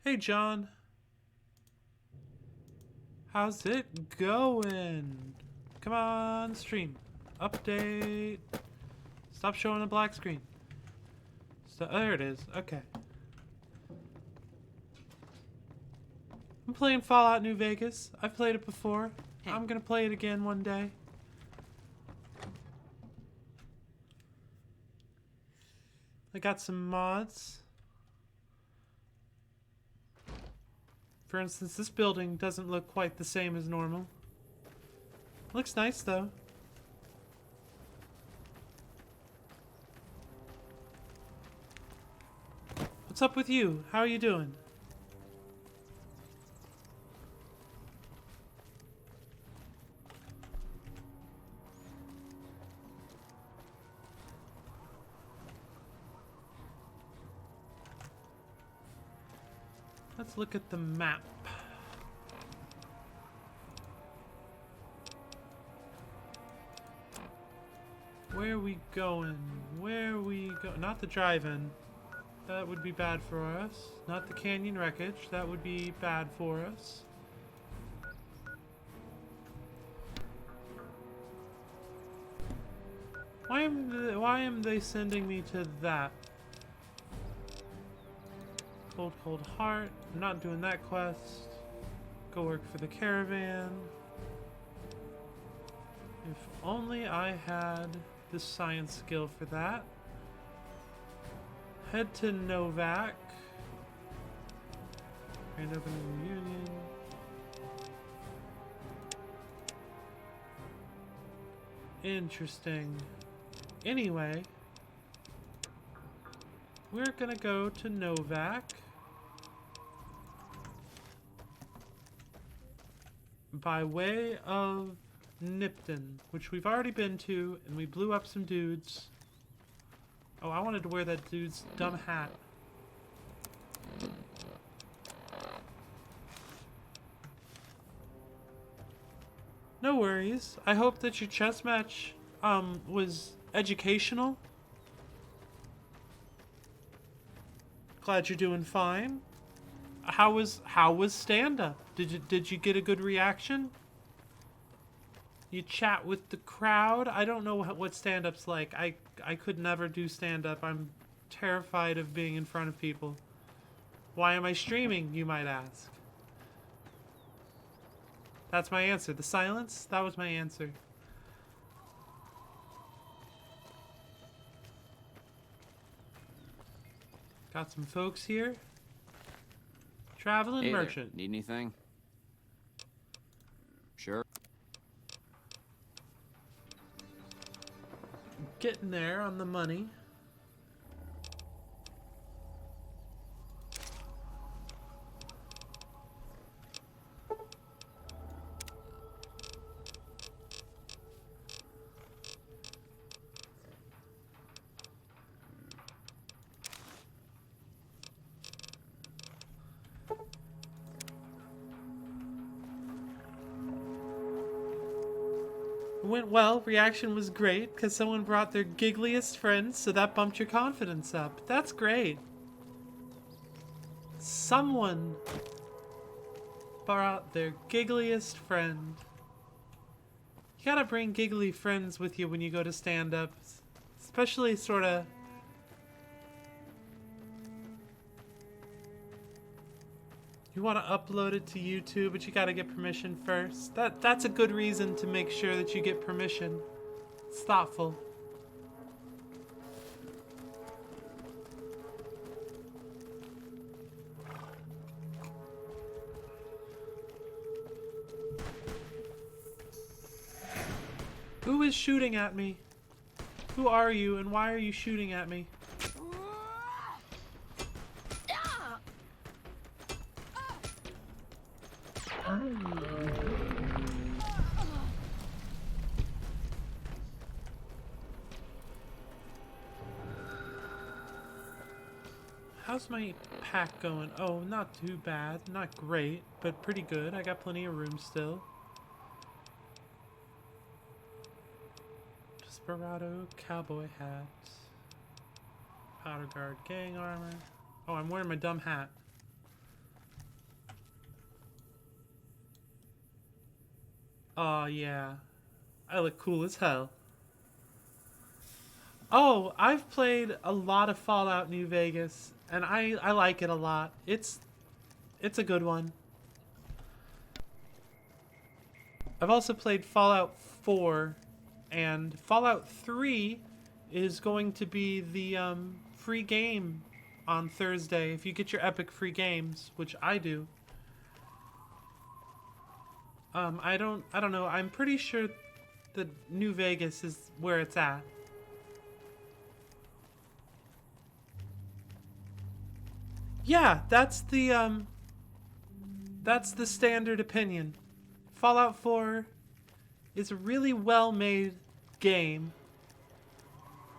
Hey, John. How's it going? Come on, stream. Update. Stop showing the black screen. So, there it is. Okay. I'm playing Fallout New Vegas. I've played it before. I'm gonna play it again one day. I got some mods. For instance, this building doesn't look quite the same as normal. Looks nice though. What's up with you? How are you doing? Let's look at the map. Where are we going? Where are we go? Not the drive-in. That would be bad for us. Not the canyon wreckage. That would be bad for us. Why am they sending me to that? Cold, cold heart. I'm not doing that quest. Go work for the caravan. If only I had the science skill for that. Head to Novak. Grand opening reunion. Interesting. Anyway, we're gonna go to Novak. By way of Nipton, which we've already been to, and we blew up some dudes. Oh, I wanted to wear that dude's dumb hat. No worries. I hope that your chess match was educational. Glad you're doing fine. How was stand-up? Did you get a good reaction? You chat with the crowd? I don't know what stand-up's like. I could never do stand-up. I'm terrified of being in front of people. Why am I streaming, you might ask? That's my answer. The silence? That was my answer. Got some folks here. Traveling merchant. Need anything? Sure. Getting there on the money. Went well. Reaction was great because someone brought their giggliest friend, so that bumped your confidence up. That's great. Someone brought their giggliest friend. You gotta bring giggly friends with you when you go to stand-ups, especially sorta. You want to upload it to YouTube, but you gotta get permission first. That's a good reason to make sure that you get permission. It's thoughtful. Who is shooting at me? Who are you and why are you shooting at me? How's my pack going? Oh, not too bad. Not great, but pretty good. I got plenty of room still. Desperado cowboy hat. Powder guard gang armor. Oh, I'm wearing my dumb hat. Oh, yeah. I look cool as hell. Oh, I've played a lot of Fallout New Vegas, and I like it a lot. It's a good one. I've also played Fallout 4, and Fallout 3 is going to be the free game on Thursday if you get your Epic free games, which I do. I don't know. I'm pretty sure that New Vegas is where it's at. Yeah, that's the standard opinion. Fallout 4 is a really well made game,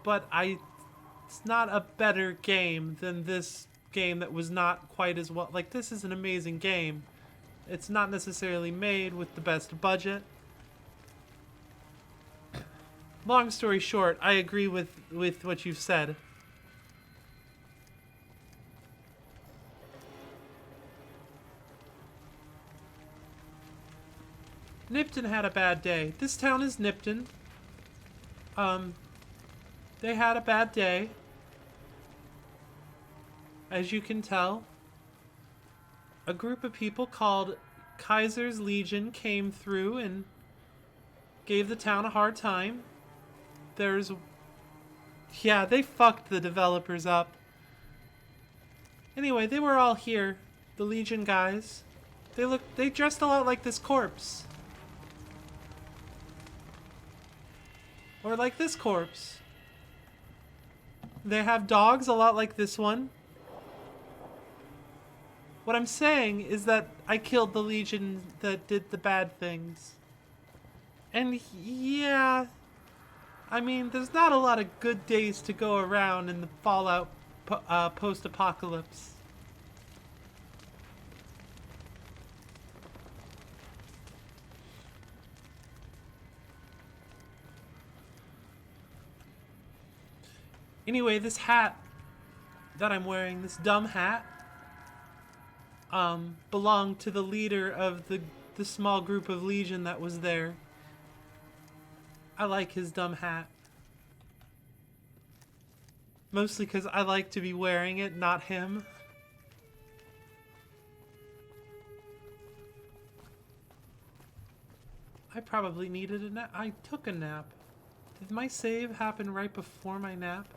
but it's not a better game than this game that was not quite as well. Like, this is an amazing game. It's not necessarily made with the best budget. Long story short, I agree with what you've said. Nipton had a bad day. This town is Nipton. Um, they had a bad day. As you can tell, a group of people called Kaiser's Legion came through and gave the town a hard time. Yeah, they fucked the developers up. Anyway, they were all here, the Legion guys. They dressed a lot like this corpse. Or like this corpse. They have dogs a lot like this one. What I'm saying is that I killed the Legion that did the bad things. And yeah, I mean, there's not a lot of good days to go around in the Fallout post-apocalypse. Anyway, this hat that I'm wearing, this dumb hat, belonged to the leader of the small group of Legion that was there. I like his dumb hat. Mostly because I like to be wearing it, not him. I probably needed a nap. I took a nap. Did my save happen right before my nap?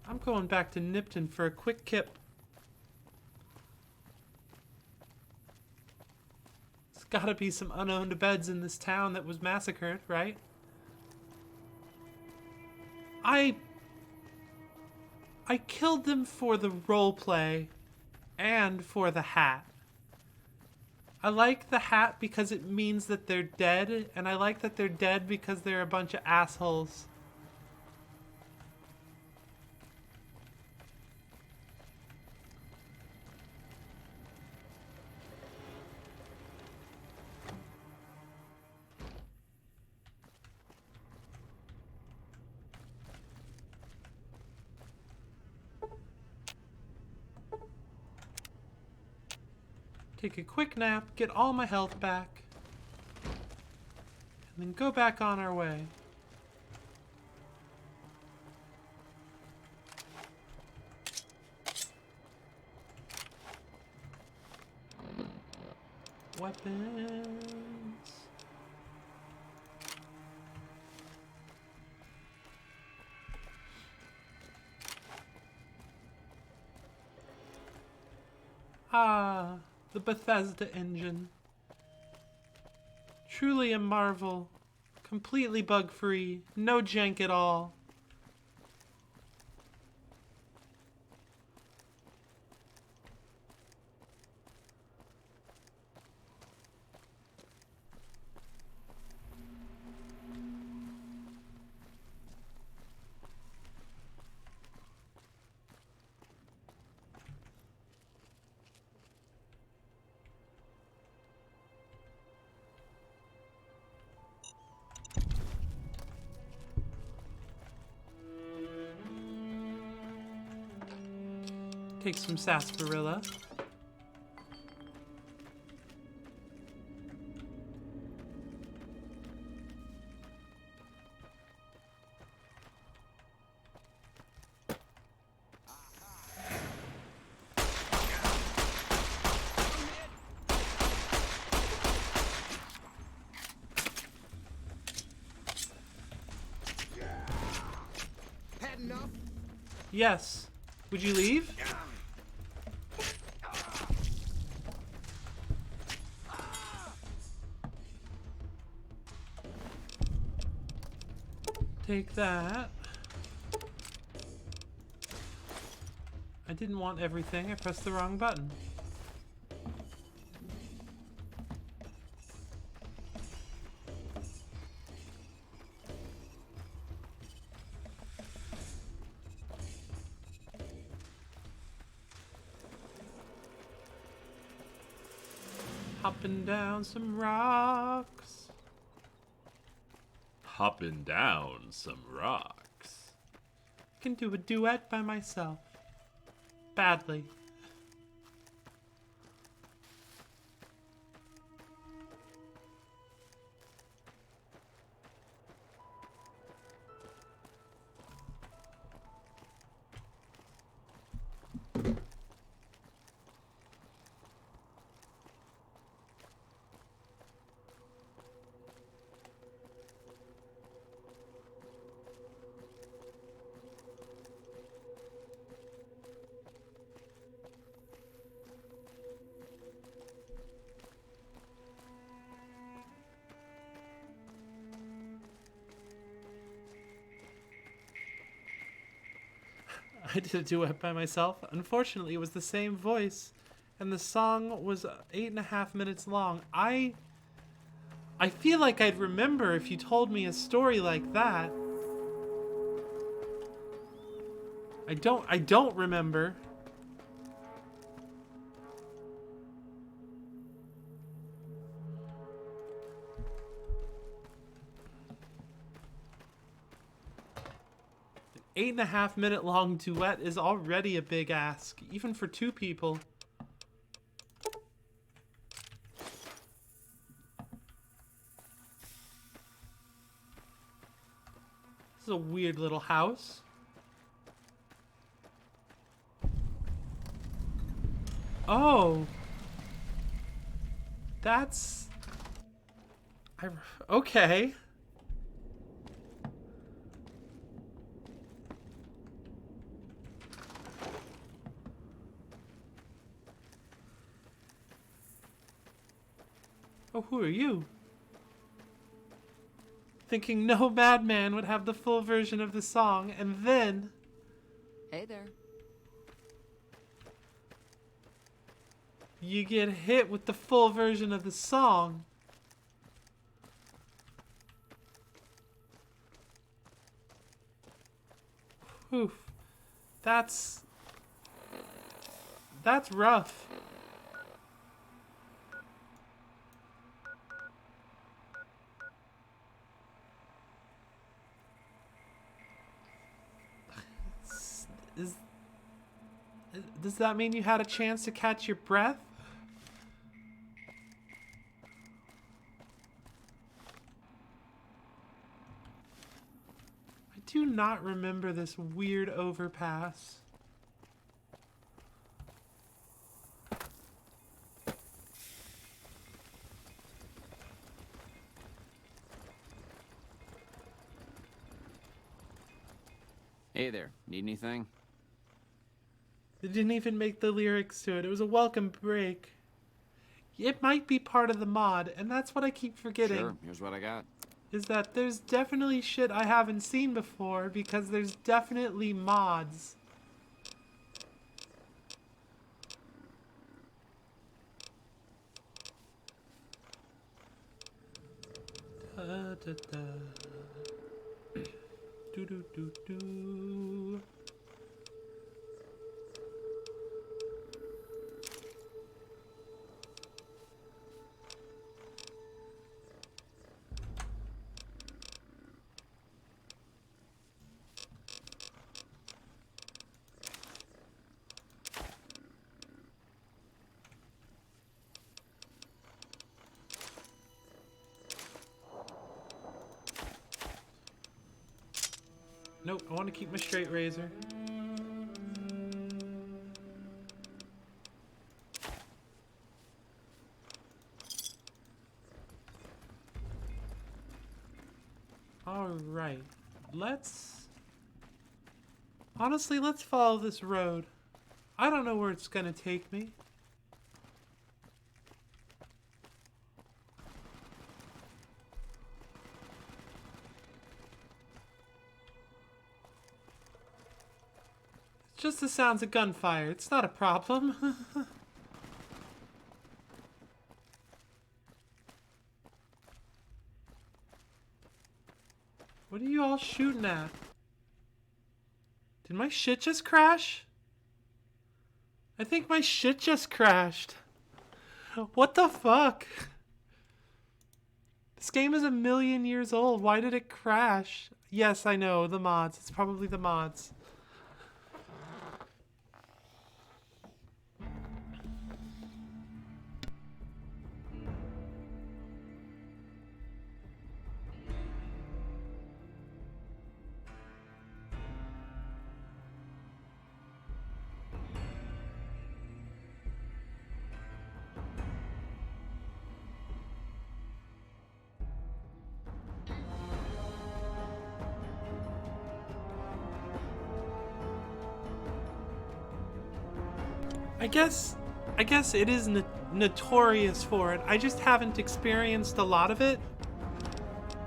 I'm going back to Nipton for a quick kip. There's gotta be some unowned beds in this town that was massacred, right? I killed them for the roleplay and for the hat. I like the hat because it means that they're dead, and I like that they're dead because they're a bunch of assholes. Take a quick nap, get all my health back, and then go back on our way. Weapons. Ah, the Bethesda engine. Truly a marvel. Completely bug-free. No jank at all. Take some sarsaparilla. Yes. Would you leave? Take that. I didn't want everything. I pressed the wrong button. Hopping down some rocks. Hopping down some rocks. I can do a duet by myself. Badly. I did a duet by myself. Unfortunately, it was the same voice, and the song was 8.5 minutes long. I feel like I'd remember if you told me a story like that. I don't remember. An 8.5 minute long duet is already a big ask, even for two people. This is a weird little house. Oh. That's... okay. Oh, who are you? Thinking no madman would have the full version of the song, and then... Hey there. you get hit with the full version of the song. Oof. That's rough. Is does that mean you had a chance to catch your breath? I do not remember this weird overpass. Hey there. Need anything? They didn't even make the lyrics to it. It was a welcome break. It might be part of the mod, and that's what I keep forgetting. Sure. Here's what I got. Is that there's definitely shit I haven't seen before because there's definitely mods. Da, da, da. Do, do, do, do. Nope, I want to keep my straight razor. Alright, let's... Honestly, let's follow this road. I don't know where it's gonna take me. It's just the sounds of gunfire. It's not a problem. What are you all shooting at? Did my shit just crash? I think my shit just crashed. What the fuck? This game is 1,000,000 years old. Why did it crash? Yes, I know, the mods. It's probably the mods. I guess it is notorious for it. I just haven't experienced a lot of it.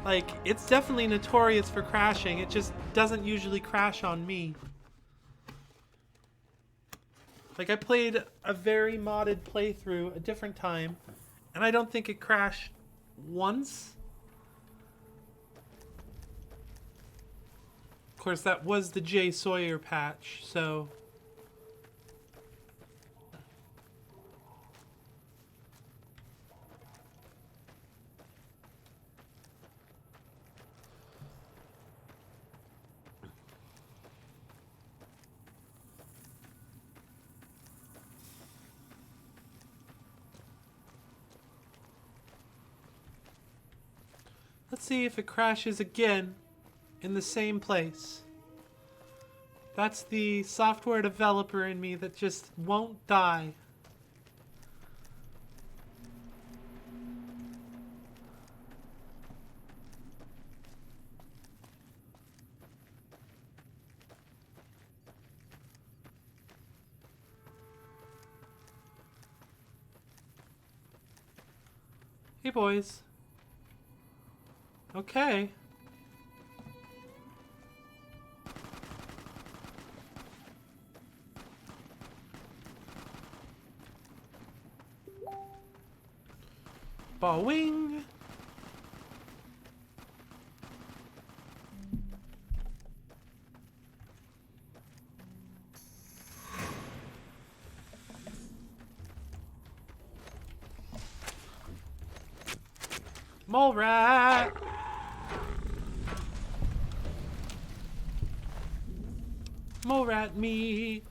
Like, it's definitely notorious for crashing. It just doesn't usually crash on me. Like, I played a very modded playthrough a different time, and I don't think it crashed once. Of course, that was the Jay Sawyer patch, so... Let's see if it crashes again in the same place. That's the software developer in me that just won't die. Hey boys. Okay. Boing. Mole rat. Mole rat me.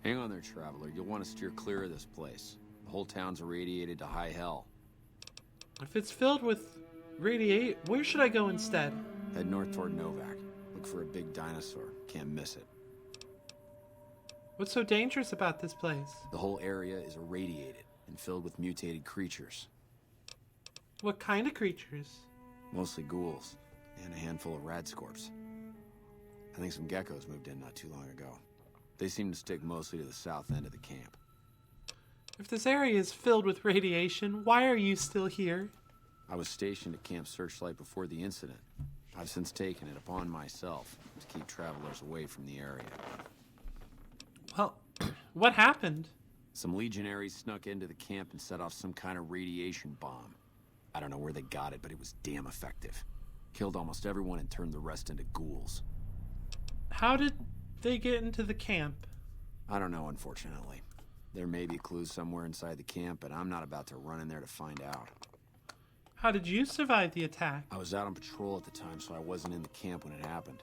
Hang on there, traveler. You'll want to steer clear of this place. The whole town's irradiated to high hell. If it's filled with radiate, where should I go instead? Head north toward Novak. Look for a big dinosaur. Can't miss it. What's so dangerous about this place? The whole area is irradiated and filled with mutated creatures. What kind of creatures? Mostly ghouls and a handful of radscorps. I think some geckos moved in not too long ago. They seem to stick mostly to the south end of the camp. If this area is filled with radiation, why are you still here? I was stationed at Camp Searchlight before the incident. I've since taken it upon myself to keep travelers away from the area. Well, what happened? Some legionaries snuck into the camp and set off some kind of radiation bomb. I don't know where they got it, but it was damn effective. Killed almost everyone and turned the rest into ghouls. How did they get into the camp? I don't know, unfortunately. There may be clues somewhere inside the camp, but I'm not about to run in there to find out. How did you survive the attack? I was out on patrol at the time, so I wasn't in the camp when it happened.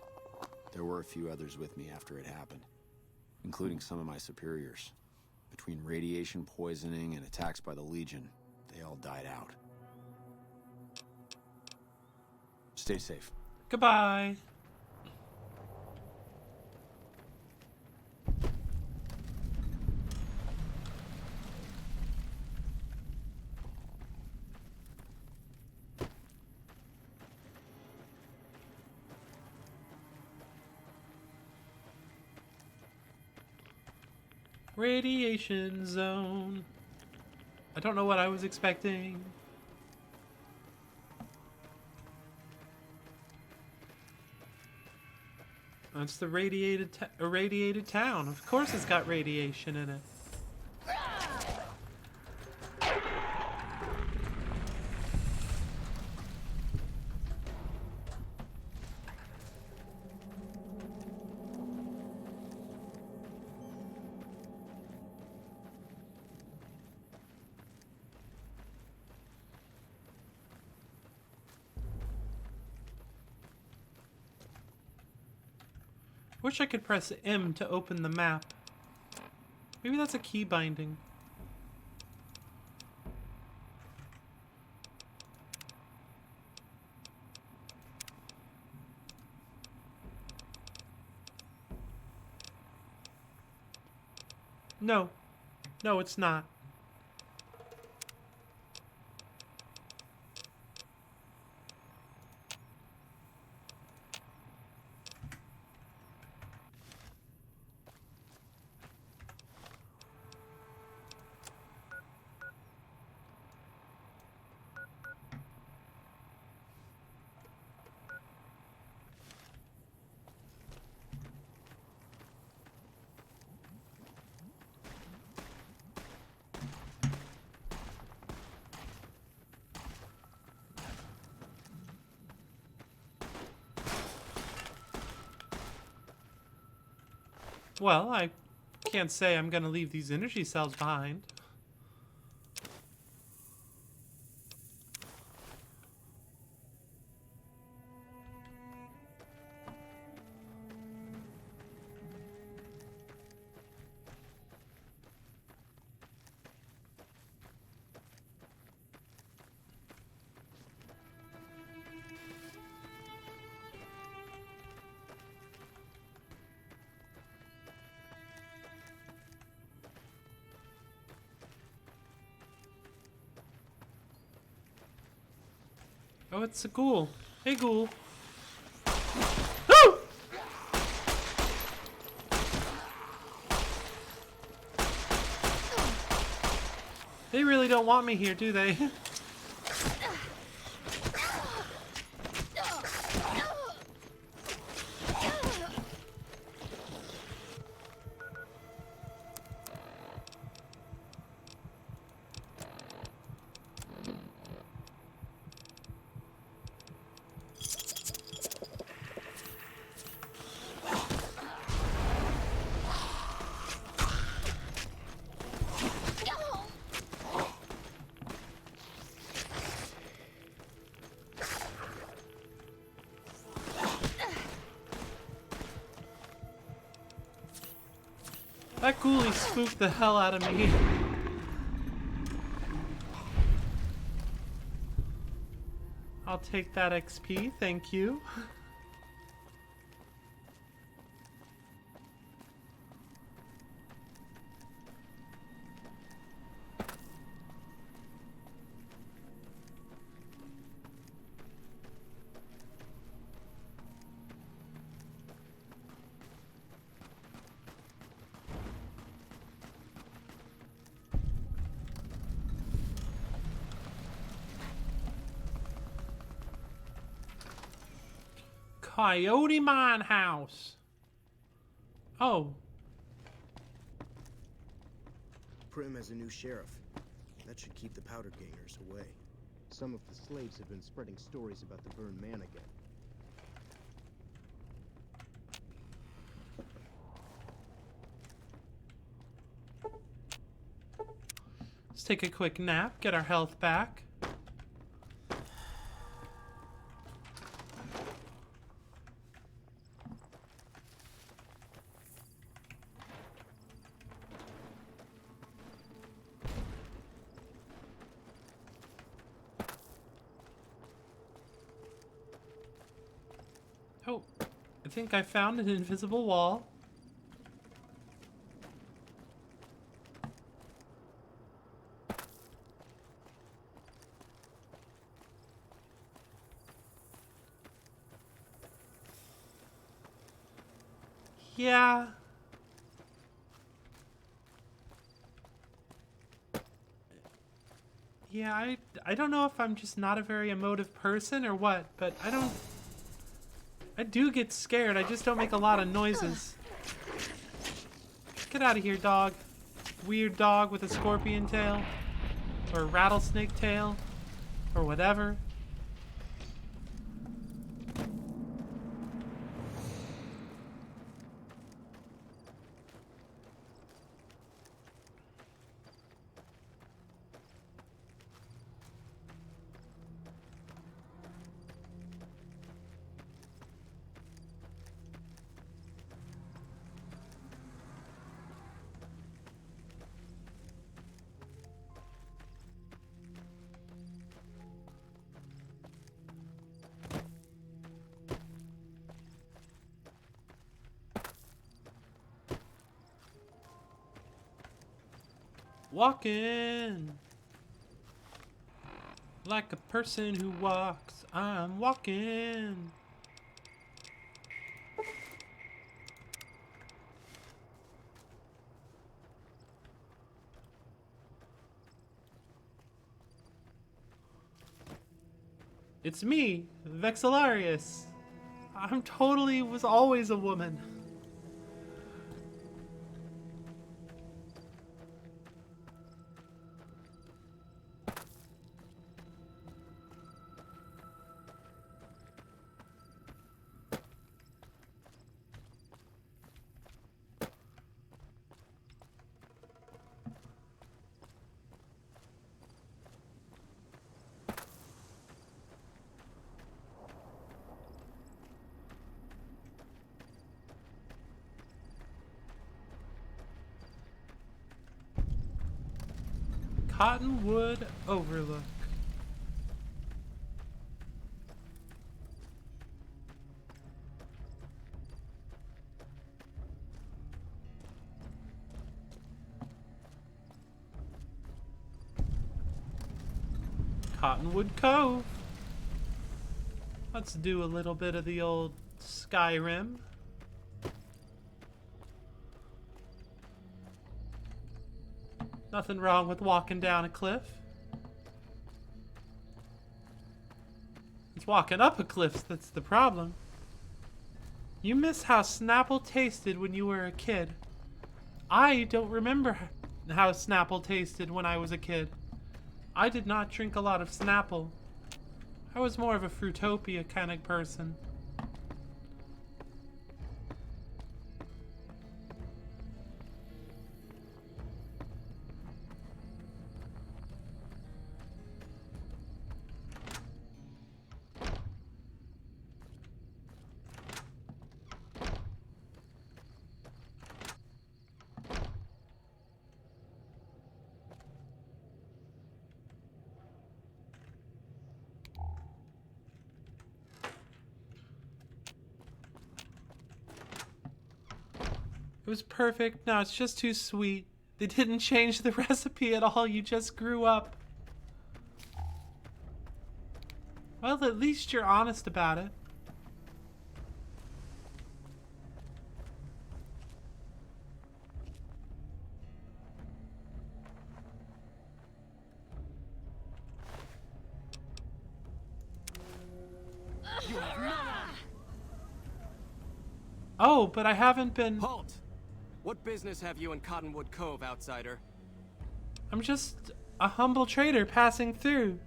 There were a few others with me after it happened, including some of my superiors. Between radiation poisoning and attacks by the Legion, they all died out. Stay safe. Goodbye. Radiation zone. I don't know what I was expecting. That's the irradiated town. Of course it's got radiation in it. Wish I could press M to open the map. Maybe that's a key binding. No. No, it's not. Well, I can't say I'm gonna leave these energy cells behind. Oh, it's a ghoul. Hey, ghoul. Oh! They really don't want me here, do they? That ghoulie spooked the hell out of me. I'll take that XP, thank you. Coyote Mine House. Oh. Prim has a new sheriff. That should keep the powder gangers away. Some of the slaves have been spreading stories about the burned man again. Let's take a quick nap, get our health back. think I found an invisible wall. Yeah. Yeah, I don't know if I'm just not a very emotive person or what, but I do get scared. I just don't make a lot of noises. Get out of here, dog. Weird dog with a scorpion tail. Or a rattlesnake tail. Or whatever. Walking like a person who walks. I'm walking. It's me, Vexillarius. I'm totally was always a woman. Cottonwood Overlook. Cottonwood Cove. Let's do a little bit of the old Skyrim. Nothing wrong with walking down a cliff. It's walking up a cliff that's the problem. You miss how Snapple tasted when you were a kid. I don't remember how Snapple tasted when I was a kid. I did not drink a lot of Snapple. I was more of a Fruitopia kind of person. It was perfect. No, it's just too sweet. They didn't change the recipe at all. You just grew up. Well, at least you're honest about it. Oh, but I haven't been... Halt! What business have you in Cottonwood Cove, outsider? I'm just a humble trader passing through.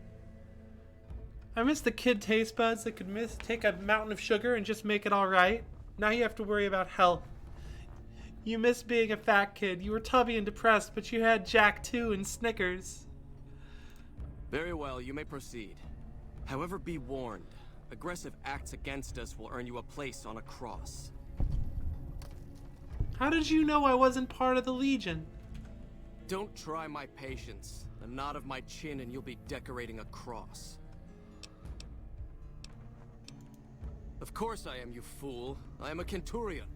I miss the kid taste buds that could take a mountain of sugar and just make it all right. Now you have to worry about health. You miss being a fat kid. You were tubby and depressed, but you had Jack 2 and Snickers. Very well, you may proceed. However, be warned. Aggressive acts against us will earn you a place on a cross. How did you know I wasn't part of the Legion? Don't try my patience. A nod of my chin and you'll be decorating a cross. Of course I am, you fool. I am a Kenturian.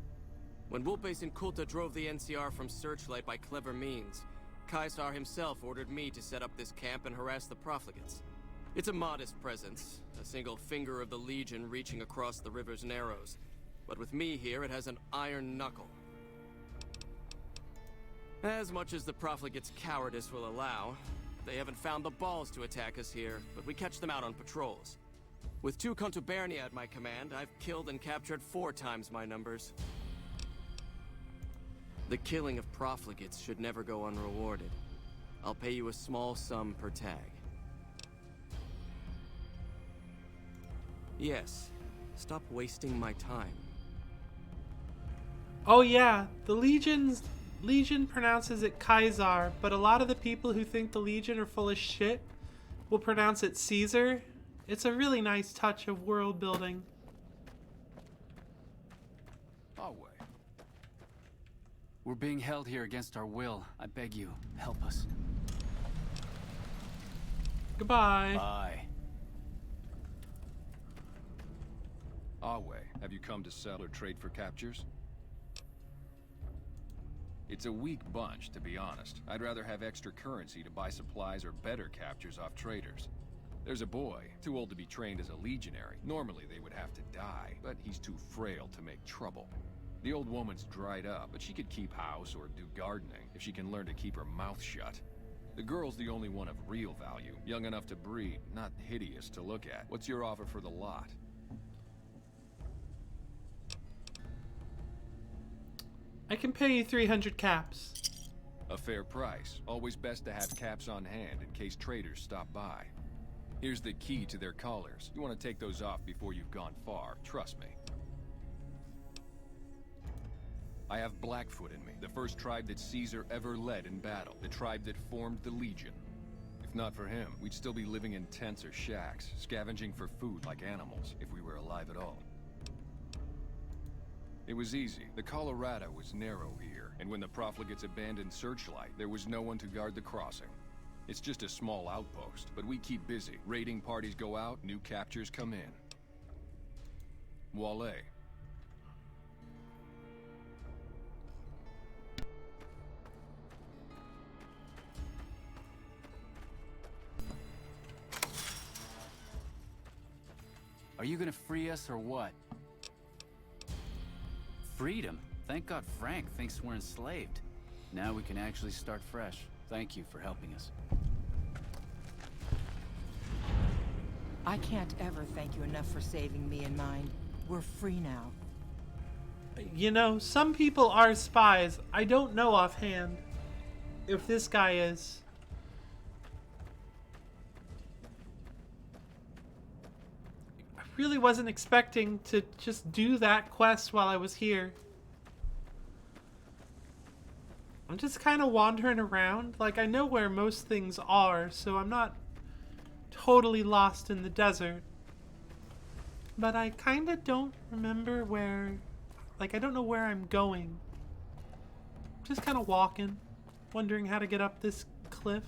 When Wulpes and Kulta drove the NCR from Searchlight by clever means, Caesar himself ordered me to set up this camp and harass the profligates. It's a modest presence, a single finger of the Legion reaching across the river's narrows. But with me here, it has an iron knuckle. As much as the profligates' cowardice will allow, they haven't found the balls to attack us here, but we catch them out on patrols. With 2 Contubernia at my command, I've killed and captured 4 times my numbers. The killing of profligates should never go unrewarded. I'll pay you a small sum per tag. Yes, stop wasting my time. Oh yeah, the Legion pronounces it Kaiser, but a lot of the people who think the Legion are full of shit will pronounce it Caesar. It's a really nice touch of world building. We're being held here against our will. I beg you, help us. Goodbye. Bye. Awe, have you come to sell or trade for captures? It's a weak bunch, to be honest. I'd rather have extra currency to buy supplies or better captures off traders. There's a boy, too old to be trained as a legionary. Normally they would have to die, but he's too frail to make trouble. The old woman's dried up, but she could keep house or do gardening if she can learn to keep her mouth shut. The girl's the only one of real value, young enough to breed, not hideous to look at. What's your offer for the lot? I can pay you 300 caps. A fair price. Always best to have caps on hand in case traders stop by. Here's the key to their collars. You want to take those off before you've gone far, trust me. I have Blackfoot in me, the first tribe that Caesar ever led in battle, the tribe that formed the Legion. If not for him, we'd still be living in tents or shacks, scavenging for food like animals, if we were alive at all. It was easy. The Colorado was narrow here, and when the profligates abandoned Searchlight, there was no one to guard the crossing. It's just a small outpost, but we keep busy. Raiding parties go out, new captures come in. Wale. Are you gonna free us or what? Freedom? Thank God Frank thinks we're enslaved. Now we can actually start fresh. Thank you for helping us. I can't ever thank you enough for saving me and mine. We're free now. You know, some people are spies. I don't know offhand if this guy is. I really wasn't expecting to just do that quest while I was here. I'm just kind of wandering around. Like, I know where most things are, so I'm not totally lost in the desert. But I kind of don't remember where... Like, I don't know where I'm going. Just kind of walking, wondering how to get up this cliff.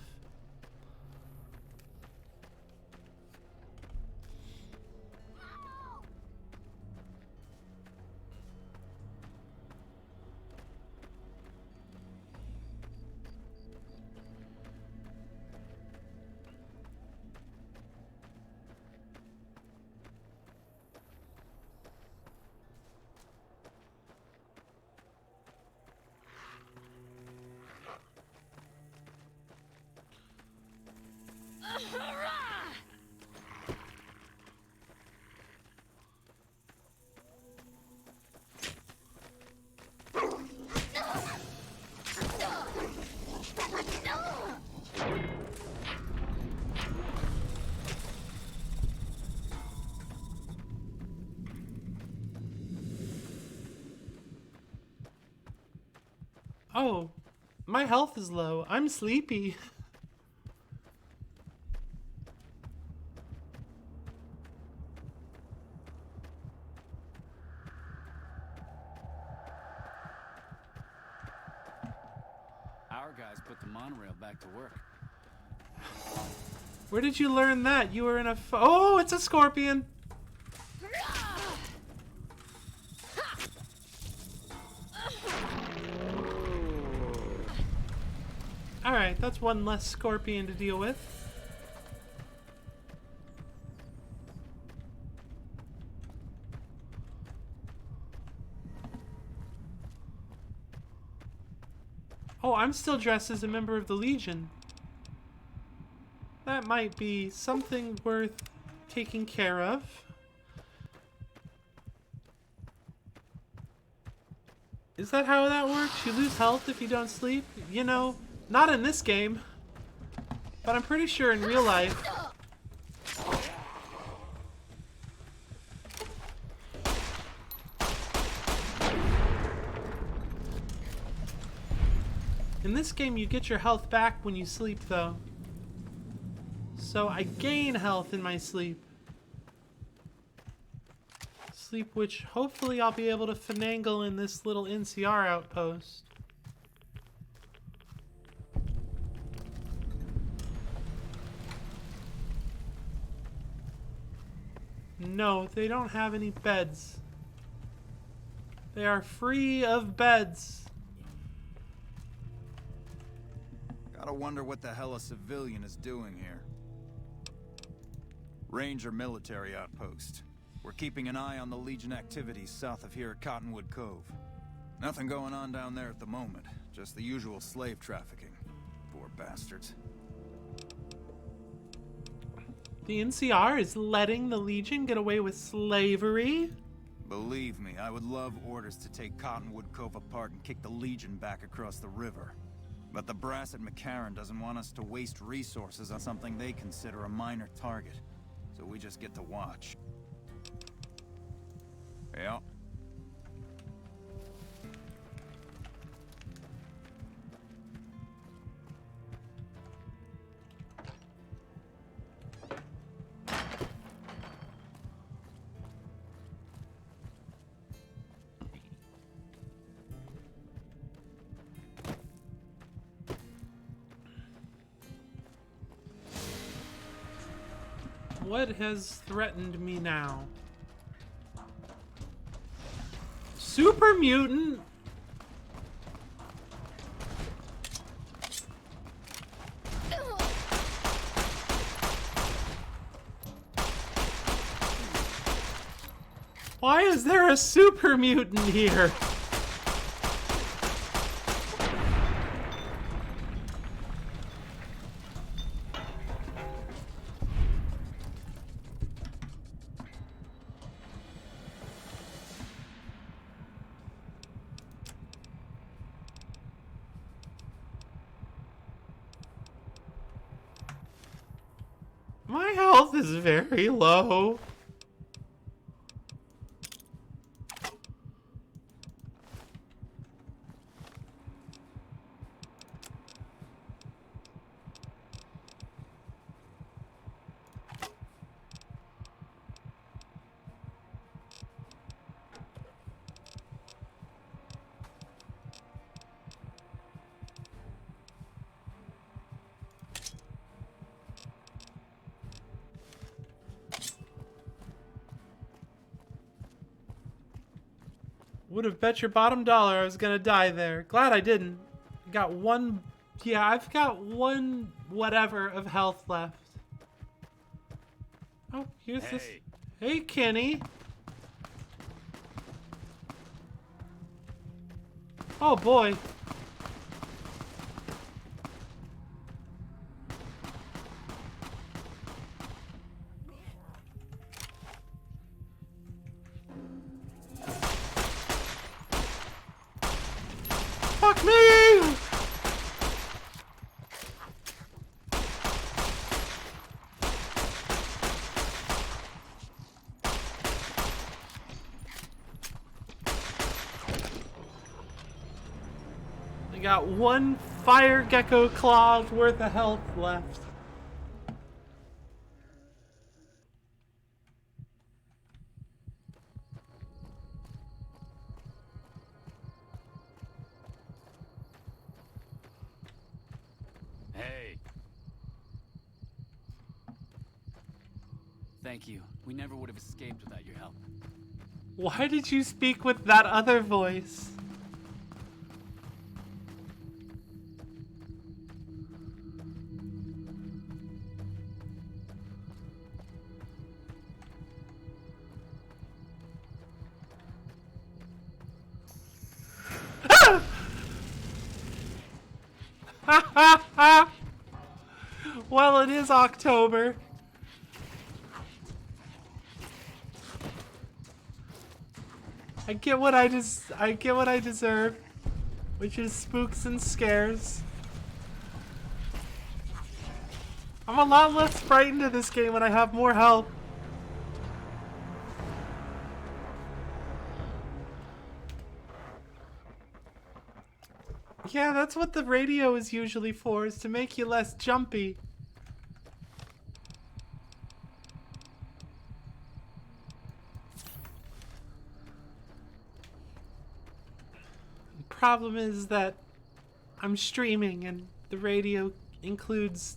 Oh, my health is low. I'm sleepy. Our guys put the monorail back to work. Where did you learn that? You were in a... Oh, it's a scorpion. That's one less scorpion to deal with. Oh, I'm still dressed as a member of the Legion. That might be something worth taking care of. Is that how that works? You lose health if you don't sleep? You know, not in this game. But I'm pretty sure in real life. In this game, you get your health back when you sleep, though. So I gain health in my sleep. Sleep which hopefully I'll be able to finagle in this little NCR outpost. No, they don't have any beds. They are free of beds. Gotta wonder what the hell a civilian is doing here. Ranger military outpost. We're keeping an eye on the Legion activities south of here at Cottonwood Cove. Nothing going on down there at the moment. Just the usual slave trafficking. Poor bastards. The NCR is letting the Legion get away with slavery? Believe me, I would love orders to take Cottonwood Cove apart and kick the Legion back across the river. But the brass at McCarran doesn't want us to waste resources on something they consider a minor target. So we just get to watch. Yeah. What has threatened me now? Super mutant? Why is there a super mutant here? My health is very low. Would have bet your bottom dollar I was gonna die there. Glad I didn't. Got one... Yeah, I've got one whatever of health left. Oh, here's this... Hey, Kenny. Oh, boy. Fuck me! I got one fire gecko claw's worth of health left. Hey. Thank you. We never would have escaped without your help. Why did you speak with that other voice? Well, it is October. I get what I deserve, which is spooks and scares. I'm a lot less frightened of this game when I have more health. Yeah, that's what the radio is usually for, is to make you less jumpy. The problem is that I'm streaming and the radio includes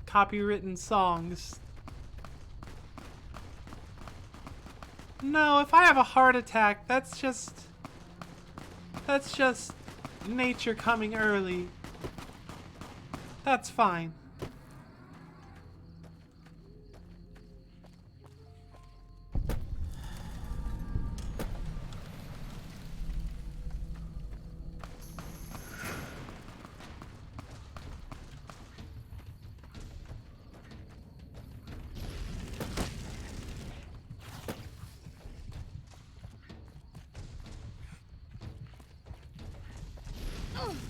copywritten songs. No, if I have a heart attack, that's just nature coming early. That's fine.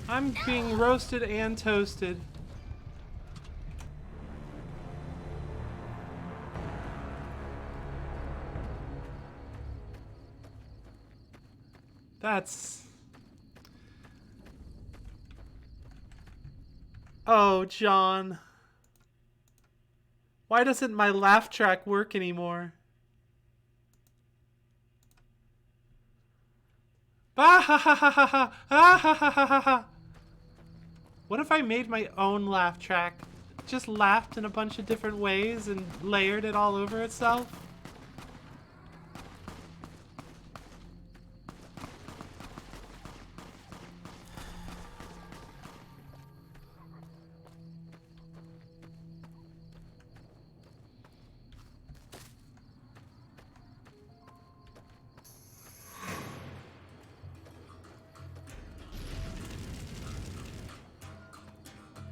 I'm being roasted and toasted. That's... Oh, John. Why doesn't my laugh track work anymore? Ah ha ha ha ha ha ah ha ha ha ha ha. What if I made my own laugh track? Just laughed in a bunch of different ways and layered it all over itself?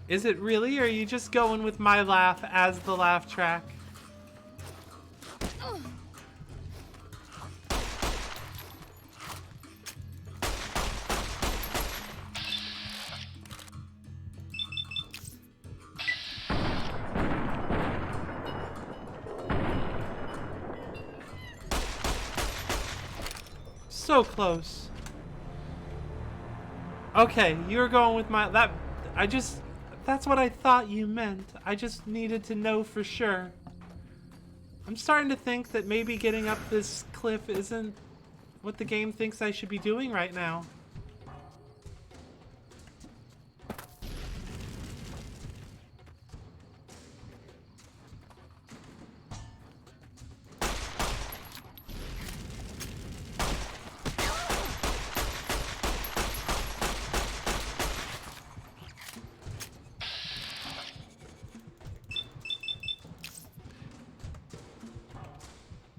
Is it really, or are you just going with my laugh as the laugh track? So close. Okay, you're going with my... That's what I thought you meant. I just needed to know for sure. I'm starting to think that maybe getting up this cliff isn't what the game thinks I should be doing right now.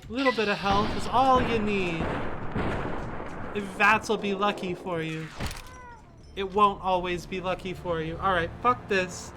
A little bit of health is all you need. If Vats will be lucky for you. It won't always be lucky for you. Alright, fuck this.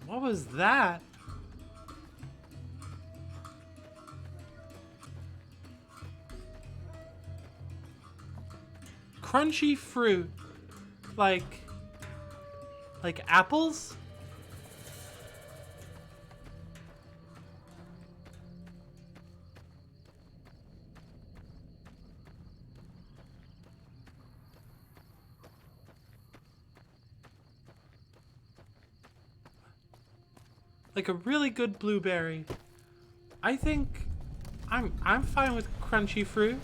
What was that? Crunchy fruit. Like Like apples? Like a really good blueberry. I think I'm fine with crunchy fruit.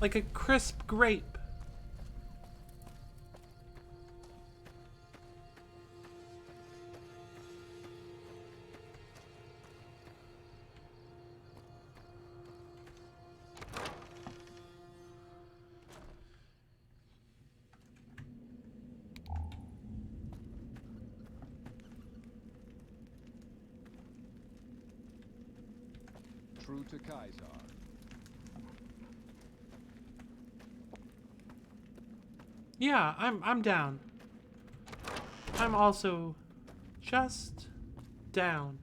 Like a crisp grape. True to Kaisar. Yeah, I'm down. I'm also just down.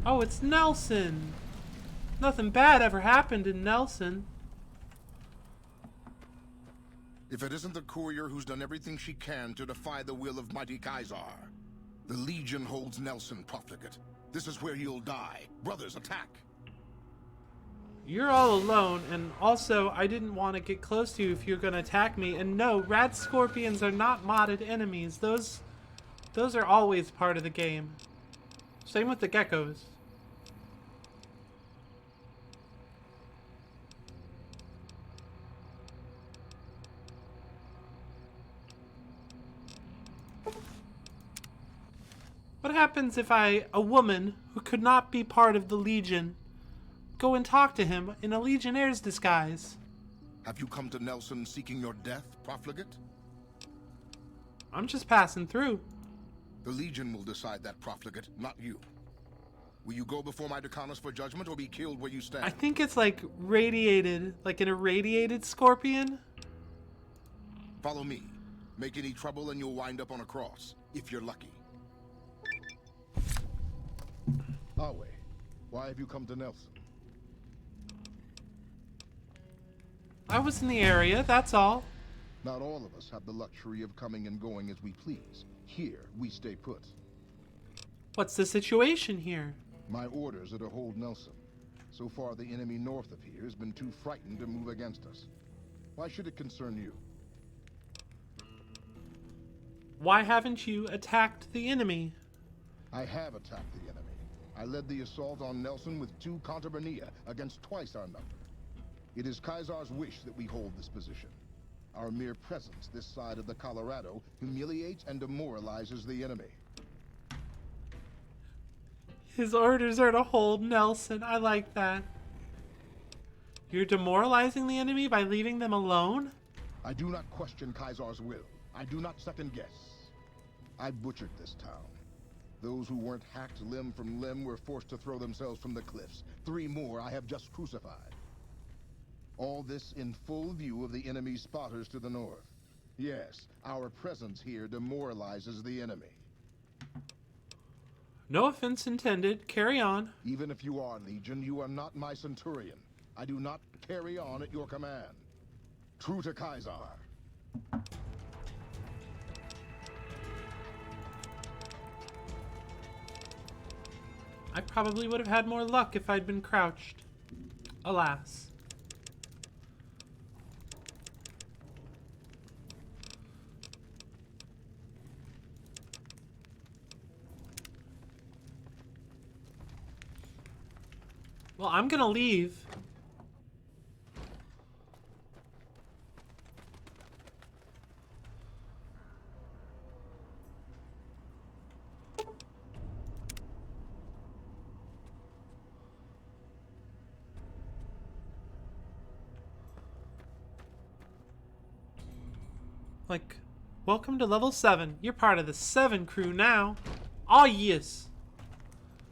Oh, it's Nelson. Nothing bad ever happened in Nelson. If it isn't the courier who's done everything she can to defy the will of mighty Kaisar. The Legion holds Nelson profligate. This is where he'll die. Brothers, attack! You're all alone, and also, I didn't want to get close to you if you're gonna attack me. And no, rad scorpions are not modded enemies. Those are always part of the game. Same with the geckos. What happens if a woman who could not be part of the Legion, go and talk to him in a Legionnaire's disguise? Have you come to Nelson seeking your death, profligate? I'm just passing through. The Legion will decide that, profligate, not you. Will you go before my Decanus for judgment or be killed where you stand? I think it's like radiated, like an irradiated scorpion. Follow me. Make any trouble and you'll wind up on a cross, if you're lucky. Awe, why have you come to Nelson? I was in the area, that's all. Not all of us have the luxury of coming and going as we please. Here, we stay put. What's the situation here? My orders are to hold Nelson. So far, the enemy north of here has been too frightened to move against us. Why should it concern you? Why haven't you attacked the enemy? I have attacked the enemy. I led the assault on Nelson with 2 Contubernia against twice our number. It is Kaisar's wish that we hold this position. Our mere presence this side of the Colorado humiliates and demoralizes the enemy. His orders are to hold Nelson. I like that. You're demoralizing the enemy by leaving them alone? I do not question Kaisar's will. I do not second guess. I butchered this town. Those who weren't hacked limb from limb were forced to throw themselves from the cliffs. 3 more I have just crucified. All this in full view of the enemy's spotters to the north. Yes, our presence here demoralizes the enemy. No offense intended. Carry on. Even if you are Legion, you are not my Centurion. I do not carry on at your command. True to Kaisar. I probably would have had more luck if I'd been crouched. Alas. Well, I'm gonna leave. Like, welcome to level 7. You're part of the 7 crew now. Oh, yes.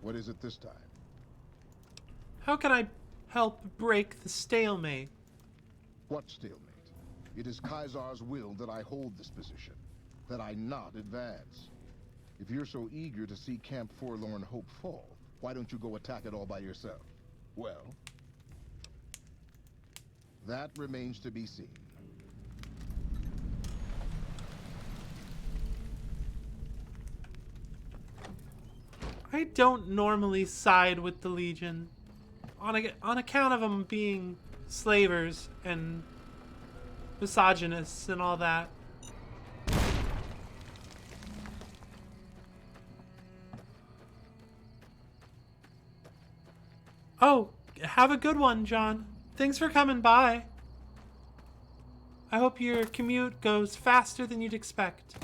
What is it this time? How can I help break the stalemate? What stalemate? It is Caesar's will that I hold this position, that I not advance. If you're so eager to see Camp Forlorn Hope fall, why don't you go attack it all by yourself? Well, that remains to be seen. I don't normally side with the Legion on account of them being slavers and misogynists and all that. Oh, have a good one, John. Thanks for coming by. I hope your commute goes faster than you'd expect.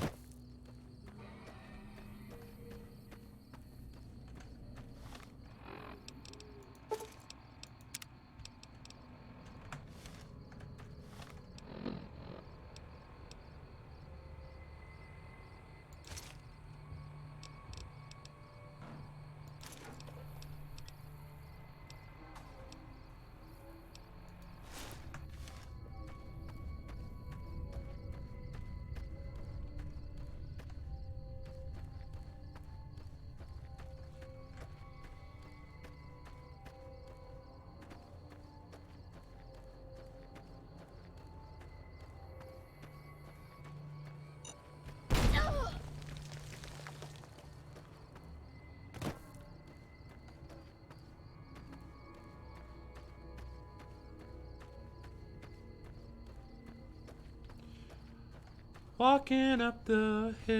Walking up the hill,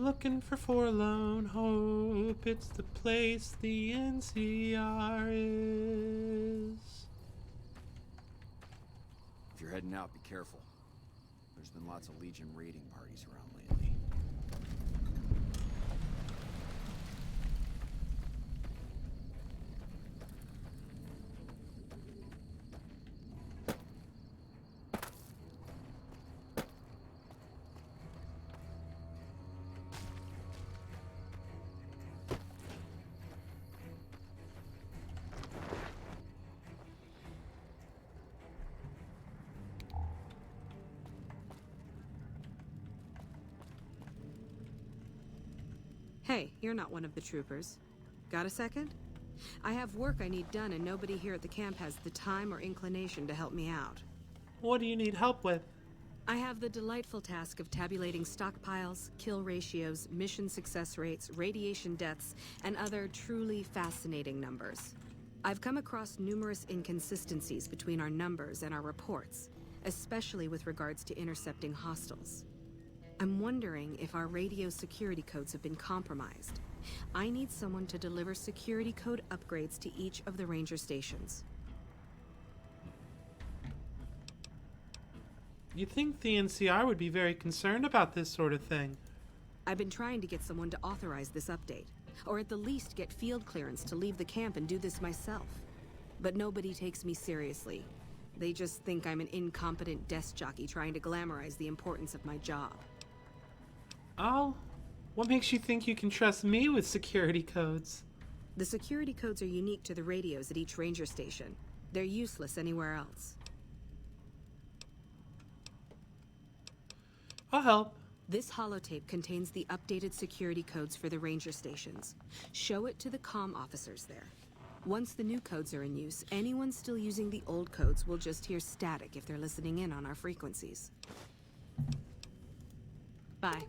looking for forlorn hope. It's the place the NCR is. If you're heading out, be careful. There's been lots of Legion raiding parties around lately. Hey, you're not one of the troopers. Got a second? I have work I need done and nobody here at the camp has the time or inclination to help me out. What do you need help with? I have the delightful task of tabulating stockpiles, kill ratios, mission success rates, radiation deaths, and other truly fascinating numbers. I've come across numerous inconsistencies between our numbers and our reports, especially with regards to intercepting hostiles. I'm wondering if our radio security codes have been compromised. I need someone to deliver security code upgrades to each of the ranger stations. You'd think the NCR would be very concerned about this sort of thing. I've been trying to get someone to authorize this update, or at the least get field clearance to leave the camp and do this myself. But nobody takes me seriously. They just think I'm an incompetent desk jockey trying to glamorize the importance of my job. Oh, what makes you think you can trust me with security codes? The security codes are unique to the radios at each ranger station. They're useless anywhere else. I'll help. This holotape contains the updated security codes for the ranger stations. Show it to the comm officers there. Once the new codes are in use, anyone still using the old codes will just hear static if they're listening in on our frequencies. Bye.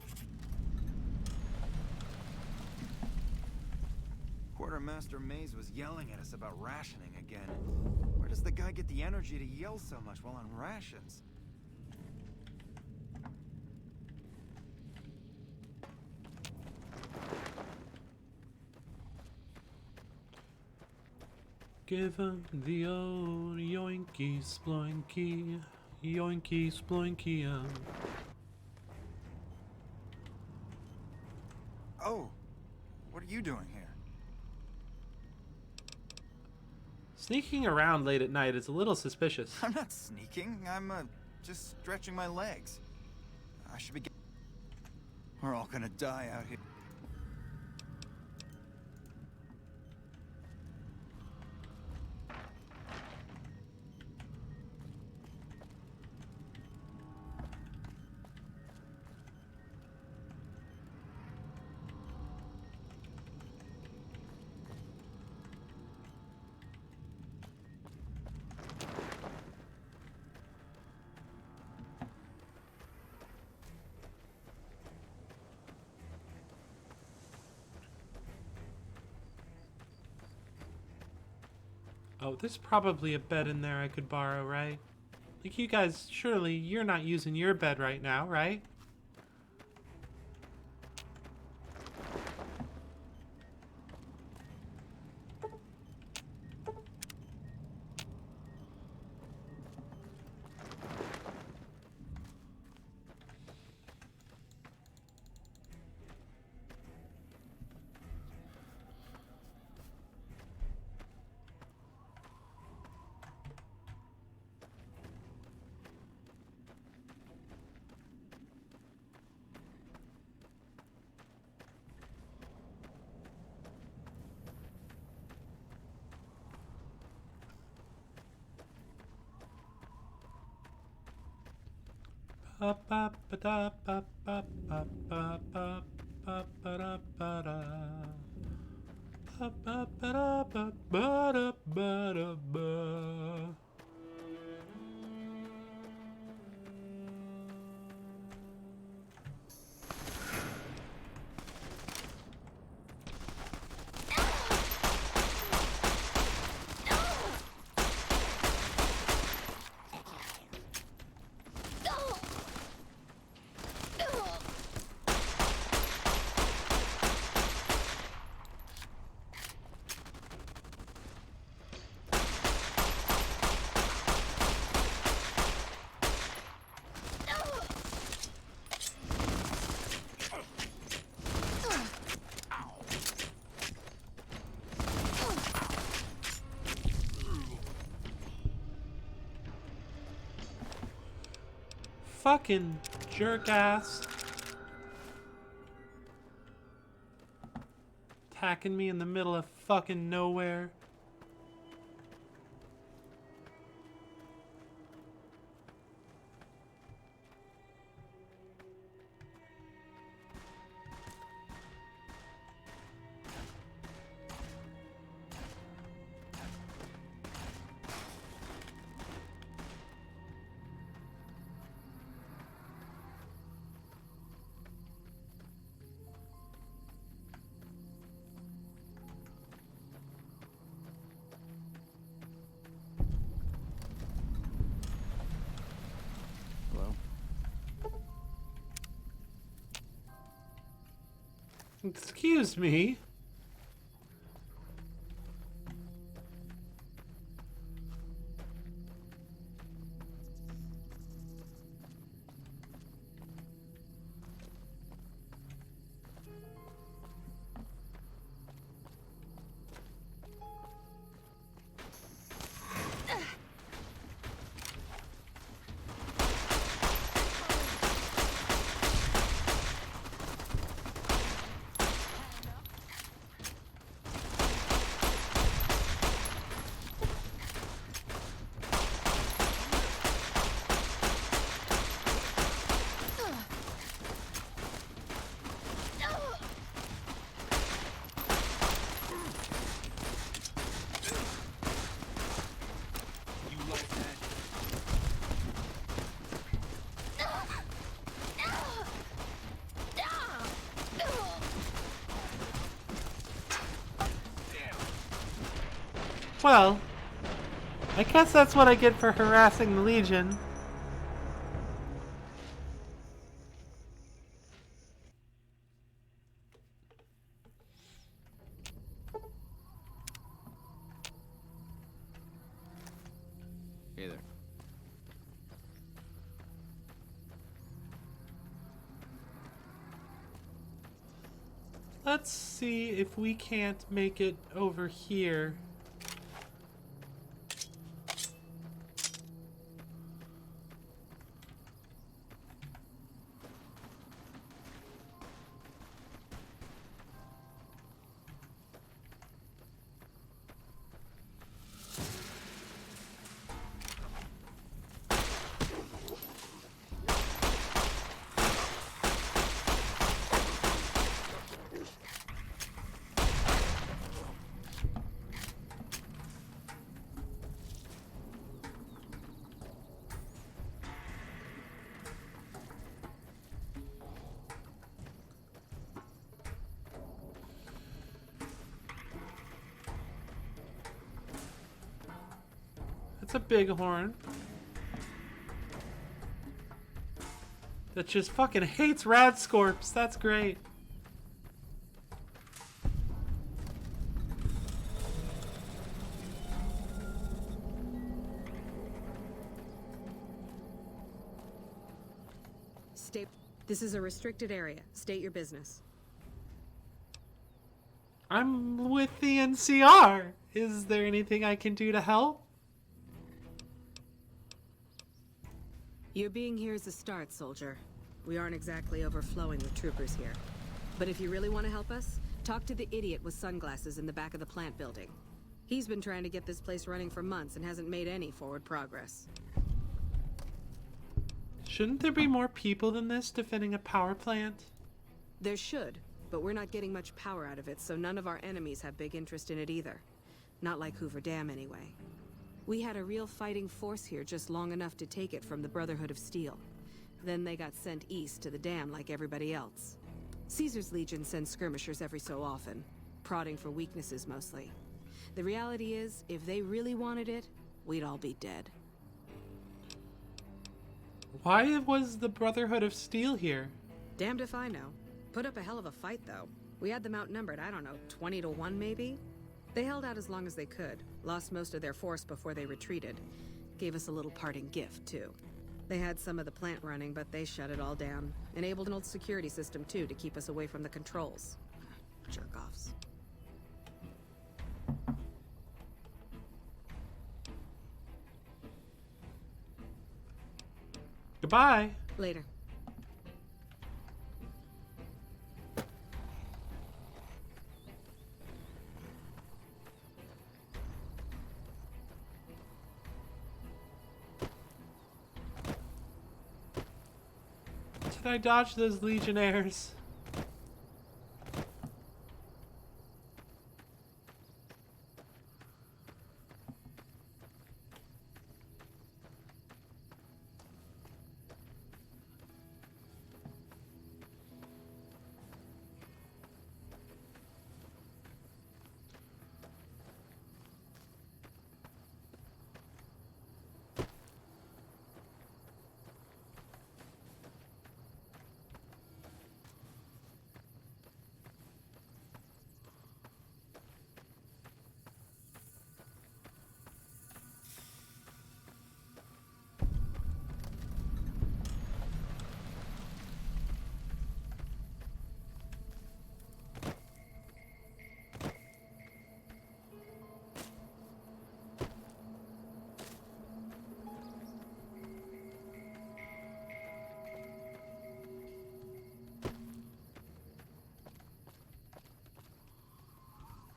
Quartermaster Mays was yelling at us about rationing again. Where does the guy get the energy to yell so much while on rations? Give him the old yoinky sploinky, yoinky sploinky. Oh, what are you doing here? Sneaking around late at night is a little suspicious. I'm not sneaking. I'm just stretching my legs. I should be. We're all gonna die out here. Oh, there's probably a bed in there I could borrow, right? Like, you guys, surely you're not using your bed right now, right? Ba ba ba da ba ba ba ba ba ba ba da ba da. Ba ba ba da ba ba da ba da ba. Fucking jerk ass. Attacking me in the middle of fucking nowhere. Hello? Excuse me. Well, I guess that's what I get for harassing the Legion. Let's see if we can't make it over here. It's a bighorn that just fucking hates Radscorps. That's great. This is a restricted area. State your business. I'm with the NCR. Is there anything I can do to help? Your being here is a start, soldier. We aren't exactly overflowing with troopers here. But if you really want to help us, talk to the idiot with sunglasses in the back of the plant building. He's been trying to get this place running for months and hasn't made any forward progress. Shouldn't there be more people than this defending a power plant? There should, but we're not getting much power out of it, so none of our enemies have big interest in it either. Not like Hoover Dam, anyway. We had a real fighting force here just long enough to take it from the Brotherhood of Steel. Then they got sent east to the dam like everybody else. Caesar's Legion sends skirmishers every so often, prodding for weaknesses mostly. The reality is, if they really wanted it, we'd all be dead. Why was the Brotherhood of Steel here? Damned if I know. Put up a hell of a fight, though. We had them outnumbered, I don't know, 20 to 1 maybe? They held out as long as they could, lost most of their force before they retreated. Gave us a little parting gift, too. They had some of the plant running, but they shut it all down. Enabled an old security system, too, to keep us away from the controls. Jerk-offs. Goodbye. Later. Did I dodge those Legionnaires?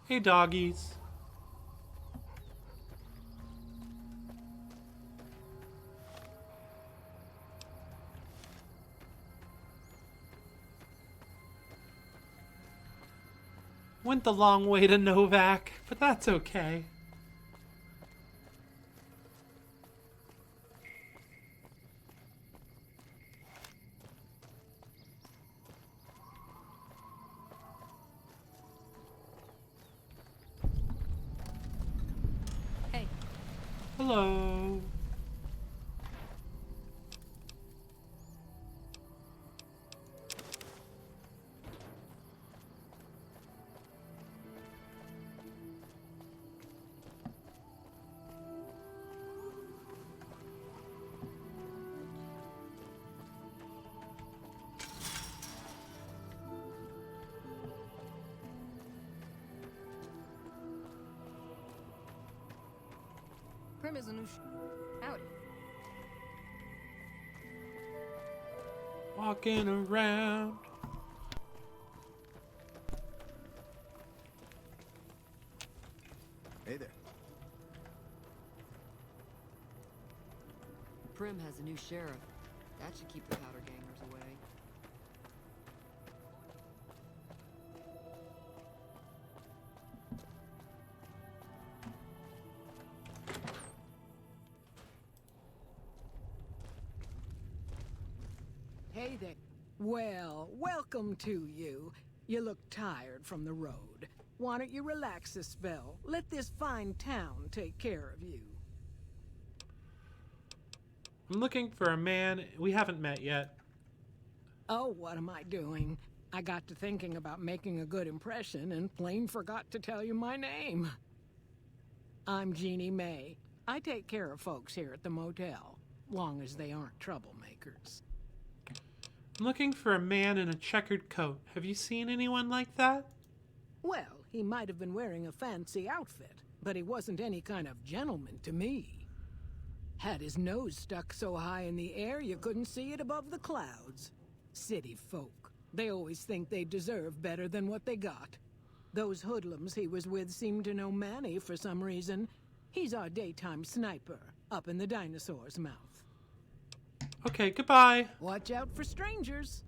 Hey, doggies. Went the long way to Novak, but that's okay. Hey. Hello. Prim is a new Howdy. Walking around. Hey there. Prim has a new sheriff. That should keep the powder gangers away. Hey there. Well, welcome to you. You look tired from the road. Why don't you relax a spell? Let this fine town take care of you. I'm looking for a man we haven't met yet. Oh, what am I doing? I got to thinking about making a good impression and plain forgot to tell you my name. I'm Jeannie May. I take care of folks here at the motel, long as they aren't troublemakers. I'm looking for a man in a checkered coat. Have you seen anyone like that? Well, he might have been wearing a fancy outfit, but he wasn't any kind of gentleman to me. Had his nose stuck so high in the air you couldn't see it above the clouds. City folk. They always think they deserve better than what they got. Those hoodlums he was with seemed to know Manny for some reason. He's our daytime sniper, up in the dinosaur's mouth. Okay, goodbye. Watch out for strangers.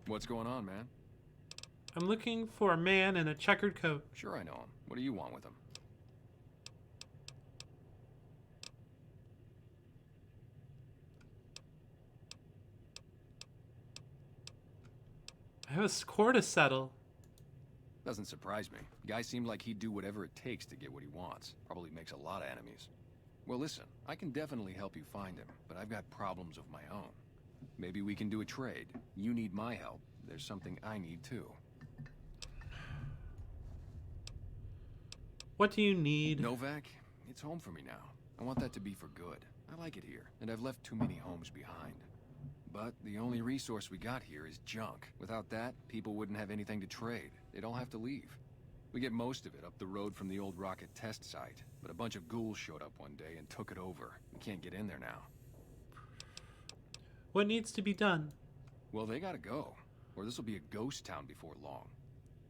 What's going on, man? I'm looking for a man in a checkered coat. Sure I know him. What do you want with him? I have a score to settle. Doesn't surprise me. Guy seemed like he'd do whatever it takes to get what he wants. Probably makes a lot of enemies. Well, listen, I can definitely help you find him, but I've got problems of my own. Maybe we can do a trade. You need my help. There's something I need too. What do you need? Novak, it's home for me now. I want that to be for good. I like it here, and I've left too many homes behind. But the only resource we got here is junk. Without that, people wouldn't have anything to trade. They'd all have to leave. We get most of it up the road from the old rocket test site, but a bunch of ghouls showed up one day and took it over. We can't get in there now. What needs to be done? Well, they gotta go, or this'll be a ghost town before long.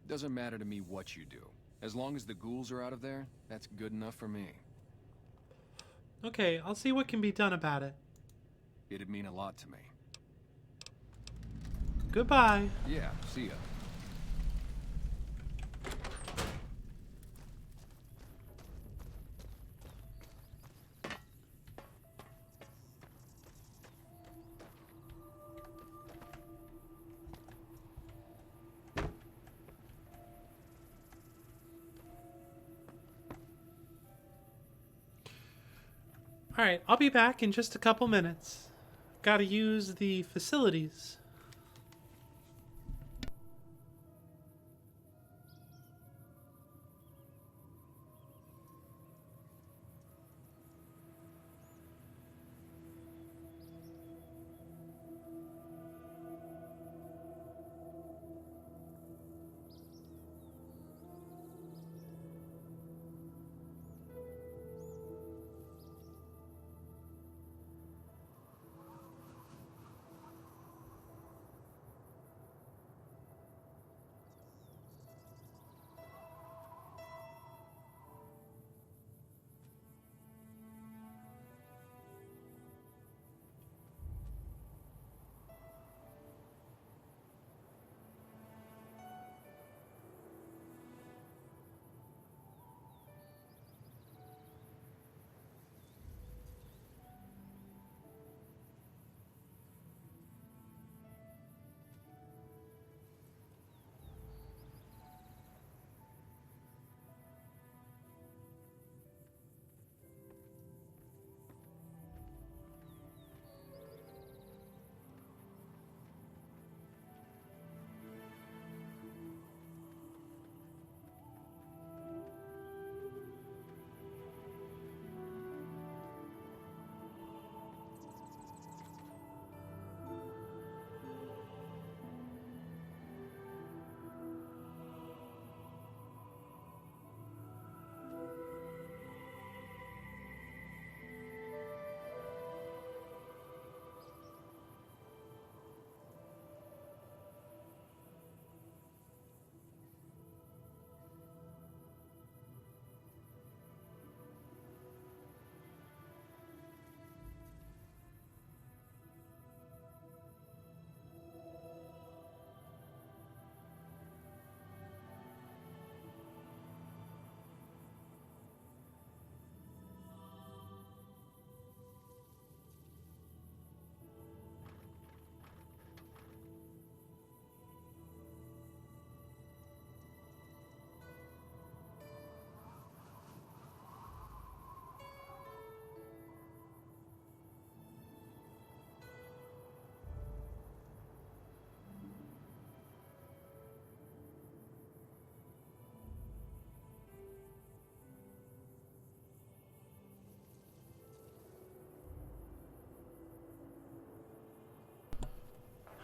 Doesn't matter to me what you do. As long as the ghouls are out of there, that's good enough for me. Okay, I'll see what can be done about it. It'd mean a lot to me. Goodbye. Yeah, see ya. Alright, I'll be back in just a couple minutes. Gotta use the facilities.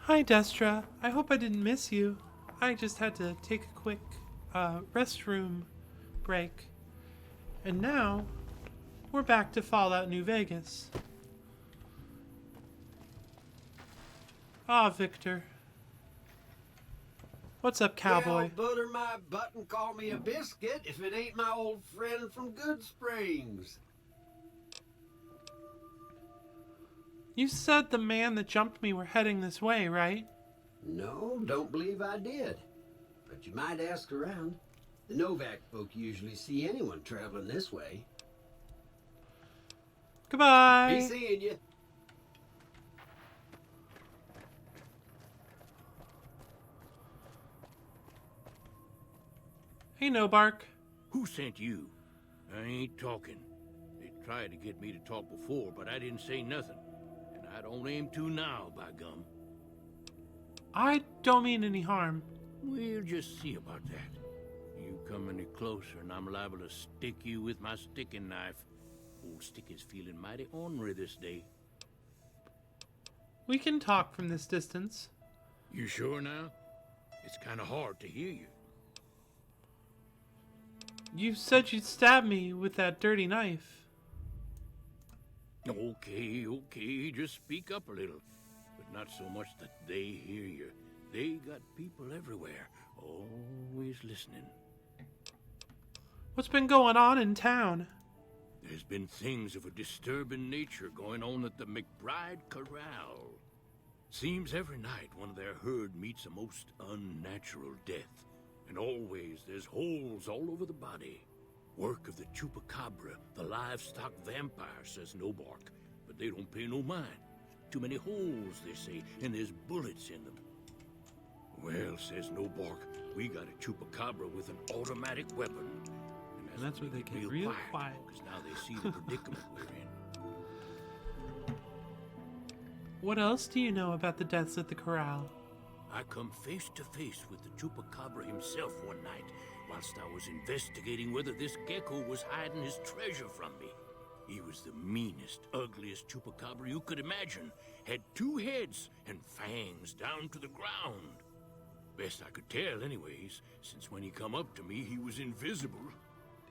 Hi, Destra. I hope I didn't miss you. I just had to take a quick restroom break. And now, we're back to Fallout New Vegas. Ah, Victor. What's up, cowboy? Well, butter my butt and call me a biscuit if it ain't my old friend from Good Springs. You said the man that jumped me were heading this way, right? No, don't believe I did. But you might ask around. The Novak folk usually see anyone traveling this way. Goodbye. Be seeing you. Hey, No Bark. Who sent you? I ain't talking. They tried to get me to talk before, but I didn't say nothing. And I don't aim to now, by gum. I don't mean any harm. We'll just see about that. You come any closer and I'm liable to stick you with my sticking knife. Old stick is feeling mighty ornery this day. We can talk from this distance. You sure now? It's kind of hard to hear you. You said you'd stab me with that dirty knife. Okay, just speak up a little. But not so much that they hear you. They got people everywhere, always listening. What's been going on in town? There's been things of a disturbing nature going on at the McBride Corral. Seems every night one of their herd meets a most unnatural death. And always there's holes all over the body. Work of the chupacabra, the livestock vampire, says Nobark. But they don't pay no mind. Too many holes, they say, and there's bullets in them. Well, says Nobark, we got a chupacabra with an automatic weapon. And that's where they get real quiet. Because now they see the predicament we're in. What else do you know about the deaths at the corral? I come face to face with the chupacabra himself one night, whilst I was investigating whether this gecko was hiding his treasure from me. He was the meanest, ugliest chupacabra you could imagine. Had 2 heads and fangs down to the ground. Best I could tell anyways, since when he come up to me he was invisible.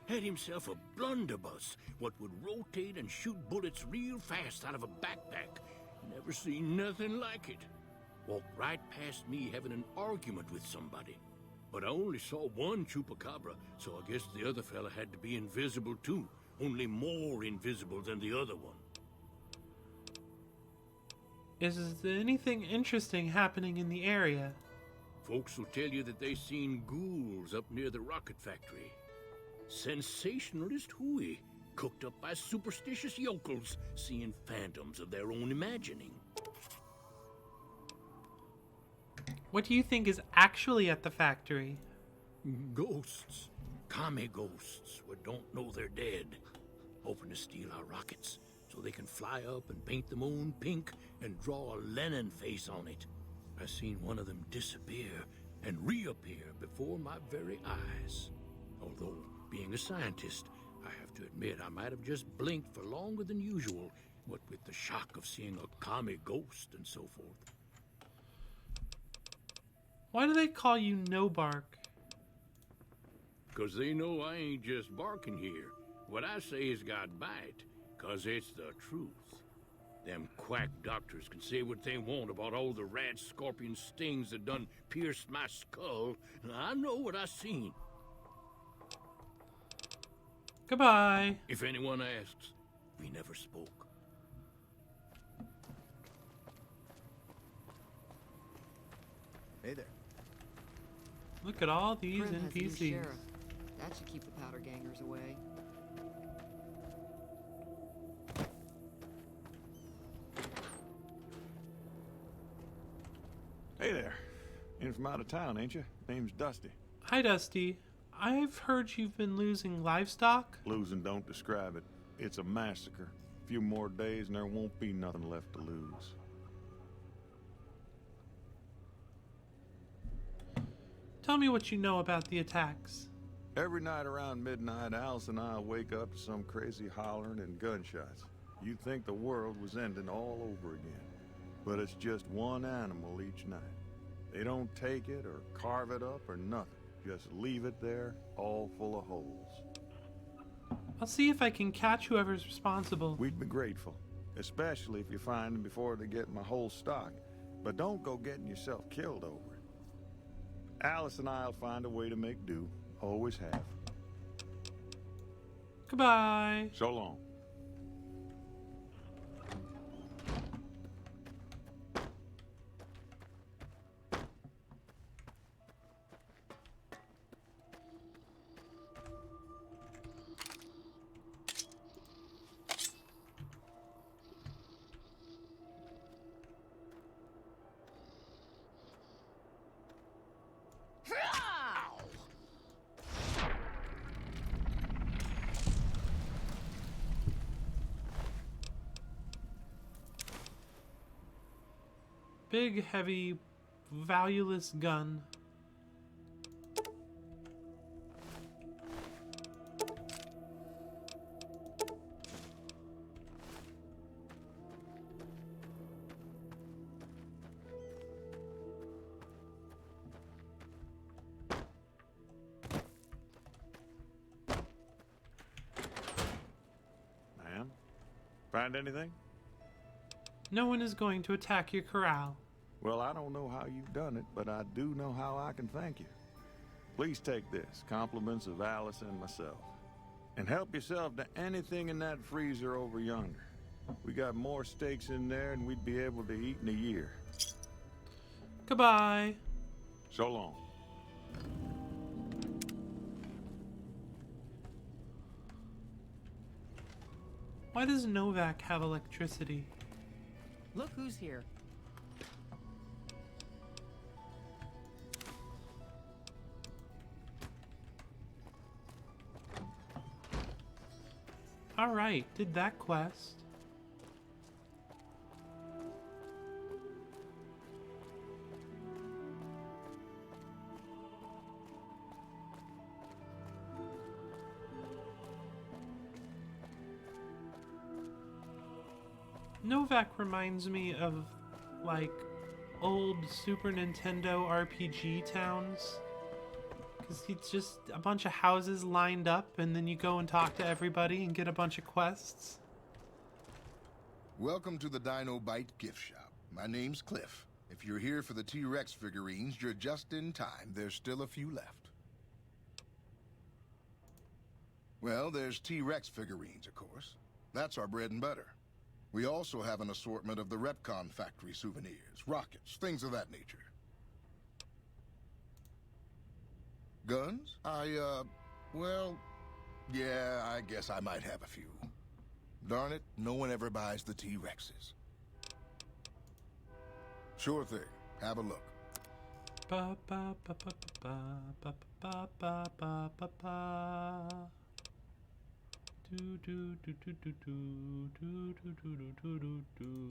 Had himself a blunderbuss, what would rotate and shoot bullets real fast out of a backpack. Never seen nothing like it. Walked right past me having an argument with somebody. But I only saw one chupacabra, so I guess the other fella had to be invisible too. Only more invisible than the other one. Is there anything interesting happening in the area? Folks will tell you that they seen ghouls up near the rocket factory. Sensationalist hooey, cooked up by superstitious yokels, seeing phantoms of their own imagining. What do you think is actually at the factory? Ghosts. Kami ghosts who don't know they're dead. Hoping to steal our rockets so they can fly up and paint the moon pink and draw a Lenin face on it. I seen one of them disappear and reappear before my very eyes. Although, being a scientist, I have to admit I might have just blinked for longer than usual, what with the shock of seeing a Kami ghost and so forth. Why do they call you No Bark? 'Cause they know I ain't just barking here. What I say has got bite, 'cause it's the truth. Them quack doctors can say what they want about all the rat scorpion stings that done pierced my skull. I know what I seen. Goodbye. If anyone asks, we never spoke. Hey there. Look at all these Prim has a new NPCs. sheriff. That should keep the powder gangers away. Hey there. In from out of town, ain't you? Name's Dusty. Hi, Dusty. I've heard you've been losing livestock. Losing don't describe it. It's a massacre. A few more days and there won't be nothing left to lose. Tell me what you know about the attacks. Every night around midnight, Alice and I wake up to some crazy hollering and gunshots. You'd think the world was ending all over again. but it's just one animal each night. They don't take it or carve it up or nothing. Just leave it there, all full of holes. I'll see if I can catch whoever's responsible. We'd be grateful, especially if you find them before they get my whole stock. But don't go getting yourself killed over it. Alice and I'll find a way to make do. Always have. Goodbye. So long. Big, heavy, valueless gun. Ma'am, find anything? No one is going to attack your corral. Well, I don't know how you've done it, but I do know how I can thank you. Please take this, compliments of Alice and myself. And help yourself to anything in that freezer over yonder. We got more steaks in there than we'd be able to eat in a year. Goodbye. So long. Why does Novak have electricity? Look who's here. Alright, did that quest. Novak reminds me of, like, old Super Nintendo RPG towns. Because it's just a bunch of houses lined up, and then you go and talk to everybody and get a bunch of quests. Welcome to the Dino Bite gift shop. My name's Cliff. If you're here for the T-Rex figurines, you're just in time. There's still a few left. Well, there's T-Rex figurines, of course. That's our bread and butter. We also have an assortment of the Repcon factory souvenirs, rockets, things of that nature. Guns? Well, yeah, I guess I might have a few. Darn it, no one ever buys the T-Rexes. Sure thing. Have a look. Ba ba ba ba ba ba ba ba ba ba ba. Do do do do do do do do do do do do.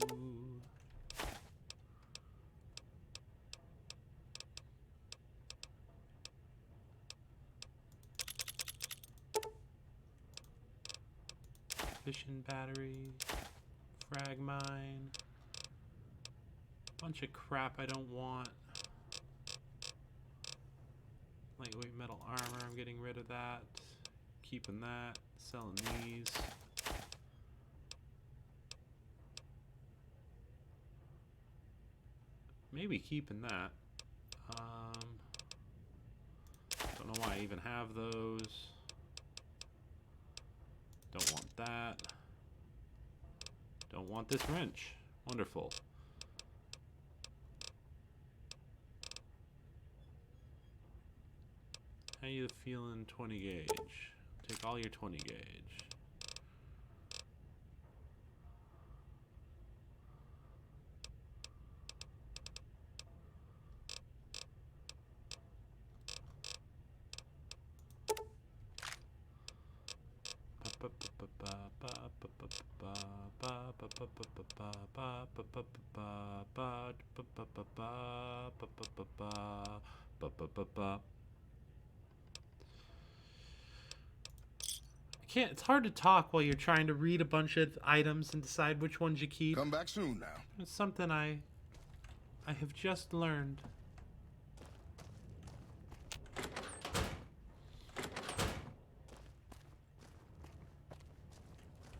Fission battery, frag mine, bunch of crap I don't want. Lightweight metal armor, I'm getting rid of that. Keeping that, selling these. Maybe keeping that. Don't know why I even have those. Don't want that. Don't want this wrench. Wonderful. How you feeling 20 gauge? Take all your 20 gauge. I can't. It's hard to talk while you're trying to read a bunch of items and decide which ones you keep. Come back soon now. It's something I have just learned.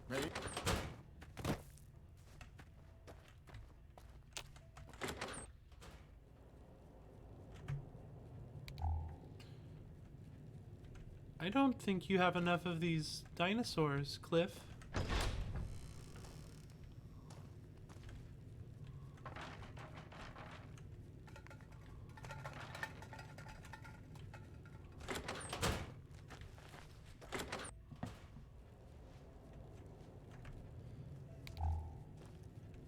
Ready? I don't think you have enough of these dinosaurs, Cliff.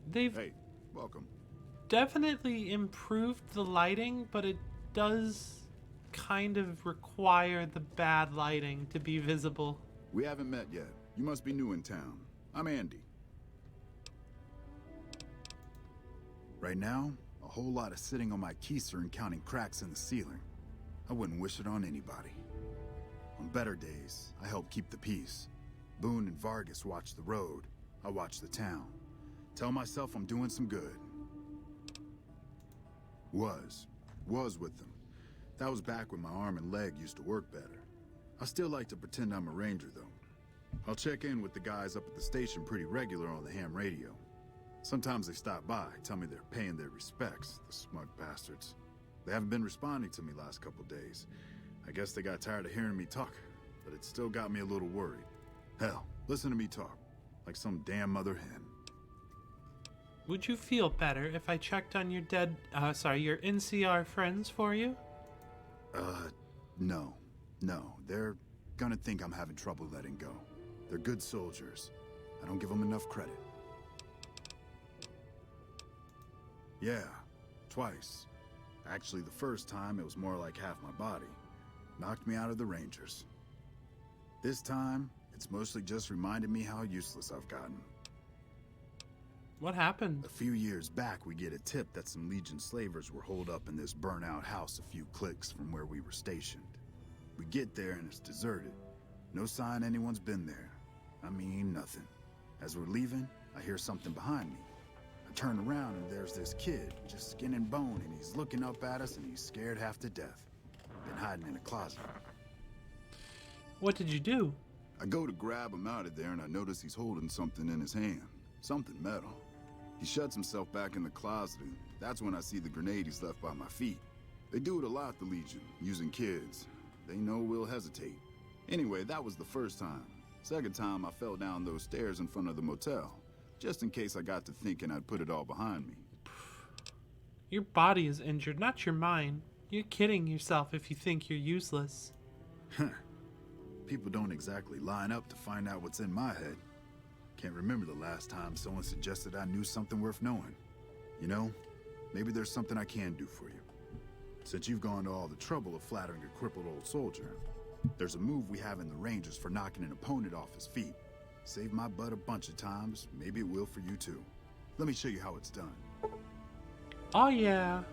They've welcome. Definitely improved the lighting, but it does kind of require the bad lighting to be visible. We haven't met yet. You must be new in town. I'm Andy. Right now, a whole lot of sitting on my keister and counting cracks in the ceiling. I wouldn't wish it on anybody. On better days, I help keep the peace. Boone and Vargas watch the road. I watch the town. Tell myself I'm doing some good. Was with them. That was back when my arm and leg used to work better. I still like to pretend I'm a ranger, though. I'll check in with the guys up at the station pretty regular on the ham radio. Sometimes they stop by, tell me they're paying their respects, the smug bastards. They haven't been responding to me last couple days. I guess they got tired of hearing me talk, but it still got me a little worried. Hell, listen to me talk, like some damn mother hen. Would you feel better if I checked on your your NCR friends for you? No. They're gonna think I'm having trouble letting go. They're good soldiers. I don't give them enough credit. Yeah, twice. Actually, the first time, it was more like half my body. Knocked me out of the Rangers. This time, it's mostly just reminded me how useless I've gotten. What happened? A few years back, we get a tip that some Legion slavers were holed up in this burnt-out house a few clicks from where we were stationed. We get there and it's deserted. No sign anyone's been there. I mean, nothing. As we're leaving, I hear something behind me. I turn around and there's this kid, just skin and bone, and he's looking up at us and he's scared half to death. Been hiding in a closet. What did you do? I go to grab him out of there and I notice he's holding something in his hand. Something metal. He shuts himself back in the closet, and that's when I see the grenade he's left by my feet. They do it a lot, the Legion, using kids. They know we'll hesitate. Anyway, that was the first time. Second time, I fell down those stairs in front of the motel, just in case I got to thinking I'd put it all behind me. Your body is injured, not your mind. You're kidding yourself if you think you're useless. People don't exactly line up to find out what's in my head. Can't remember the last time someone suggested I knew something worth knowing. You know, maybe there's something I can do for you. Since you've gone to all the trouble of flattering a crippled old soldier, there's a move we have in the Rangers for knocking an opponent off his feet. Saved my butt a bunch of times, maybe it will for you too. Let me show you how it's done. Oh yeah.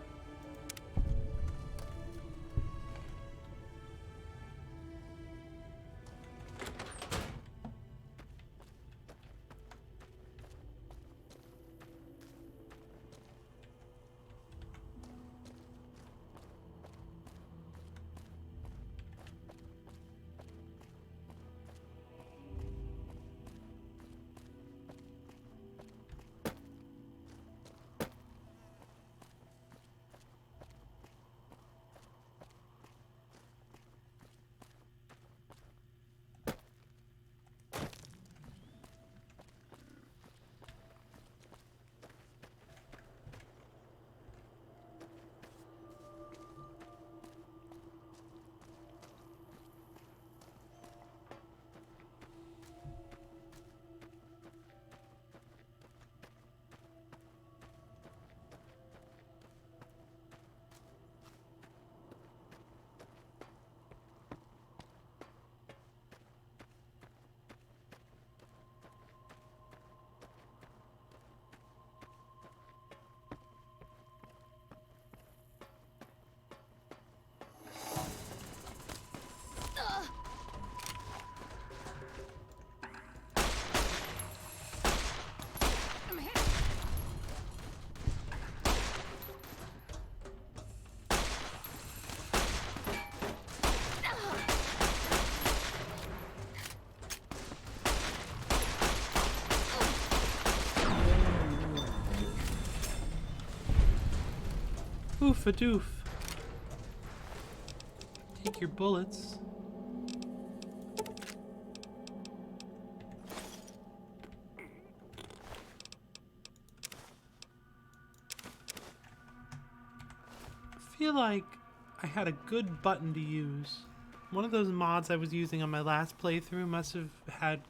Oof a doof. Take your bullets. I feel like I had a good button to use. One of those mods I was using on my last playthrough must have had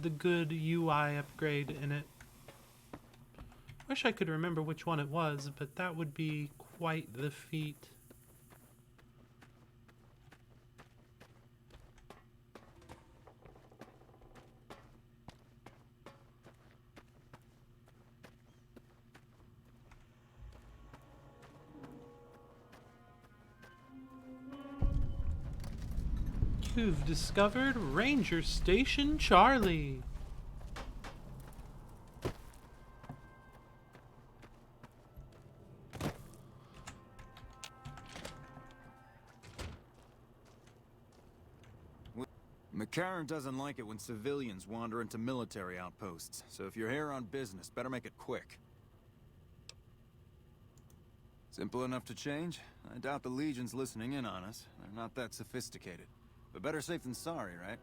the good UI upgrade in it. Wish I could remember which one it was, but that would be quite the feat. You've discovered Ranger Station Charlie. McCarran doesn't like it when civilians wander into military outposts, so if you're here on business, better make it quick. Simple enough to change? I doubt the Legion's listening in on us. They're not that sophisticated. But better safe than sorry, right?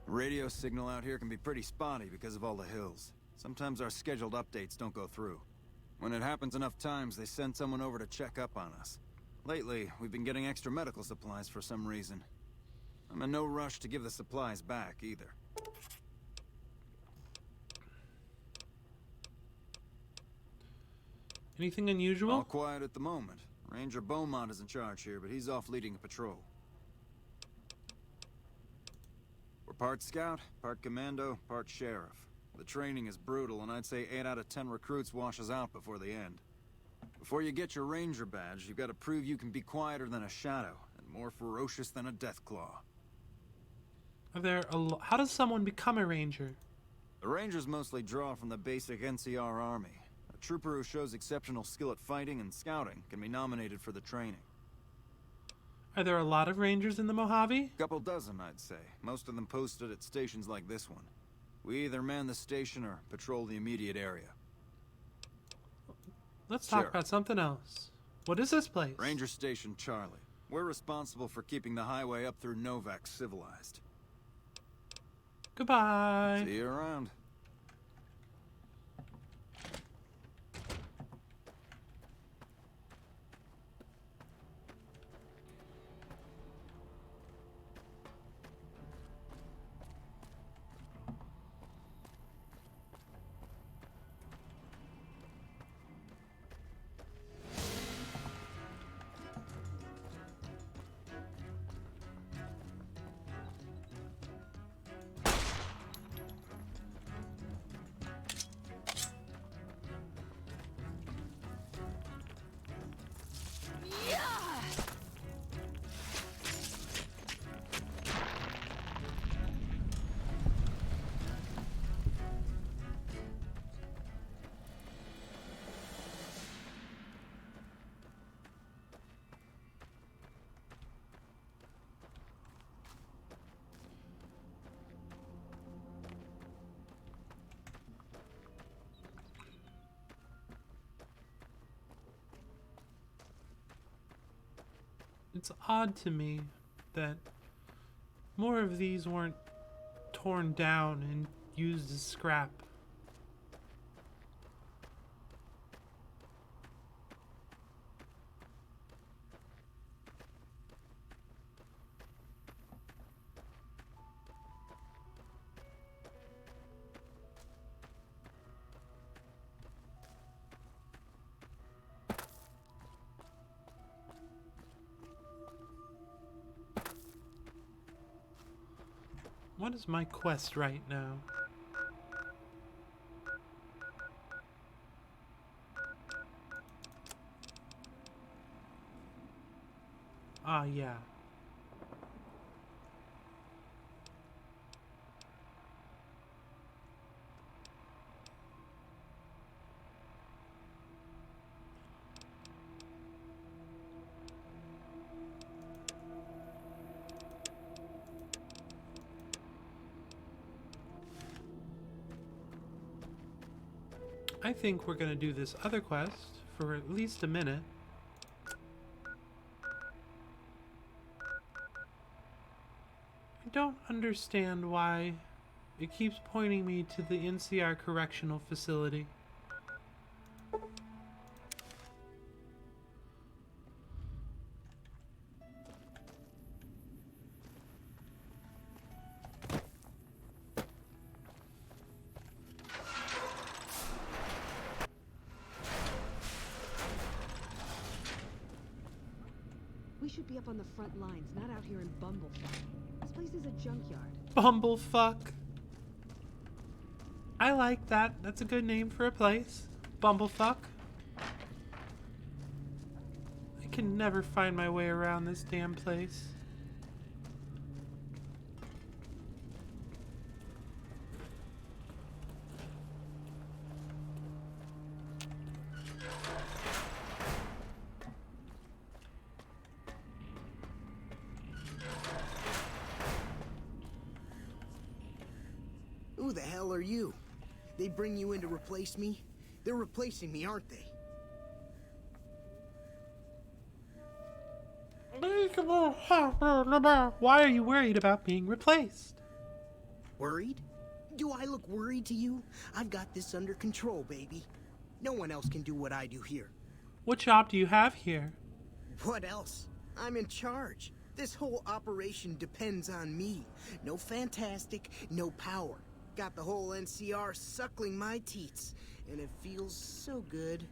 Radio signal out here can be pretty spotty because of all the hills. Sometimes our scheduled updates don't go through. When it happens enough times, they send someone over to check up on us. Lately, we've been getting extra medical supplies for some reason. I'm in no rush to give the supplies back, either. Anything unusual? All quiet at the moment. Ranger Beaumont is in charge here, but he's off leading a patrol. We're part scout, part commando, part sheriff. The training is brutal, and I'd say 8 out of 10 recruits washes out before the end. Before you get your ranger badge, you've got to prove you can be quieter than a shadow, and more ferocious than a deathclaw. Are there how does someone become a ranger? The rangers mostly draw from the basic NCR army. A trooper who shows exceptional skill at fighting and scouting can be nominated for the training. Are there a lot of rangers in the Mojave? Couple dozen, I'd say. Most of them posted at stations like this one. We either man the station or patrol the immediate area. Let's talk about something else. What is this place? Ranger Station Charlie. We're responsible for keeping the highway up through Novak civilized. Goodbye. See you around. It's odd to me that more of these weren't torn down and used as scrap. What is my quest right now? Ah, yeah. I think we're gonna do this other quest for at least a minute. I don't understand why it keeps pointing me to the NCR correctional facility. We should be up on the front lines, not out here in Bumblefuck. This place is a junkyard. Bumblefuck. I like that. That's a good name for a place. Bumblefuck. I can never find my way around this damn place. Who the hell are you? They bring you in to replace me? They're replacing me, aren't they? Why are you worried about being replaced? Worried? Do I look worried to you? I've got this under control, baby. No one else can do what I do here. What job do you have here? What else? I'm in charge. This whole operation depends on me. No fantastic, no power. Got the whole NCR suckling my teats, and it feels so good.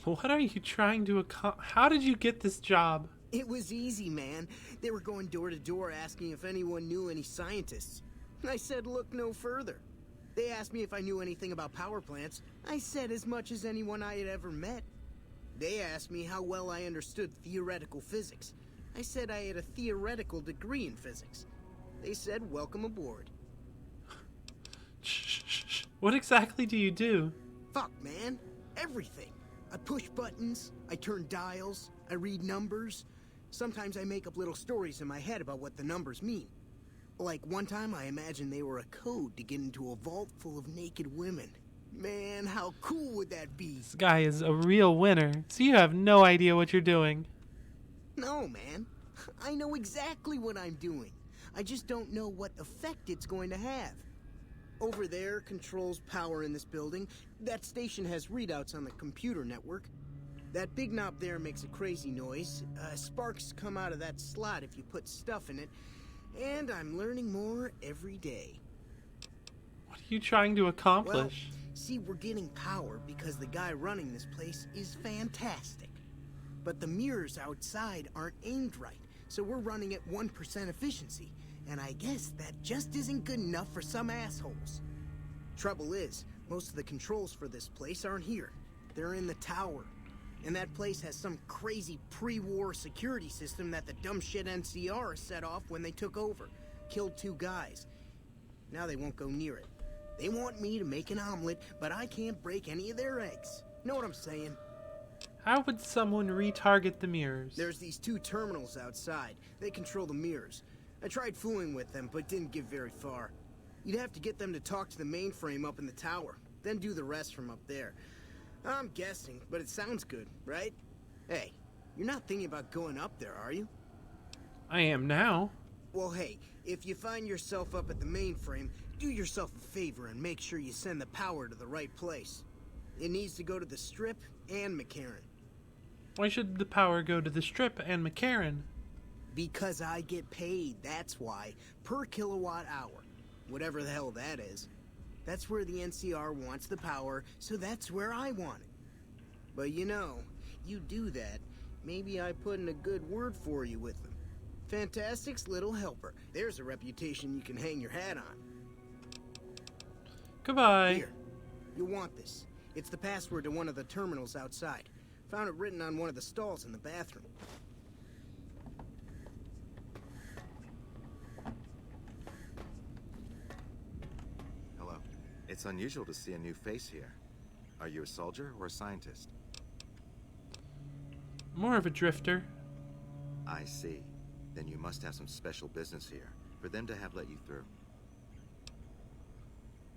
What are you trying to accomplish? How did you get this job? It was easy, man. They were going door to door asking if anyone knew any scientists. I said look no further. They asked me if I knew anything about power plants. I said as much as anyone I had ever met. They asked me how well I understood theoretical physics. I said I had a theoretical degree in physics. They said welcome aboard. What exactly do you do? Fuck, man. Everything. I push buttons, I turn dials, I read numbers. Sometimes I make up little stories in my head about what the numbers mean. Like one time I imagined they were a code to get into a vault full of naked women. Man, how cool would that be? This guy is a real winner, so you have no idea what you're doing. No, man. I know exactly what I'm doing. I just don't know what effect it's going to have. Over there controls power in this building. That station has readouts on the computer network. That big knob there makes a crazy noise. Sparks come out of that slot if you put stuff in it. And I'm learning more every day. What are you trying to accomplish? Well, see, we're getting power because the guy running this place is fantastic. But the mirrors outside aren't aimed right, so we're running at 1% efficiency. And I guess that just isn't good enough for some assholes. Trouble is, most of the controls for this place aren't here. They're in the tower. And that place has some crazy pre-war security system that the dumb shit NCR set off when they took over. Killed 2 guys. Now they won't go near it. They want me to make an omelet, but I can't break any of their eggs. Know what I'm saying? How would someone retarget the mirrors? There's these 2 terminals outside. They control the mirrors. I tried fooling with them, but didn't get very far. You'd have to get them to talk to the mainframe up in the tower, then do the rest from up there. I'm guessing, but it sounds good, right? Hey, you're not thinking about going up there, are you? I am now. Well, hey, if you find yourself up at the mainframe, do yourself a favor and make sure you send the power to the right place. It needs to go to the Strip and McCarran. Why should the power go to the Strip and McCarran? Because I get paid, that's why. Per kilowatt hour. Whatever the hell that is. That's where the NCR wants the power, so that's where I want it. But you know, you do that, maybe I put in a good word for you with them. Fantastic's little helper. There's a reputation you can hang your hat on. Goodbye. Here, you'll want this. It's the password to one of the terminals outside. Found it written on one of the stalls in the bathroom. Hello. It's unusual to see a new face here. Are you a soldier or a scientist? More of a drifter. I see. Then you must have some special business here, for them to have let you through.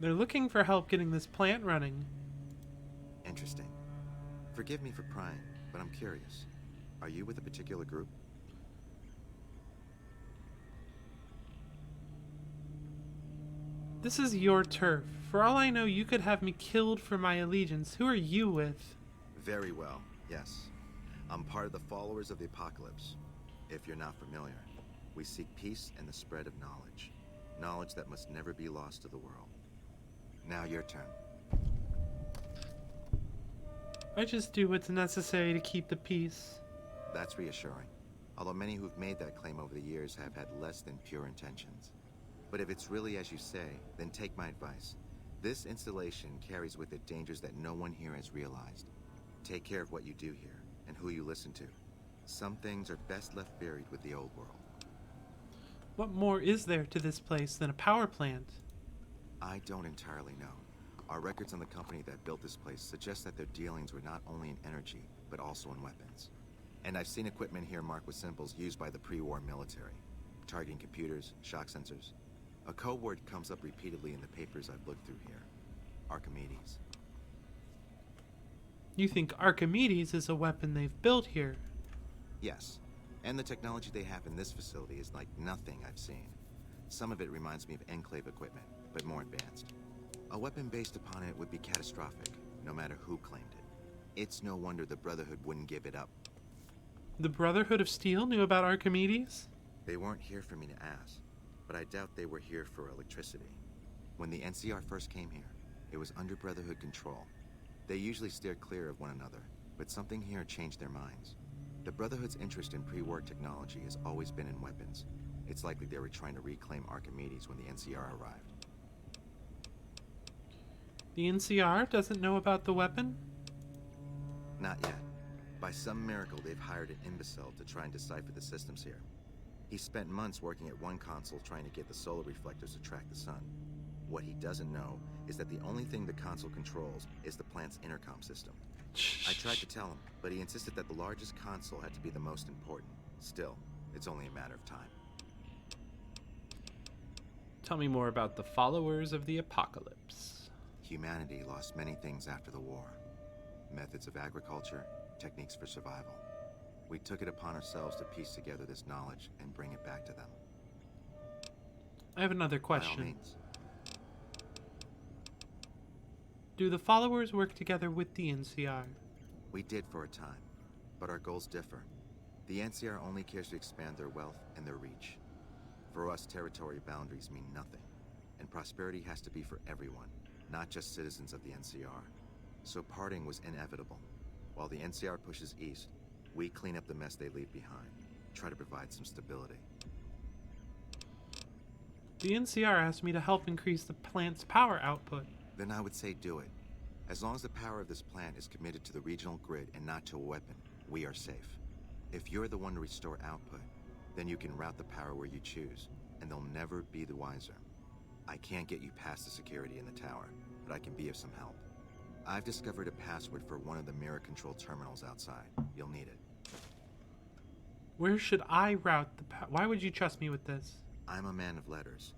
They're looking for help getting this plant running. Interesting. Forgive me for prying, but I'm curious. Are you with a particular group? This is your turf. For all I know, you could have me killed for my allegiance. Who are you with? Very well, yes. I'm part of the followers of the apocalypse. If you're not familiar, we seek peace and the spread of knowledge. Knowledge that must never be lost to the world. Now your turn. I just do what's necessary to keep the peace. That's reassuring. Although many who've made that claim over the years have had less than pure intentions. But if it's really as you say, then take my advice. This installation carries with it dangers that no one here has realized. Take care of what you do here, and who you listen to. Some things are best left buried with the old world. What more is there to this place than a power plant? I don't entirely know. Our records on the company that built this place suggest that their dealings were not only in energy, but also in weapons. And I've seen equipment here marked with symbols used by the pre-war military. Targeting computers, shock sensors. A code word comes up repeatedly in the papers I've looked through here. Archimedes. You think Archimedes is a weapon they've built here? Yes. And the technology they have in this facility is like nothing I've seen. Some of it reminds me of Enclave equipment, but more advanced. A weapon based upon it would be catastrophic, no matter who claimed it. It's no wonder the Brotherhood wouldn't give it up. The Brotherhood of Steel knew about Archimedes? They weren't here for me to ask, but I doubt they were here for electricity. When the NCR first came here, it was under Brotherhood control. They usually steer clear of one another, but something here changed their minds. The Brotherhood's interest in pre-war technology has always been in weapons. It's likely they were trying to reclaim Archimedes when the NCR arrived. The NCR doesn't know about the weapon? Not yet. By some miracle, they've hired an imbecile to try and decipher the systems here. He spent months working at one console trying to get the solar reflectors to track the sun. What he doesn't know is that the only thing the console controls is the plant's intercom system. I tried to tell him, but he insisted that the largest console had to be the most important. Still, it's only a matter of time. Tell me more about the followers of the apocalypse. Humanity lost many things after the war. Methods of agriculture, techniques for survival. We took it upon ourselves to piece together this knowledge and bring it back to them. I have another By all question. means. Do the followers work together with the NCR? We did for a time, but our goals differ. The NCR only cares to expand their wealth and their reach. For us, territory boundaries mean nothing, and prosperity has to be for everyone, not just citizens of the NCR. So parting was inevitable. While the NCR pushes east, we clean up the mess they leave behind, try to provide some stability. The NCR asked me to help increase the plant's power output. Then I would say do it. As long as the power of this plant is committed to the regional grid and not to a weapon, we are safe. If you're the one to restore output, then you can route the power where you choose, and they'll never be the wiser. I can't get you past the security in the tower, but I can be of some help. I've discovered a password for one of the mirror control terminals outside. You'll need it. Where should I route the power? Why would you trust me with this? I'm a man of letters.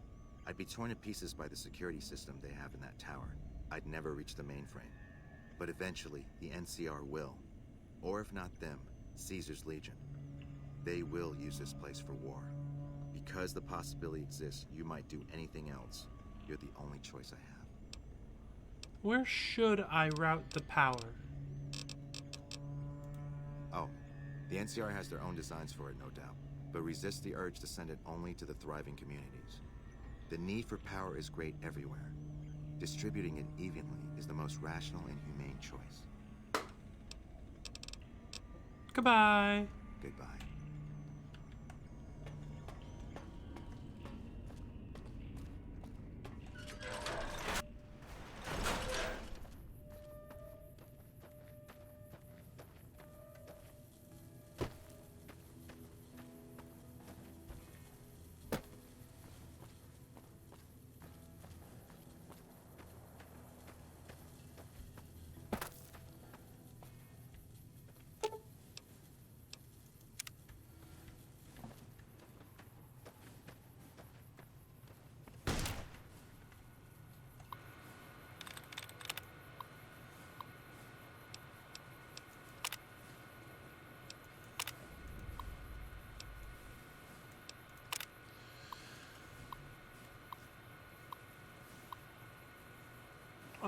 I'd be torn to pieces by the security system they have in that tower. I'd never reach the mainframe. But eventually, the NCR will. Or if not them, Caesar's Legion. They will use this place for war. Because the possibility exists you might do anything else, you're the only choice I have. Where should I route the power? Oh, the NCR has their own designs for it, no doubt, but resist the urge to send it only to the thriving communities. The need for power is great everywhere. Distributing it evenly is the most rational and humane choice. Goodbye. Goodbye.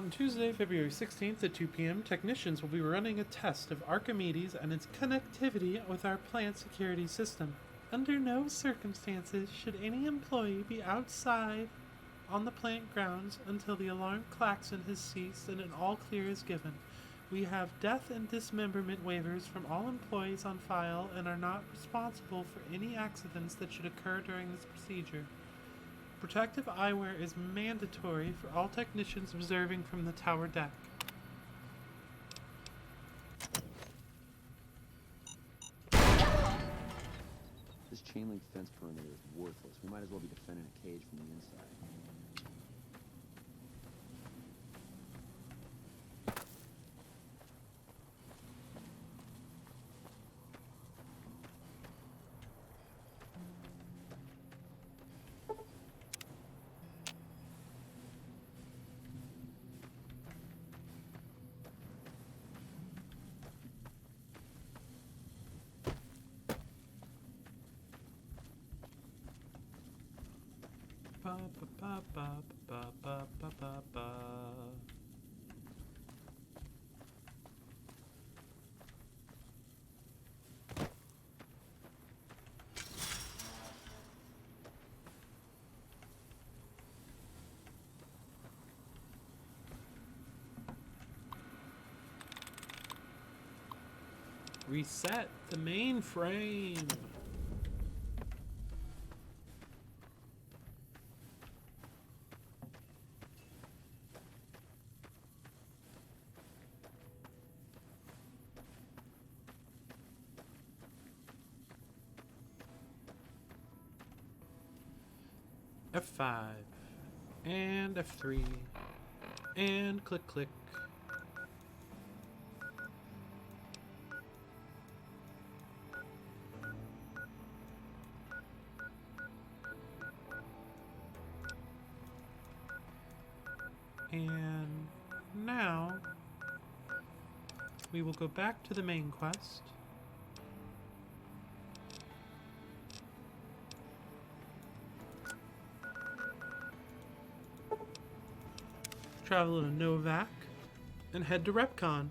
On Tuesday, February 16th at 2 p.m., technicians will be running a test of Archimedes and its connectivity with our plant security system. Under no circumstances should any employee be outside on the plant grounds until the alarm klaxon has ceased and an all clear is given. We have death and dismemberment waivers from all employees on file and are not responsible for any accidents that should occur during this procedure. Protective eyewear is mandatory for all technicians observing from the tower deck. This chain link fence perimeter is worthless. We might as well be defending a cage from the inside. Ba ba ba ba ba ba ba ba ba. Reset the mainframe. F5 and F3 and click click. And now we will go back to the main quest. Travel to Novak and head to Repcon.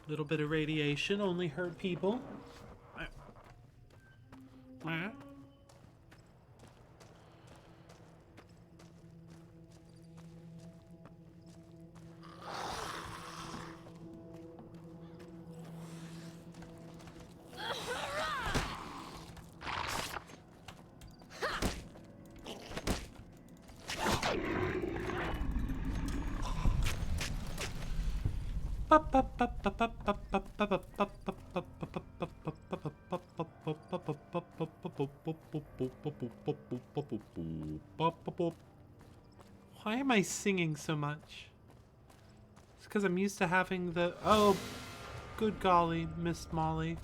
Little bit of radiation only hurt people. Why am I singing so much? It's because I'm used to having the... Oh, good golly, Miss Molly.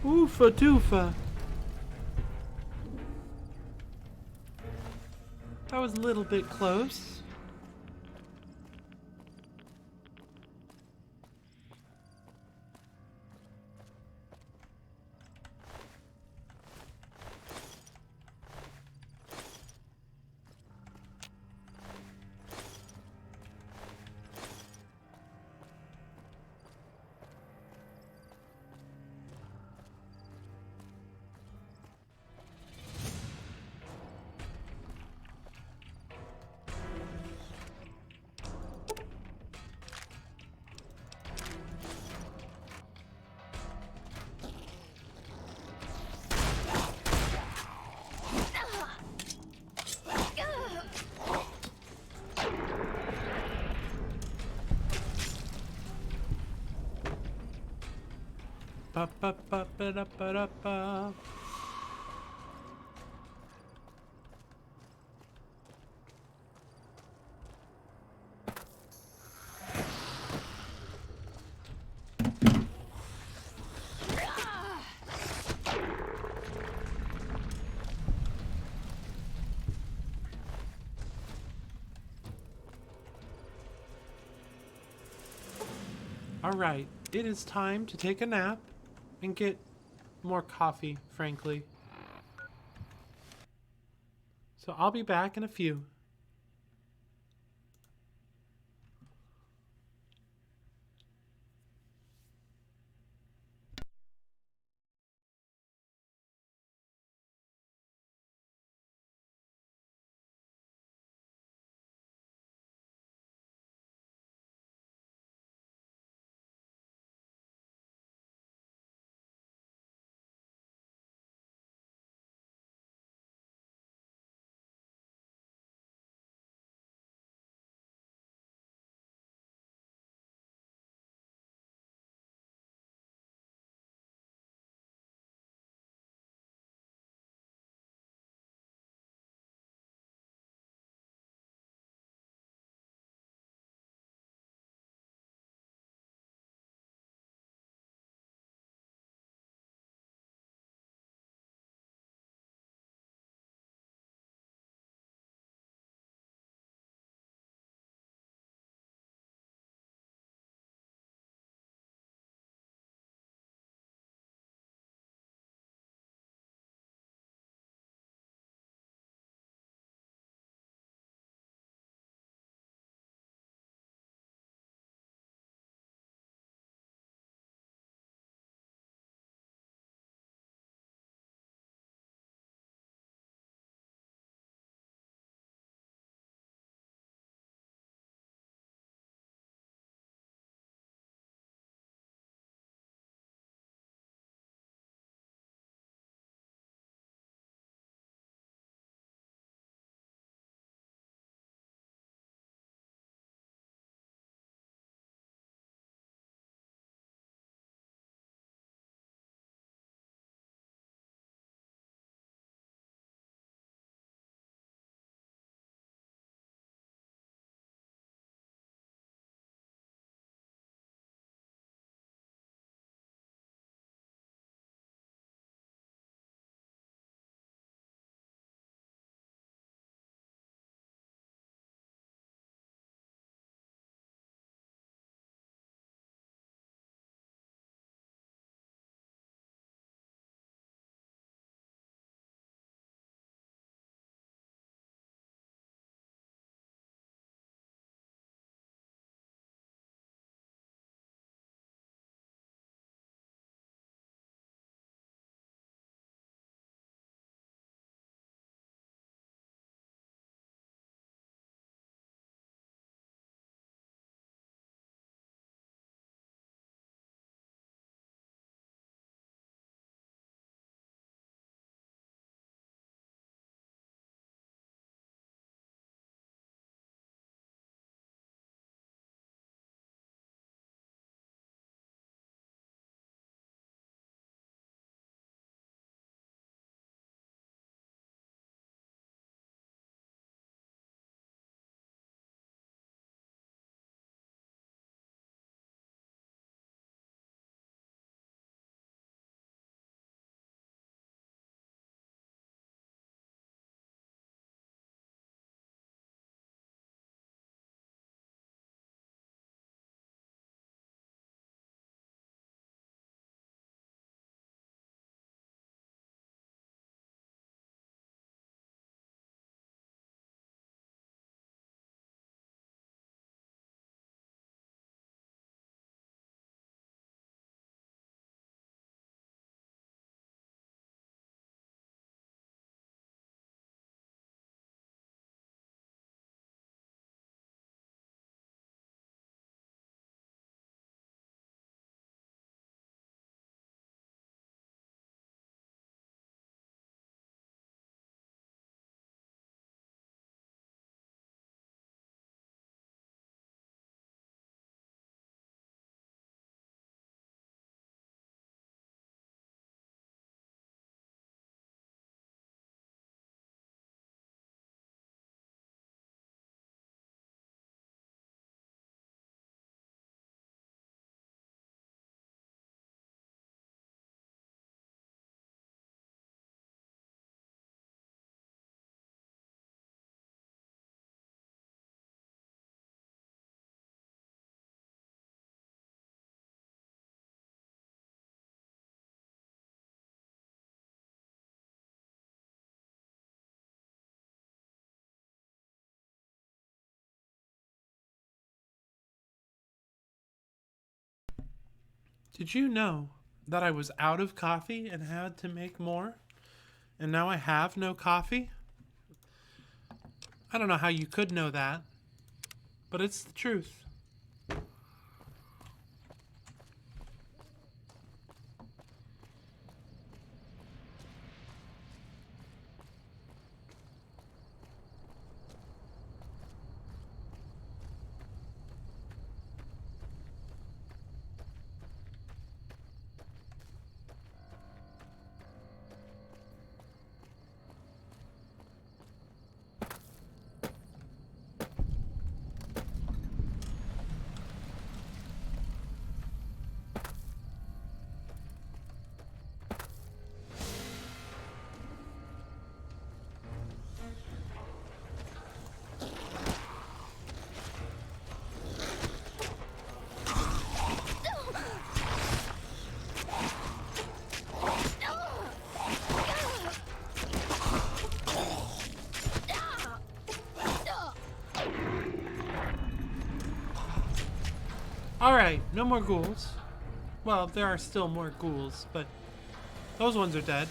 Oofa doofa. That was a little bit close. Ba ba ba ba da ba da ba. All right, it is time to take a nap and get more coffee, frankly. So I'll be back in a few. Did you know that I was out of coffee and had to make more? And now I have no coffee? I don't know how you could know that, but it's the truth. Alright, no more ghouls. Well, there are still more ghouls, but those ones are dead.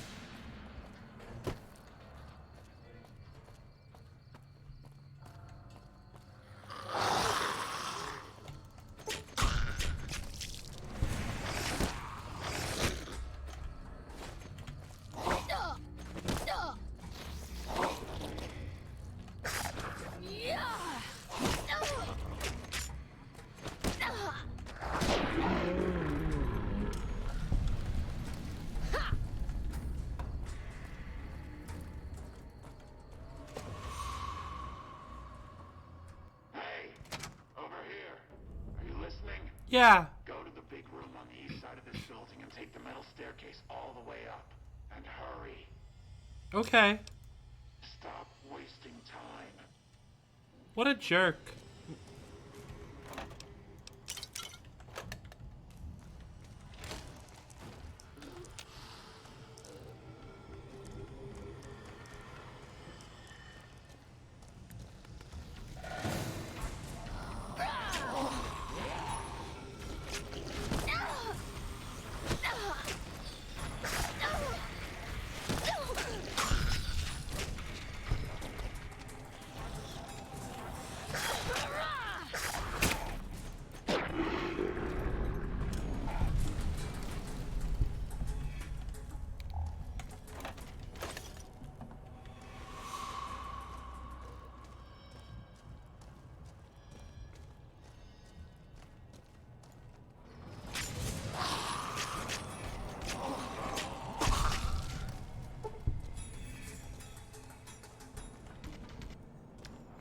Yeah. Go to the big room on the east side of this building and take the metal staircase all the way up. And hurry. Okay. Stop wasting time. What a jerk.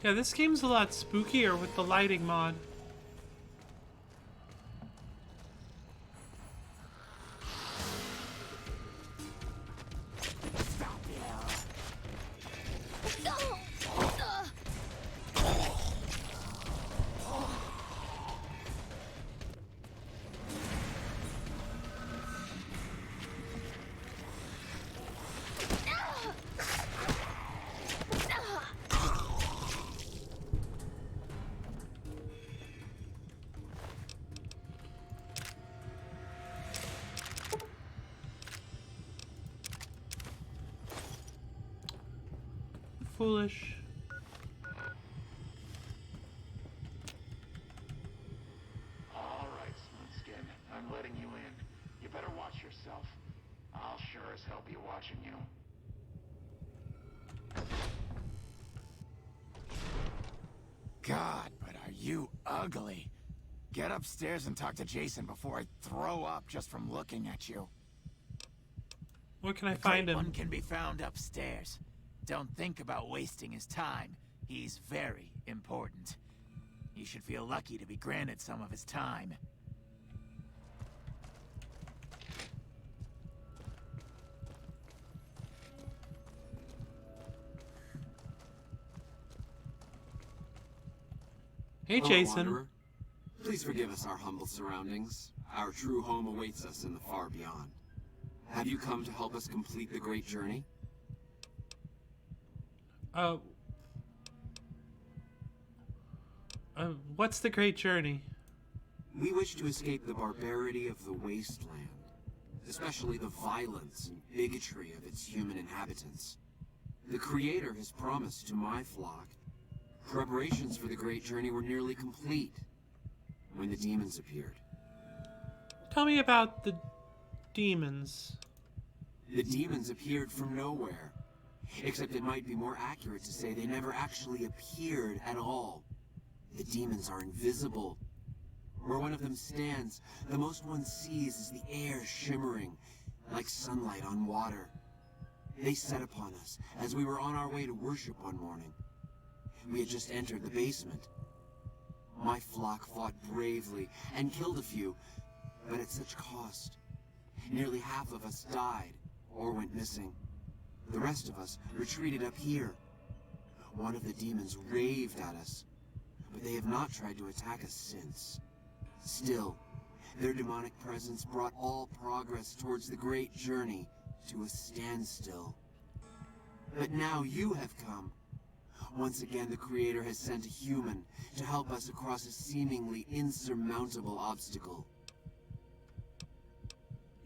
Yeah, this game's a lot spookier with the lighting mod. Foolish. All right, Smoothskin. I'm letting you in. You better watch yourself. I'll sure as hell be watching you. God, but are you ugly. Get upstairs and talk to Jason before I throw up just from looking at you. Where can I The find Great him? One can be found upstairs. Don't think about wasting his time. He's very important. You should feel lucky to be granted some of his time. Hey, Hello, Jason. Wanderer. Please forgive us our humble surroundings. Our true home awaits us in the far beyond. Have you come to help us complete the great journey? What's the great journey? We wish to escape the barbarity of the wasteland, especially the violence and bigotry of its human inhabitants. The Creator has promised to my flock. Preparations for the great journey were nearly complete when the demons appeared. Tell me about the demons. The demons appeared from nowhere, except it might be more accurate to say they never actually appeared at all. The demons are invisible. Where one of them stands, the most one sees is the air shimmering like sunlight on water. They set upon us as we were on our way to worship one morning. We had just entered the basement. My flock fought bravely and killed a few, but at such cost. Nearly half of us died or went missing. The rest of us retreated up here. One of the demons raved at us, but they have not tried to attack us since. Still, their demonic presence brought all progress towards the great journey to a standstill. But now you have come. Once again, the Creator has sent a human to help us across a seemingly insurmountable obstacle.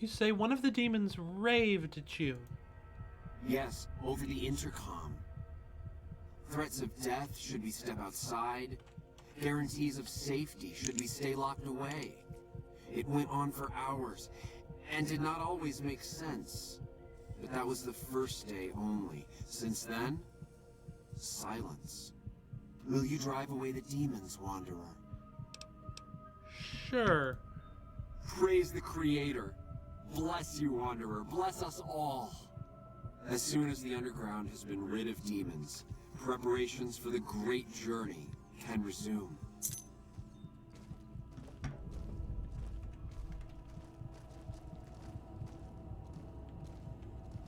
You say one of the demons raved at you. Yes, over the intercom. Threats of death should we step outside. Guarantees of safety should we stay locked away. It went on for hours, and did not always make sense. But that was the first day only. Since then, silence. Will you drive away the demons, Wanderer? Sure. Praise the Creator. Bless you, Wanderer. Bless us all. As soon as the underground has been rid of demons, preparations for the great journey can resume.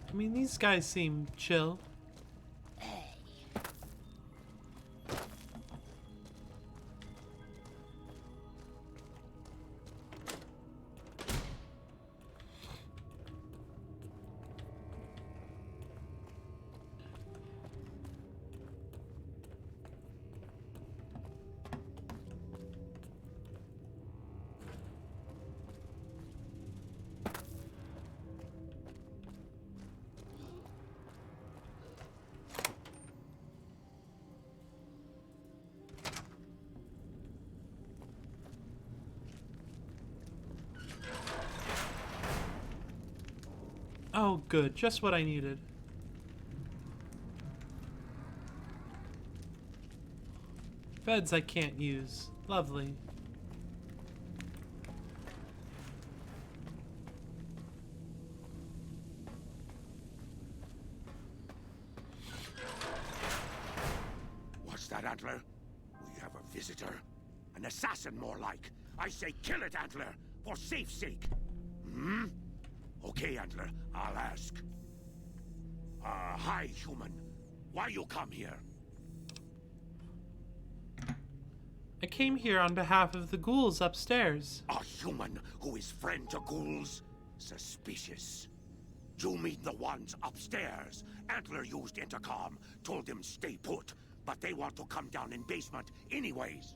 I mean, these guys seem chill. Oh, good. Just what I needed. Beds I can't use. Lovely. What's that, Antler? We have a visitor. An assassin, more like. I say kill it, Antler, for safe's sake. Hmm? Okay, Antler, I'll ask. Hi, human. Why you come here? I came here on behalf of the ghouls upstairs. A human who is friend to ghouls? Suspicious. You mean the ones upstairs? Antler used intercom, told them stay put, but they want to come down in basement anyways.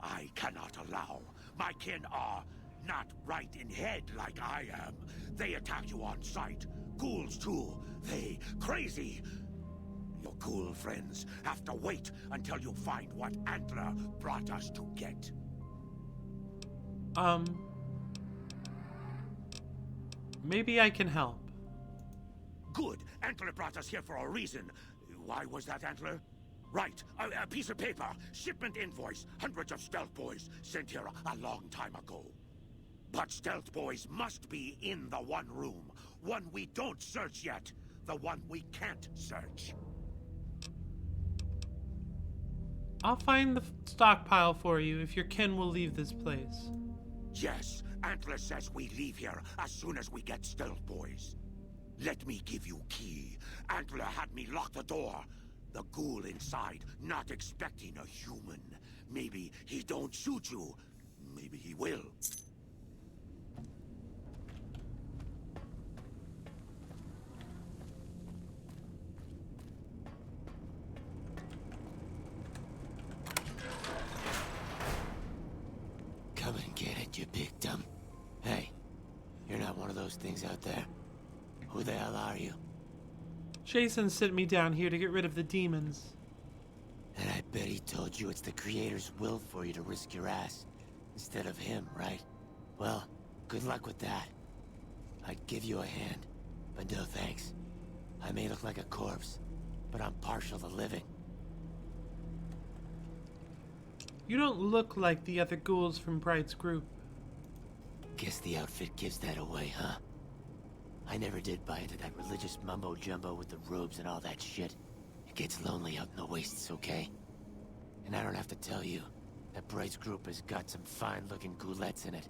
I cannot allow. My kin are not right in head like I am. They attack you on sight. Ghouls too. They crazy. Your ghoul friends have to wait until you find what Antler brought us to get. Maybe I can help. Good. Antler brought us here for a reason. Why was that, Antler? Right. A piece of paper. Shipment invoice. Hundreds of stealth boys sent here a long time ago. But stealth boys must be in the one room. One we don't search yet. The one we can't search. I'll find the stockpile for you if your kin will leave this place. Yes, Antler says we leave here as soon as we get stealth boys. Let me give you key. Antler had me lock the door. The ghoul inside not expecting a human. Maybe he don't shoot you. Maybe he will. Coming. those things out there? Who the hell are you? Jason sent me down here to get rid of the demons. And I bet he told you it's the Creator's will for you to risk your ass instead of him, right? Well, good luck with that. I'd give you a hand, but no thanks. I may look like a corpse, but I'm partial to living. You don't look like the other ghouls from Bright's group. Guess the outfit gives that away, huh? I never did buy into that religious mumbo-jumbo with the robes and all that shit. It gets lonely out in the wastes, okay? And I don't have to tell you that Bright's group has got some fine-looking ghoulettes in it.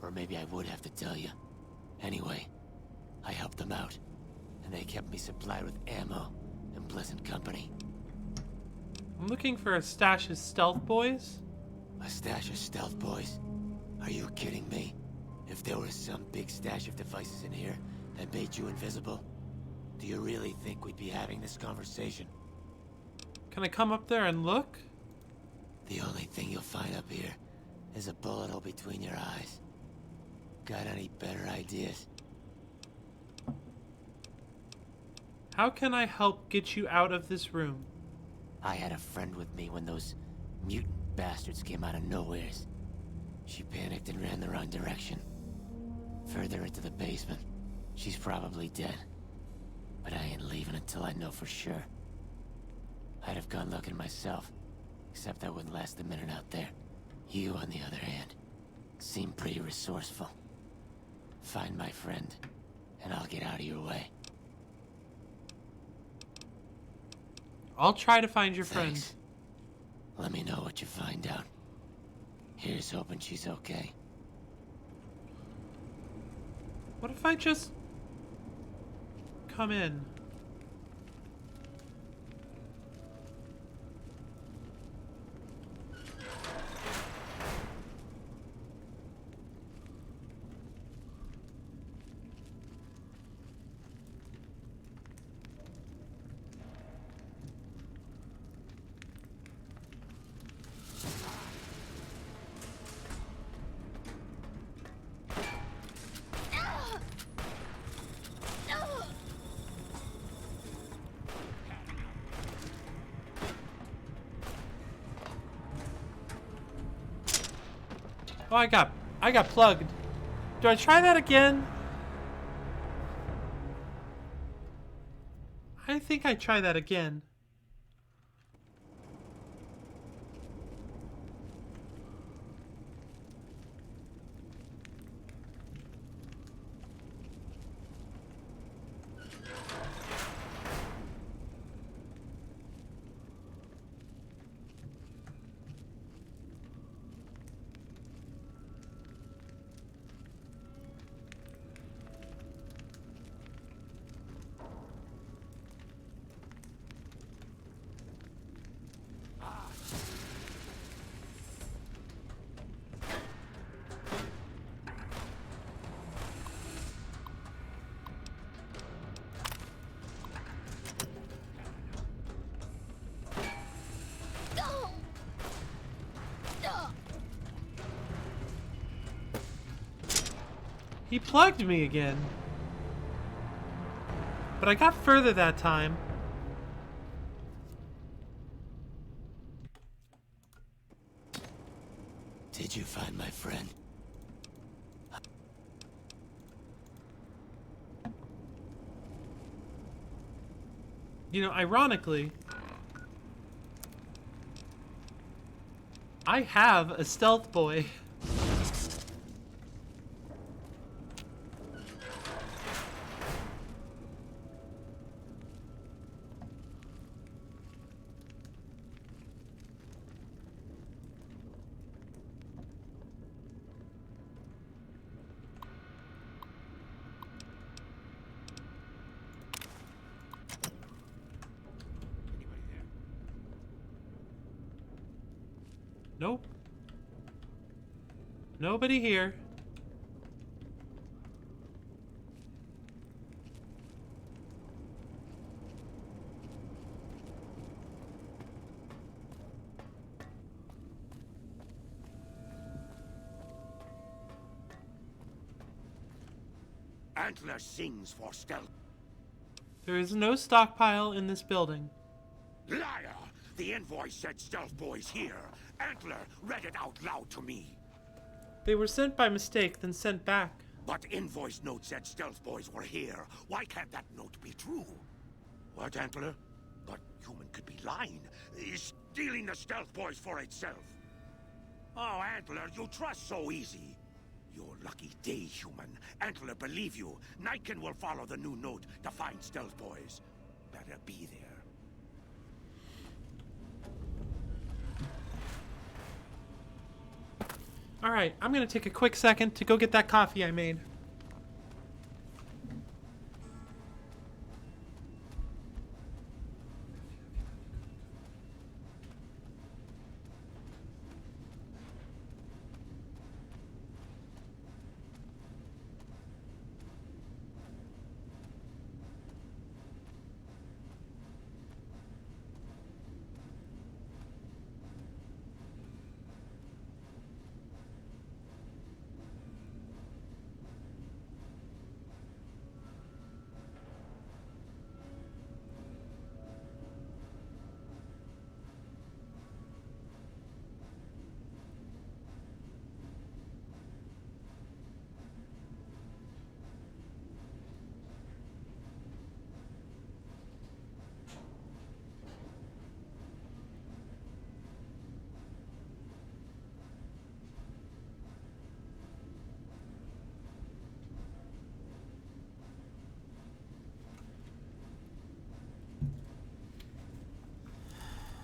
Or maybe I would have to tell you. Anyway, I helped them out, and they kept me supplied with ammo and pleasant company. I'm looking for a stash of stealth boys. A stash of stealth boys? Are you kidding me? If there was some big stash of devices in here that made you invisible, do you really think we'd be having this conversation? Can I come up there and look? The only thing you'll find up here is a bullet hole between your eyes. Got any better ideas? How can I help get you out of this room? I had a friend with me when those mutant bastards came out of nowheres. She panicked and ran the wrong direction. Further into the basement. She's probably dead. But I ain't leaving until I know for sure. I'd have gone looking myself, except I wouldn't last a minute out there. You, on the other hand, seem pretty resourceful. Find my friend, and I'll get out of your way. I'll try to find your friend. Thanks. Let me know what you find out. Here's hoping she's okay. What if I just come in? Oh, I got plugged. Do I try that again? I think I try that again. He plugged me again. But I got further that time. Did you find my friend? You know, ironically, I have a stealth boy. Nope. Nobody here. Antler sings for stealth. There is no stockpile in this building. Liar! The invoice said Stealth Boys here. Antler read it out loud to me. They were sent by mistake, then sent back. But invoice note said Stealth Boys were here. Why can't that note be true? What, Antler? But human could be lying. Stealing the Stealth Boys for itself. Oh, Antler, you trust so easy. Your lucky day, human. Antler believe you. Nightkin will follow the new note to find Stealth Boys. Better be there. Alright, I'm gonna take a quick second to go get that coffee I made.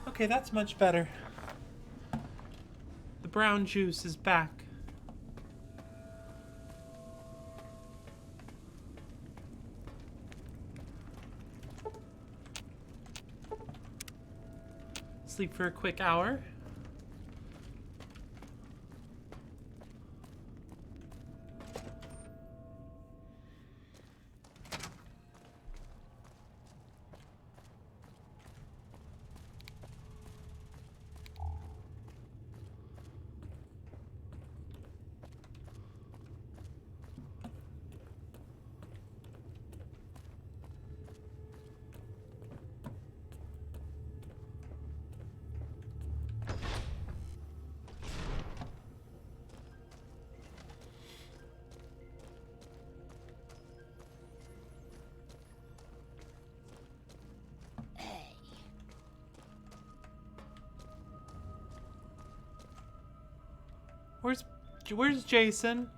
Okay, that's much better. The brown juice is back. Sleep for a quick hour. Where's Jason?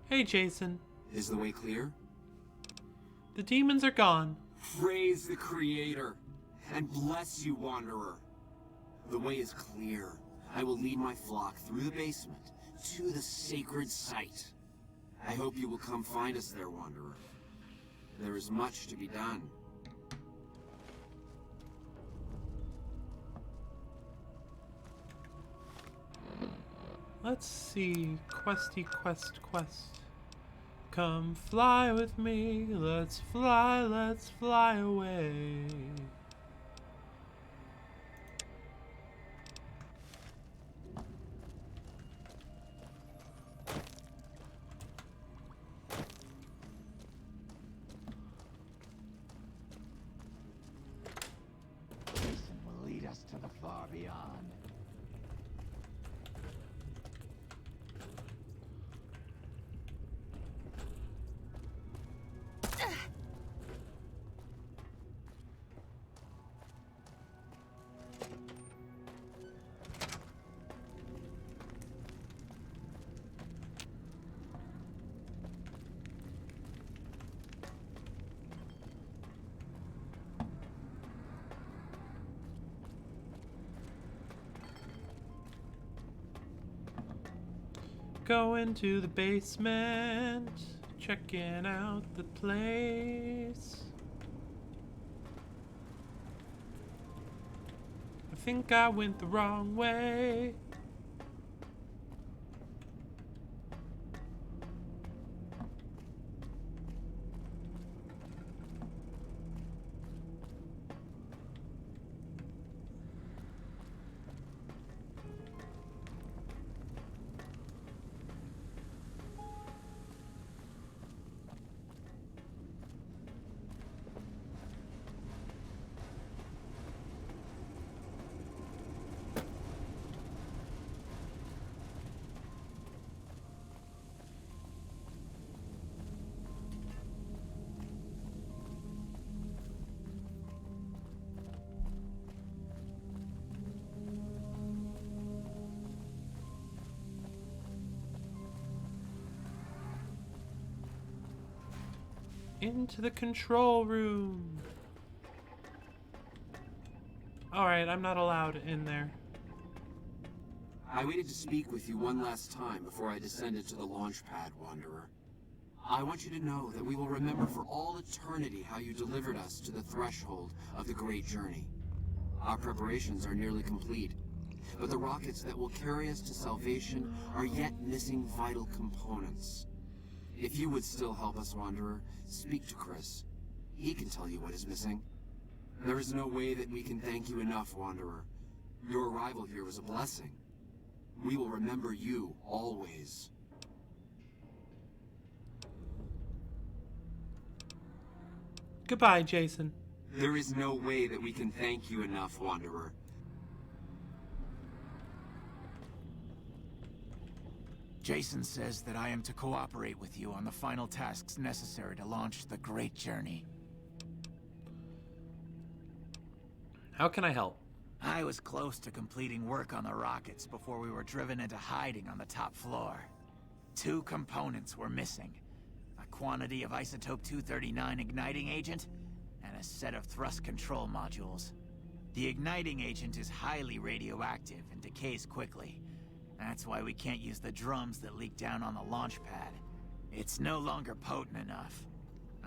Hey, Jason. Is the way clear? The demons are gone. Praise the Creator, and bless you, Wanderer. The way is clear. I will lead my flock through the basement to the sacred site. I hope you will come find us there, Wanderer. There is much to be done. Let's see. Questy quest. Come fly with me. Let's fly away. Jason will lead us to the far beyond. Going to the basement, checking out the place. I think I went the wrong way. Into the control room. Alright, I'm not allowed in there. I waited to speak with you one last time before I descended to the launch pad, Wanderer. I want you to know that we will remember for all eternity how you delivered us to the threshold of the Great Journey. Our preparations are nearly complete, but the rockets that will carry us to salvation are yet missing vital components. If you would still help us, Wanderer, speak to Chris. He can tell you what is missing. There is no way that we can thank you enough, Wanderer. Your arrival here was a blessing. We will remember you always. Goodbye, Jason. There is no way that we can thank you enough, Wanderer. Jason says that I am to cooperate with you on the final tasks necessary to launch the Great Journey. How can I help? I was close to completing work on the rockets before we were driven into hiding on the top floor. 2 components were missing. A quantity of isotope 239 igniting agent, and a set of thrust control modules. The igniting agent is highly radioactive and decays quickly. That's why we can't use the drums that leak down on the launch pad. It's no longer potent enough.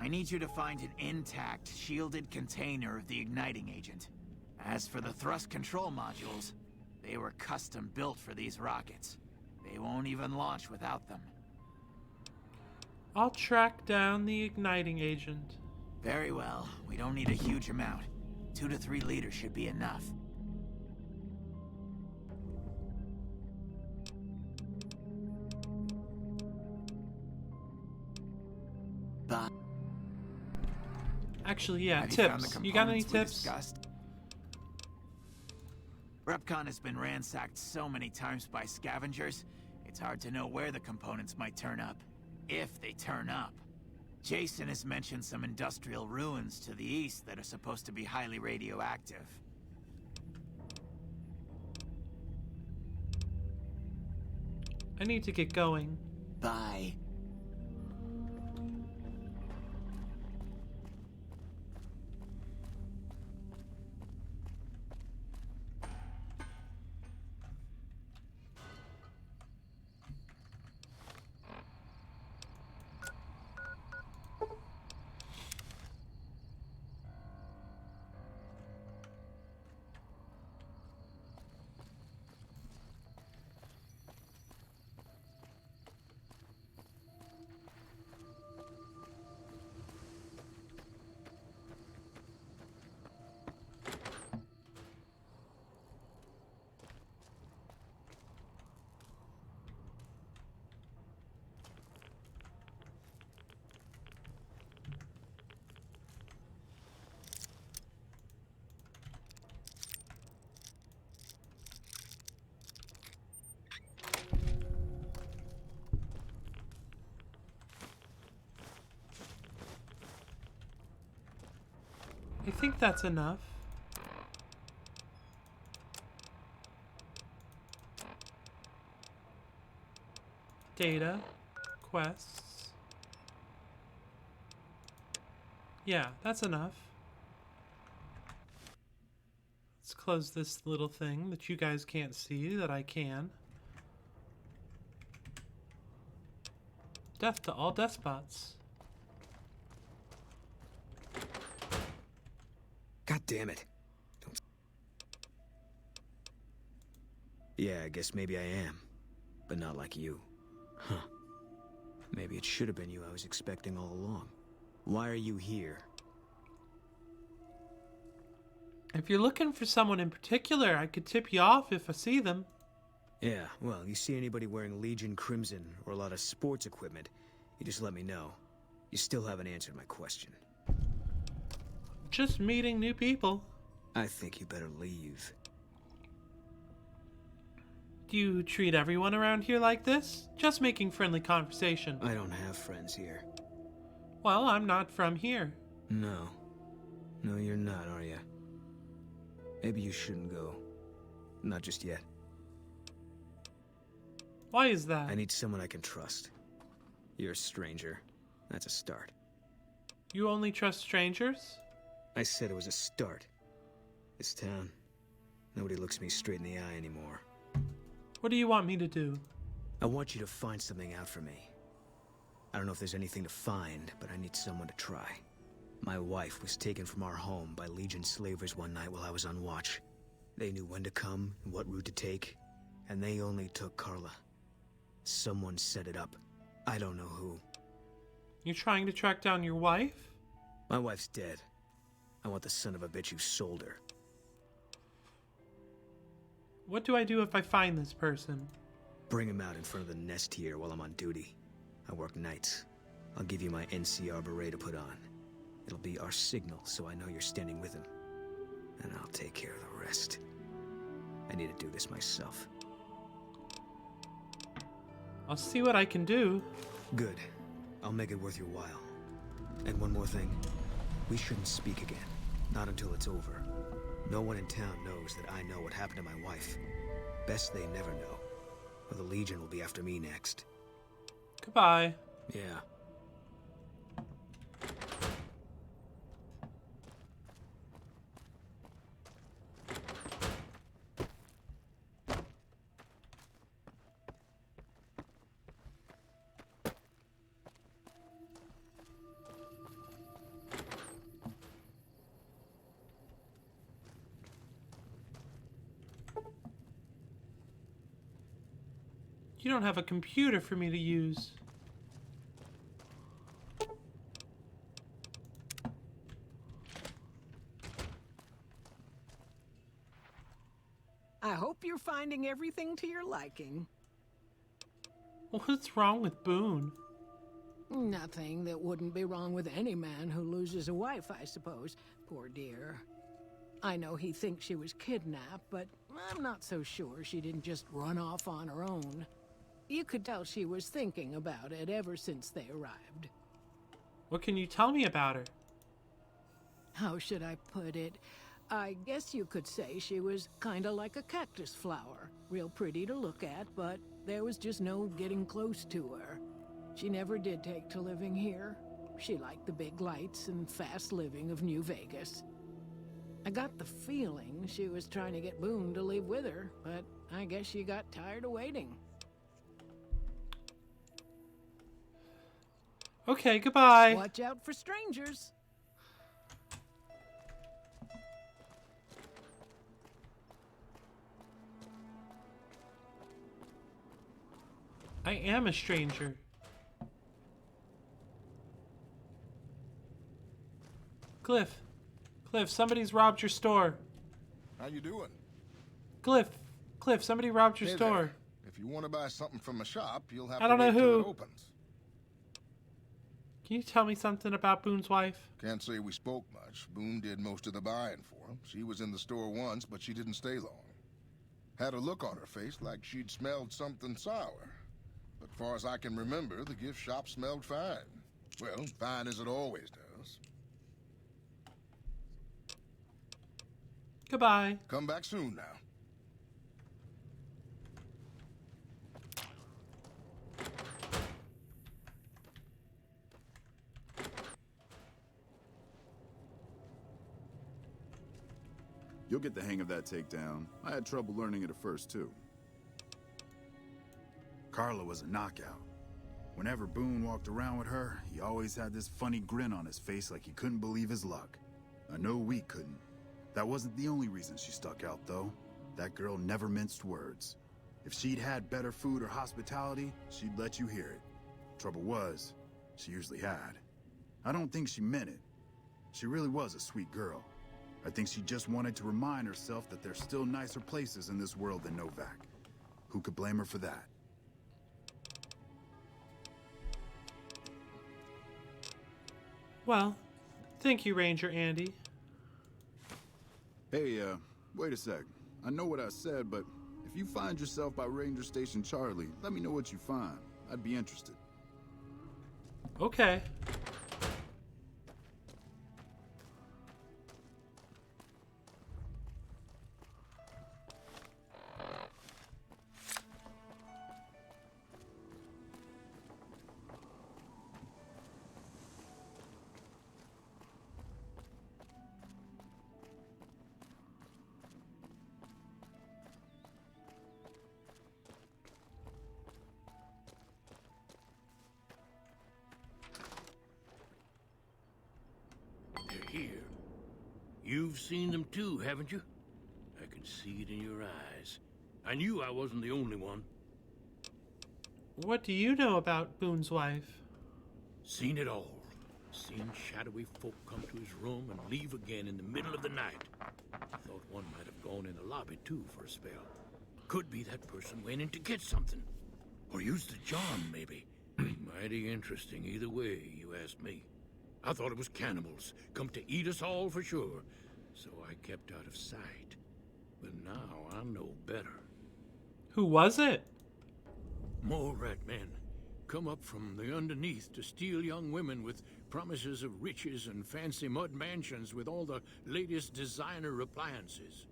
I need you to find an intact, shielded container of the igniting agent. As for the thrust control modules, they were custom built for these rockets. They won't even launch without them. I'll track down the igniting agent. Very well. We don't need a huge amount. 2 to 3 liters should be enough. But actually, yeah, have you found tips. the You got any components we tips? discussed? Repcon has been ransacked so many times by scavengers, it's hard to know where the components might turn up. If they turn up. Jason has mentioned some industrial ruins to the east that are supposed to be highly radioactive. I need to get going. Bye. I think that's enough. Data, quests. Yeah, that's enough. Let's close this little thing that you guys can't see that I can. Death to all despots. God damn it. Yeah, I guess maybe I am. But not like you. Huh. Maybe it should have been you I was expecting all along. Why are you here? If you're looking for someone in particular, I could tip you off if I see them. Yeah, well, you see anybody wearing Legion Crimson or a lot of sports equipment, you just let me know. You still haven't answered my question. Just meeting new people. I think you better leave. Do you treat everyone around here like this? Just making friendly conversation. I don't have friends here. Well, I'm not from here. No. No, you're not, are you? Maybe you shouldn't go. Not just yet. Why is that? I need someone I can trust. You're a stranger. That's a start. You only trust strangers? I said it was a start. This town, nobody looks me straight in the eye anymore. What do you want me to do? I want you to find something out for me. I don't know if there's anything to find, but I need someone to try. My wife was taken from our home by Legion slavers one night while I was on watch. They knew when to come and what route to take, and they only took Carla. Someone set it up. I don't know who. You're trying to track down your wife? My wife's dead. I want the son of a bitch who sold her. What do I do if I find this person? Bring him out in front of the nest here while I'm on duty. I work nights. I'll give you my NCR beret to put on. It'll be our signal so I know you're standing with him. And I'll take care of the rest. I need to do this myself. I'll see what I can do. Good. I'll make it worth your while. And one more thing. We shouldn't speak again. Not until it's over. No one in town knows that I know what happened to my wife. Best they never know. Or the Legion will be after me next. Goodbye. Yeah. You don't have a computer for me to use. I hope you're finding everything to your liking. What's wrong with Boone? Nothing that wouldn't be wrong with any man who loses a wife, I suppose. Poor dear. I know he thinks she was kidnapped, but I'm not so sure she didn't just run off on her own. You could tell she was thinking about it ever since they arrived. What can you tell me about her? How should I put it? I guess you could say she was kinda like a cactus flower. Real pretty to look at, but there was just no getting close to her. She never did take to living here. She liked the big lights and fast living of New Vegas. I got the feeling she was trying to get Boone to leave with her, but I guess she got tired of waiting. Okay, goodbye. Watch out for strangers. I am a stranger. Cliff, somebody's robbed your store. How you doing? Cliff, somebody robbed your Hey store. there. If you want to buy something from a shop, you'll have I to don't know wait till who. it opens. Can you tell me something about Boone's wife? Can't say we spoke much. Boone did most of the buying for him. She was in the store once, but she didn't stay long. Had a look on her face like she'd smelled something sour. But far as I can remember, the gift shop smelled fine. Well, fine as it always does. Goodbye. Come back soon now. You'll get the hang of that takedown. I had trouble learning it at first, too. Carla was a knockout. Whenever Boone walked around with her, he always had this funny grin on his face like he couldn't believe his luck. I know we couldn't. That wasn't the only reason she stuck out, though. That girl never minced words. If she'd had better food or hospitality, she'd let you hear it. Trouble was, she usually had. I don't think she meant it. She really was a sweet girl. I think she just wanted to remind herself that there's still nicer places in this world than Novak. Who could blame her for that? Well, thank you, Ranger Andy. Hey, wait a sec. I know what I said, but if you find yourself by Ranger Station Charlie, let me know what you find. I'd be interested. Okay. here. You've seen them too, haven't you? I can see it in your eyes. I knew I wasn't the only one. What do you know about Boone's wife? Seen it all. Seen shadowy folk come to his room and leave again in the middle of the night. Thought one might have gone in the lobby too for a spell. Could be that person went in to get something. Or used the charm, maybe. Mighty interesting either way, you asked me. I thought it was cannibals, come to eat us all for sure. So I kept out of sight. But now I know better. Who was it? Mole rat men. Come up from the underneath to steal young women with promises of riches and fancy mud mansions with all the latest designer appliances.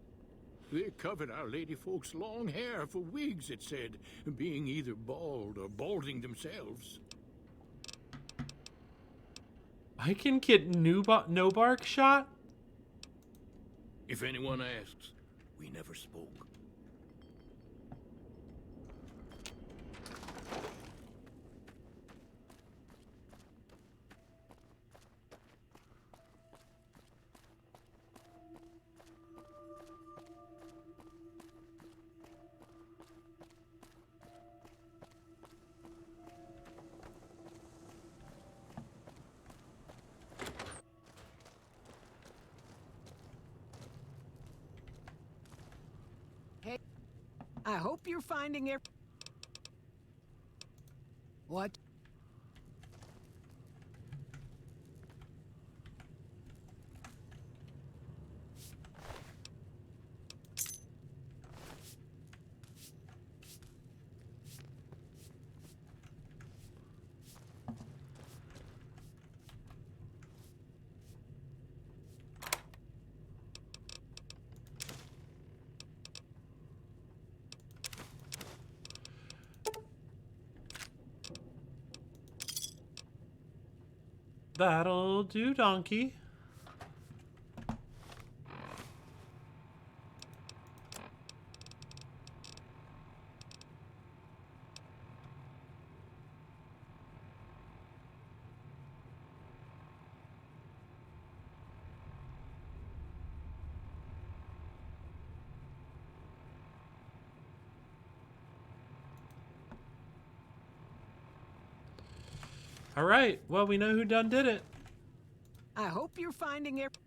They covered our lady folks' long hair for wigs, it said, being either bald or balding themselves. I can get no bark shot? If anyone asks, we never spoke. Hey, I hope you're finding it. What? That'll do, donkey. All right. Well, we know who done did it. I hope you're finding it.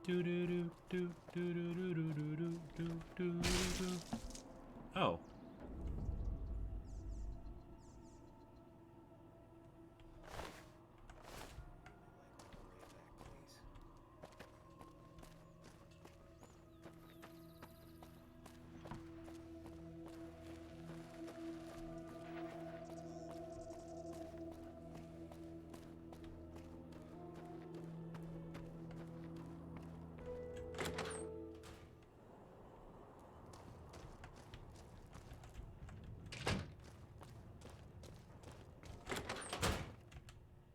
Do do do do do do do do do do do do. Oh.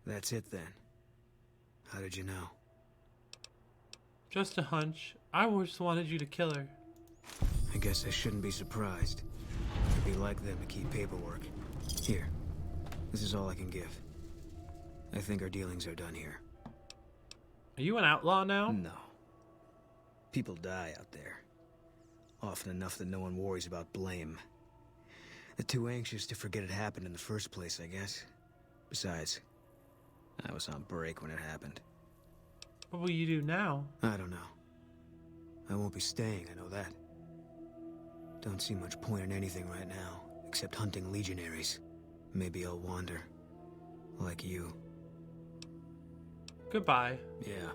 That's it then. How did you know? Just a hunch. I just wanted you to kill her. I guess I shouldn't be surprised. It'd be like them to keep paperwork. Here. This is all I can give. I think our dealings are done here. Are you an outlaw now? No. People die out there. Often enough that no one worries about blame. They're too anxious to forget it happened in the first place, I guess. Besides, I was on break when it happened. What will you do now? I don't know. I won't be staying, I know that. Don't see much point in anything right now, except hunting legionaries. Maybe I'll wander. Like you. Goodbye. Yeah.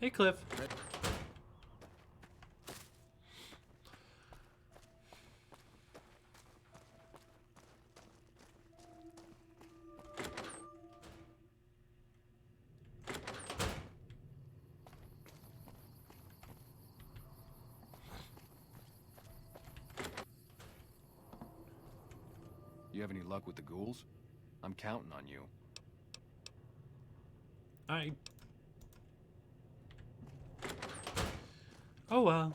Hey, Cliff. You have any luck with the ghouls? I'm counting on you. Oh well.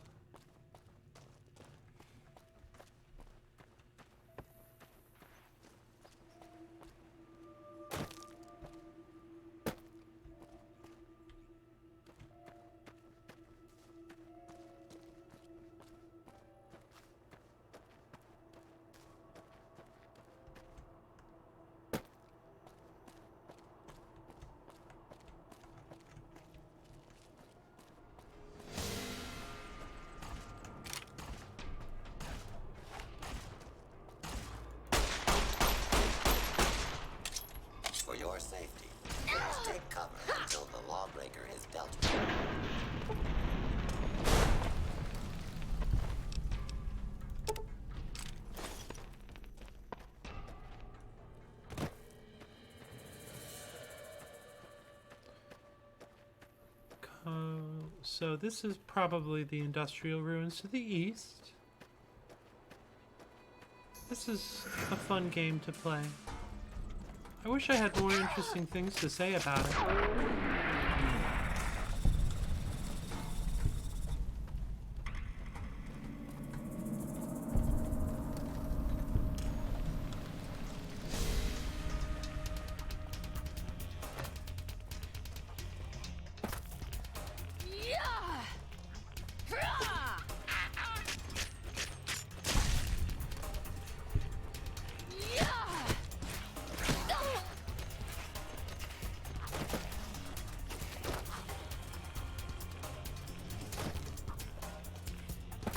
For your safety, please take cover until the lawbreaker is dealt with. So this is probably the industrial ruins to the east. This is a fun game to play. I wish I had more interesting things to say about it.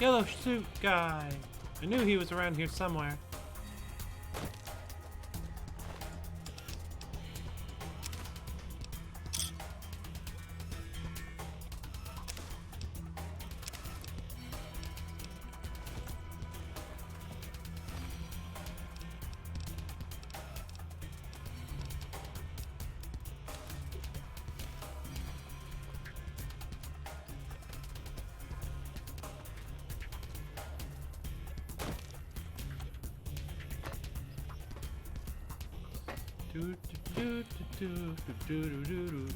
Yellow suit guy. I knew he was around here somewhere. Do do do do do do do do.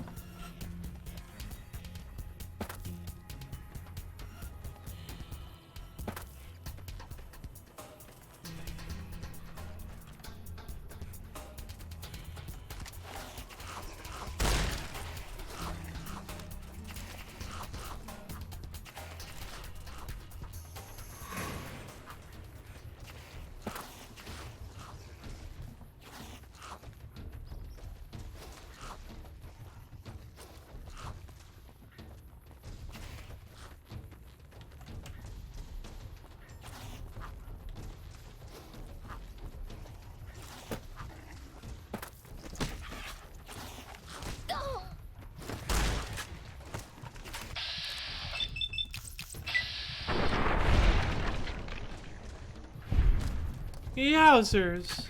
Yowzers!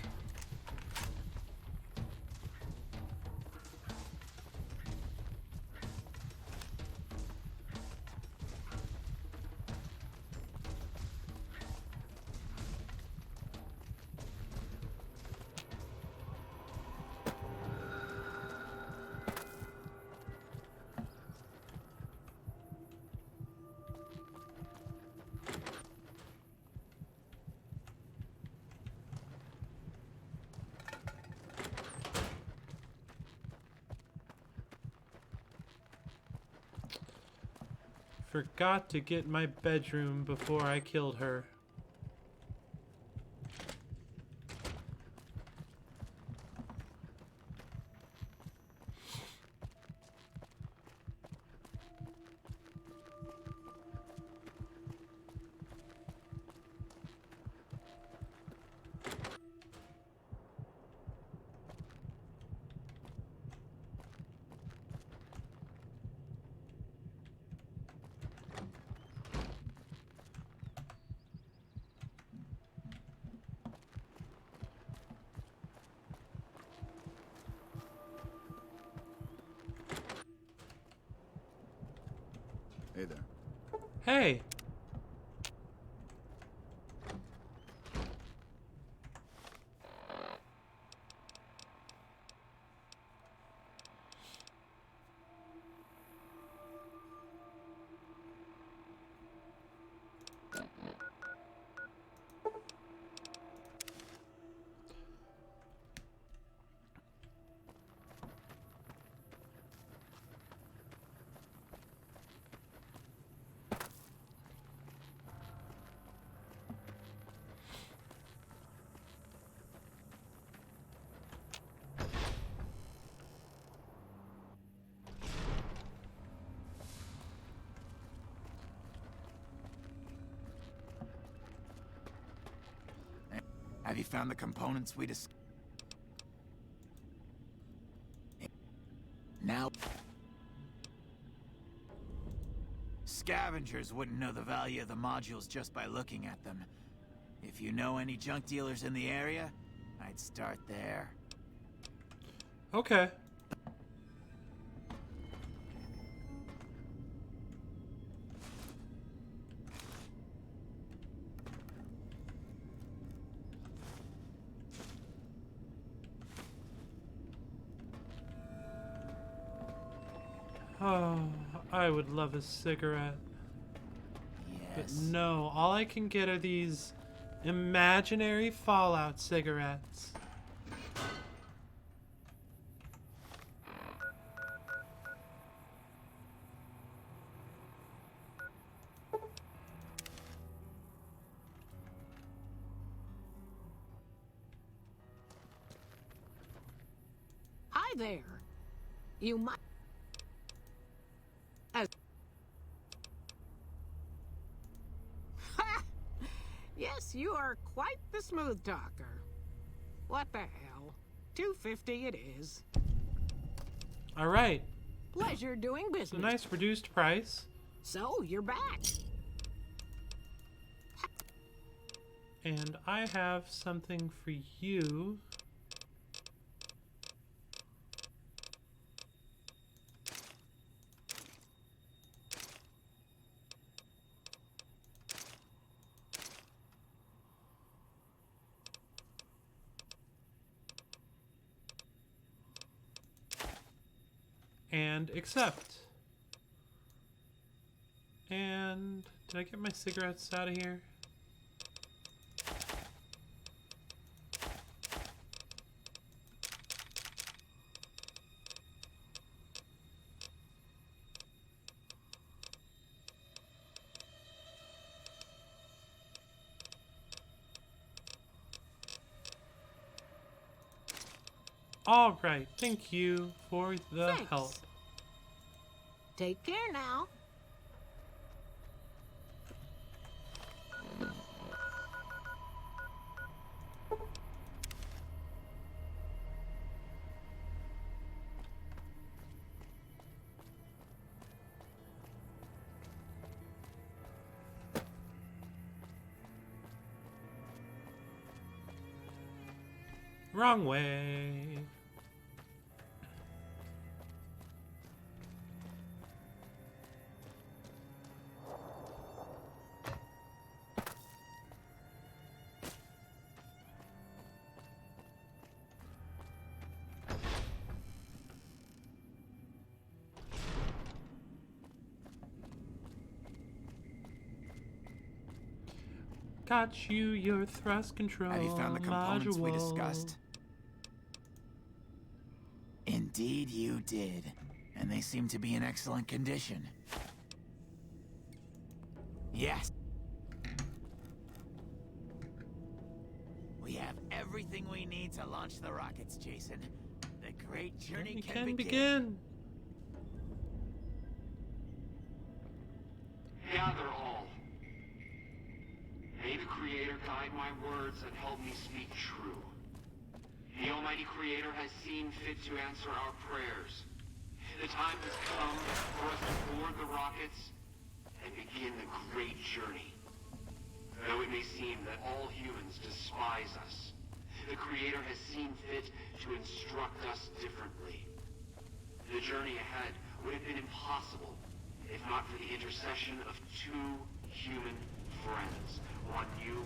Forgot to get my bedroom before I killed her. Hey there. Hey. Have you found the components we discussed? Now... Scavengers wouldn't know the value of the modules just by looking at them. If you know any junk dealers in the area, I'd start there. Okay. Oh, I would love a cigarette. But no, all I can get are these imaginary Fallout cigarettes. Hi there. You might... Yes, you are quite the smooth talker. What the hell? $2.50 it is. All right. Pleasure doing business. It's a nice reduced price. So, you're back. And I have something for you. And accept. And did I get my cigarettes out of here? All right, thank you for the help. Take care now. Wrong way. Got you your thrust control Have you found the components we module. discussed? Indeed you did. And they seem to be in excellent condition. Yes. We have everything we need to launch the rockets, Jason. The great journey can begin. Gather all. May the Creator guide my words and help me speak true. The Almighty Creator has seen fit to answer our prayers. The time has come for us to board the rockets and begin the great journey. Though it may seem that all humans despise us, the Creator has seen fit to instruct us differently. The journey ahead would have been impossible if not for the intercession of two human friends. One new,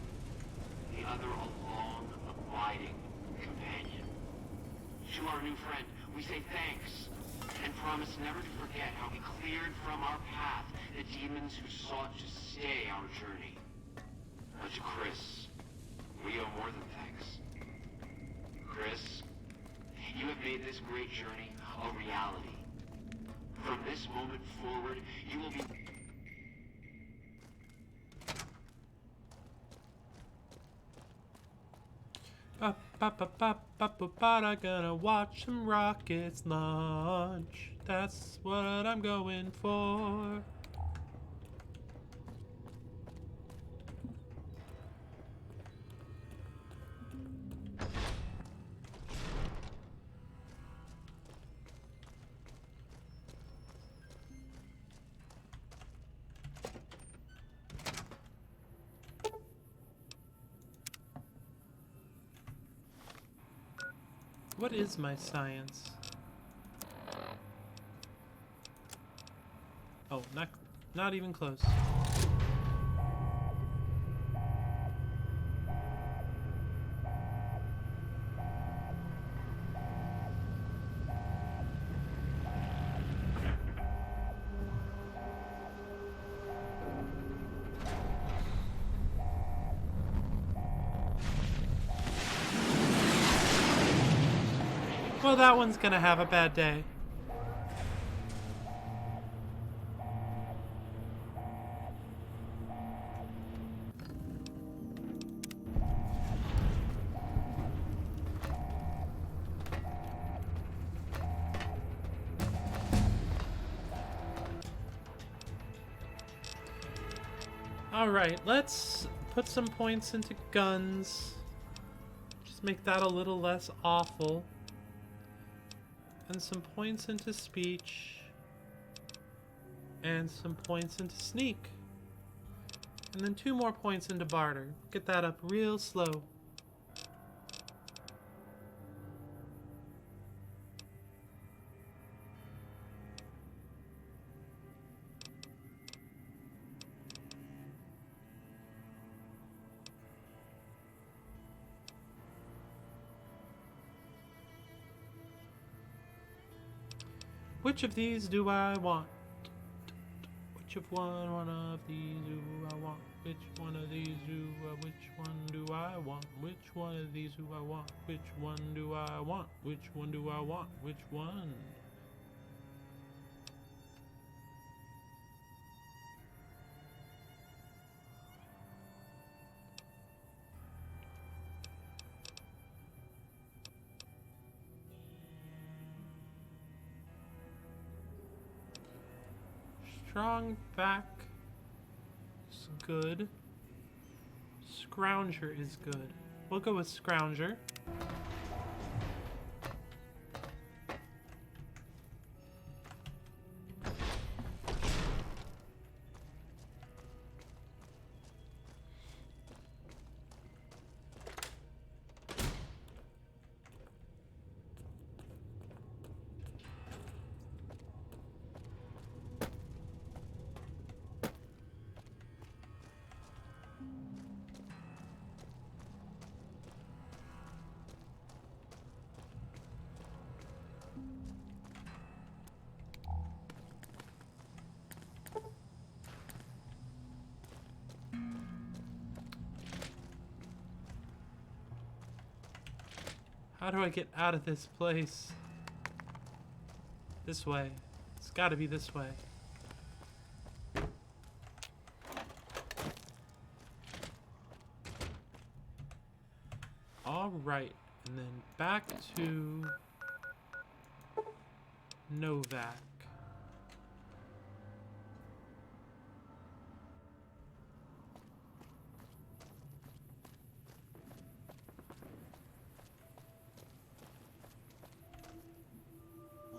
the other a long, abiding companion. To our new friend, we say thanks, and promise never to forget how he cleared from our path the demons who sought to stay our journey. But to Chris, we owe more than thanks. Chris, you have made this great journey a reality. From this moment forward, you will be... I gonna watch some rockets launch. That's what I'm going for. What is my science? Oh, not even close. Well, that one's gonna have a bad day. Alright, let's put some points into guns. Just make that a little less awful. And some points into speech. And some points into sneak. And then 2 more points into barter. Get that up real slow. Which of these do I want? Which of one of these do I want? Which one of these which one do I want? Which one of these do I want? Which one do I want? Which one do I want? Which one? Strong back is good. Scrounger is good. We'll go with Scrounger. How do I get out of this place? This way. It's gotta be this way. Alright, and then back to Novak.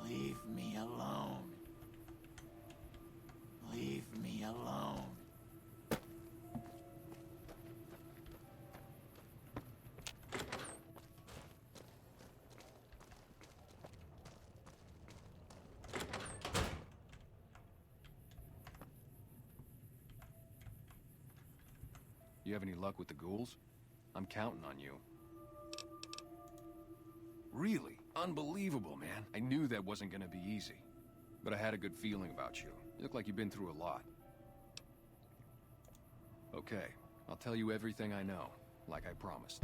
Leave me alone. Leave me alone. You have any luck with the ghouls? I'm counting on you. Really? Unbelievable, man. I knew that wasn't gonna be easy. But I had a good feeling about you. You look like you've been through a lot. Okay, I'll tell you everything I know, like I promised.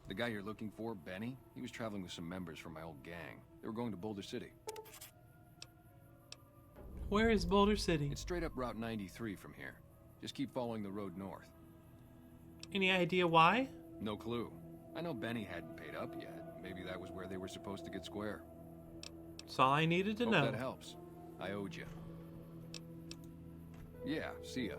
The guy you're looking for, Benny, he was traveling with some members from my old gang. They were going to Boulder City. Where is Boulder City? It's straight up Route 93 from here. Just keep following the road north. Any idea why? No clue. I know Benny hadn't paid up yet. Maybe that was where they were supposed to get square. That's all I needed to Hope know. that helps. I owed you. Yeah, see ya.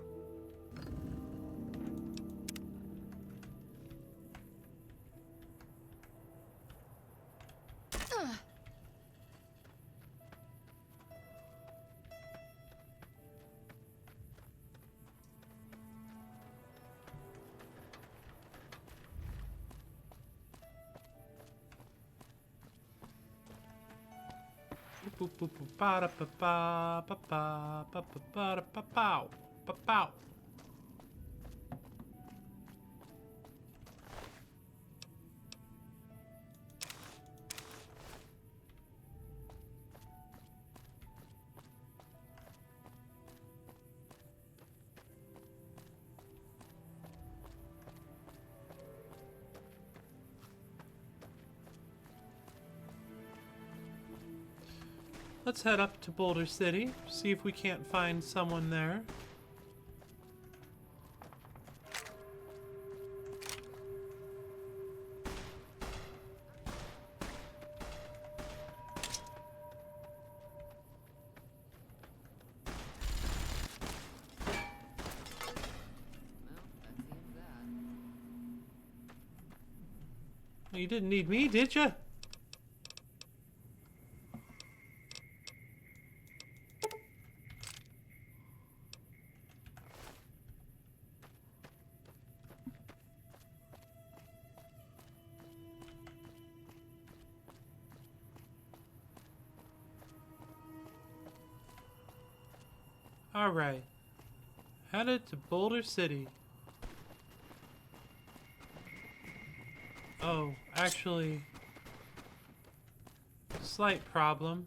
Let's head up to Boulder City, see if we can't find someone there. You didn't need me, did you? Alright. Headed to Boulder City. Oh, actually, slight problem.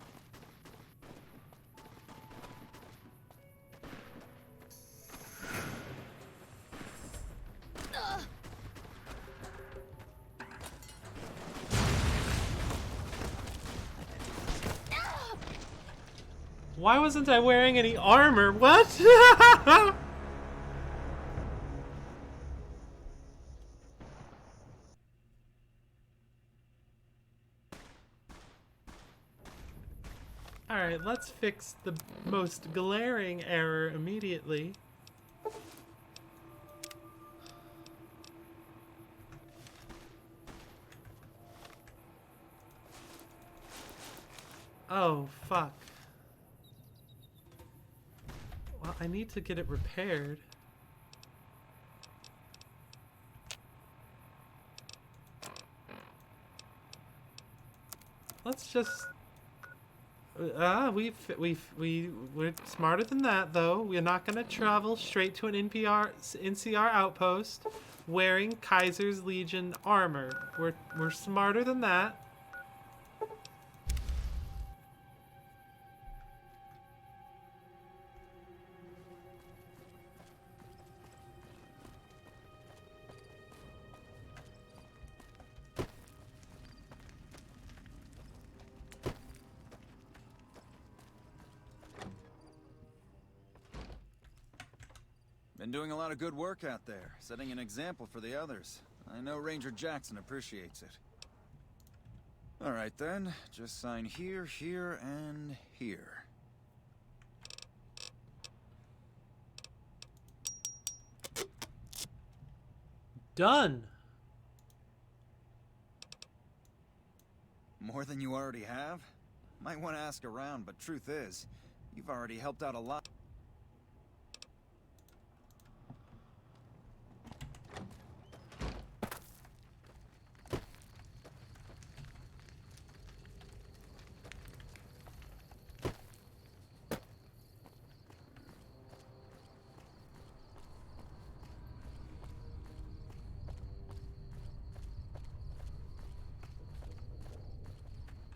Why wasn't I wearing any armor? What? Alright, let's fix the most glaring error immediately. Oh, fuck. Well, I need to get it repaired. Let's just... we're smarter than that, though. We're not gonna travel straight to an NCR outpost wearing Kaiser's Legion armor. We're smarter than that. Been doing a lot of good work out there, setting an example for the others. I know Ranger Jackson appreciates it. Alright then, just sign here, here, and here. Done! More than you already have? Might want to ask around, but truth is, you've already helped out a lot.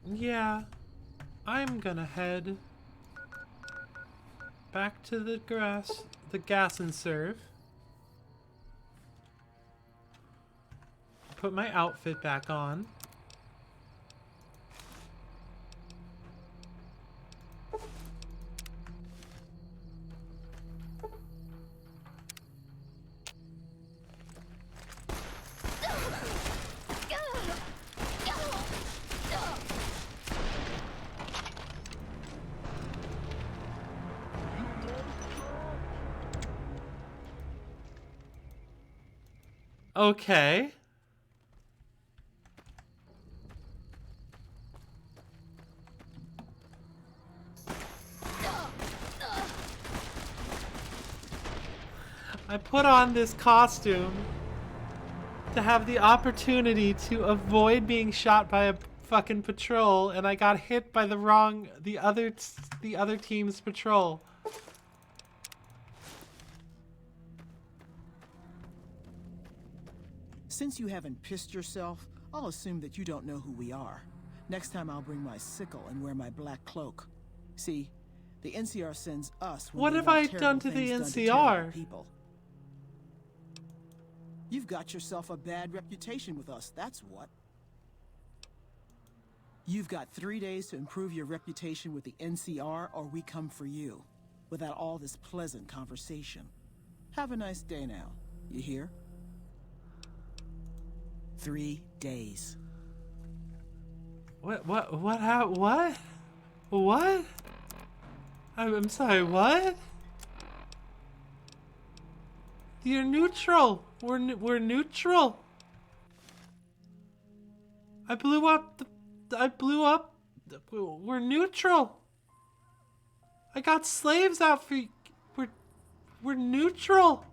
Yeah, I'm gonna head back to the gas and serve. Put my outfit back on. Okay. I put on this costume to have the opportunity to avoid being shot by a fucking patrol, and I got hit by the other team's patrol. Since you haven't pissed yourself, I'll assume that you don't know who we are. Next time I'll bring my sickle and wear my black cloak. See, the NCR sends us when What they have want I terrible done to the things done to NCR? terrible people. You've got yourself a bad reputation with us, that's what. You've got 3 days to improve your reputation with the NCR, or we come for you. Without all this pleasant conversation. Have a nice day now. You hear? 3 days. What? I'm sorry, what? You're neutral. We're neutral. I blew up. We're neutral. I got slaves out for you. We're neutral.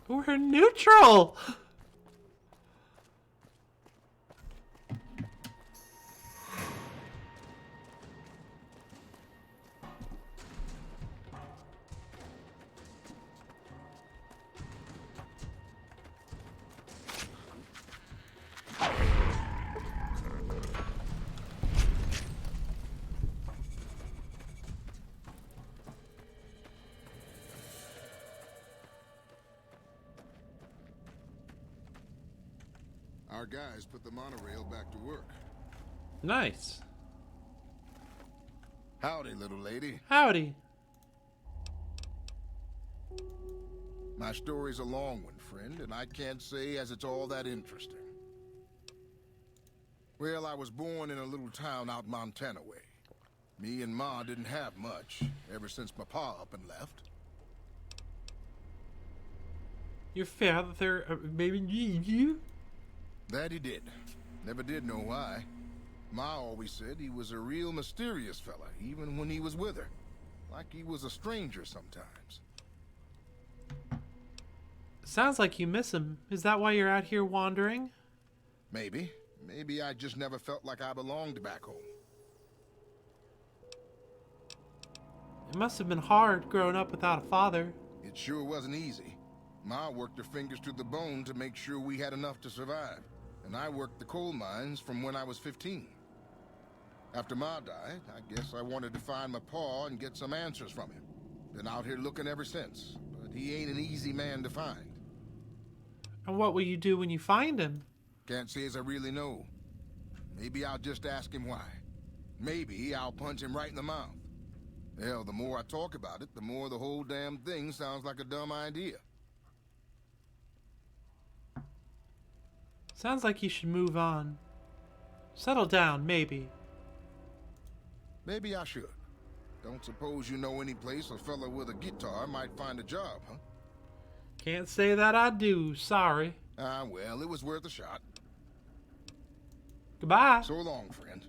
We're neutral. Our guys put the monorail back to work. Nice. Howdy, little lady. Howdy. My story's a long one, friend, and I can't say as it's all that interesting. Well, I was born in a little town out Montana way. Me and Ma didn't have much, ever since my pa up and left. Your father maybe you? That he did. Never did know why. Ma always said he was a real mysterious fella, even when he was with her. Like he was a stranger sometimes. Sounds like you miss him. Is that why you're out here wandering? Maybe. Maybe I just never felt like I belonged back home. It must have been hard growing up without a father. It sure wasn't easy. Ma worked her fingers to the bone to make sure we had enough to survive. And I worked the coal mines from when I was 15. After Ma died, I guess I wanted to find my pa and get some answers from him. Been out here looking ever since, but he ain't an easy man to find. And what will you do when you find him? Can't say as I really know. Maybe I'll just ask him why. Maybe I'll punch him right in the mouth. Hell, the more I talk about it, the more the whole damn thing sounds like a dumb idea. Sounds like you should move on. Settle down, maybe. Maybe I should. Don't suppose you know any place a fella with a guitar might find a job, huh? Can't say that I do, sorry. Ah, well, it was worth a shot. Goodbye. So long, friend.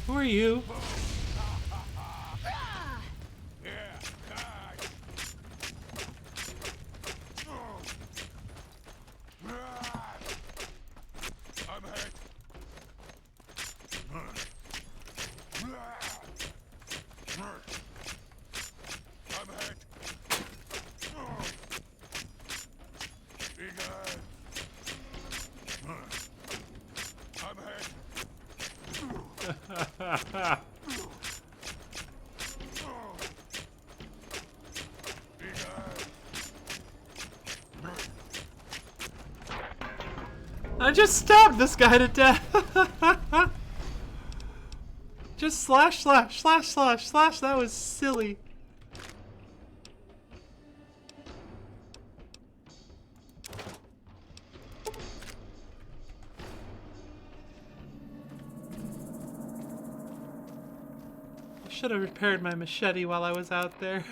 Who are you? I just stabbed this guy to death. Just slash, slash, slash, slash, slash. That was silly. I should have repaired my machete while I was out there.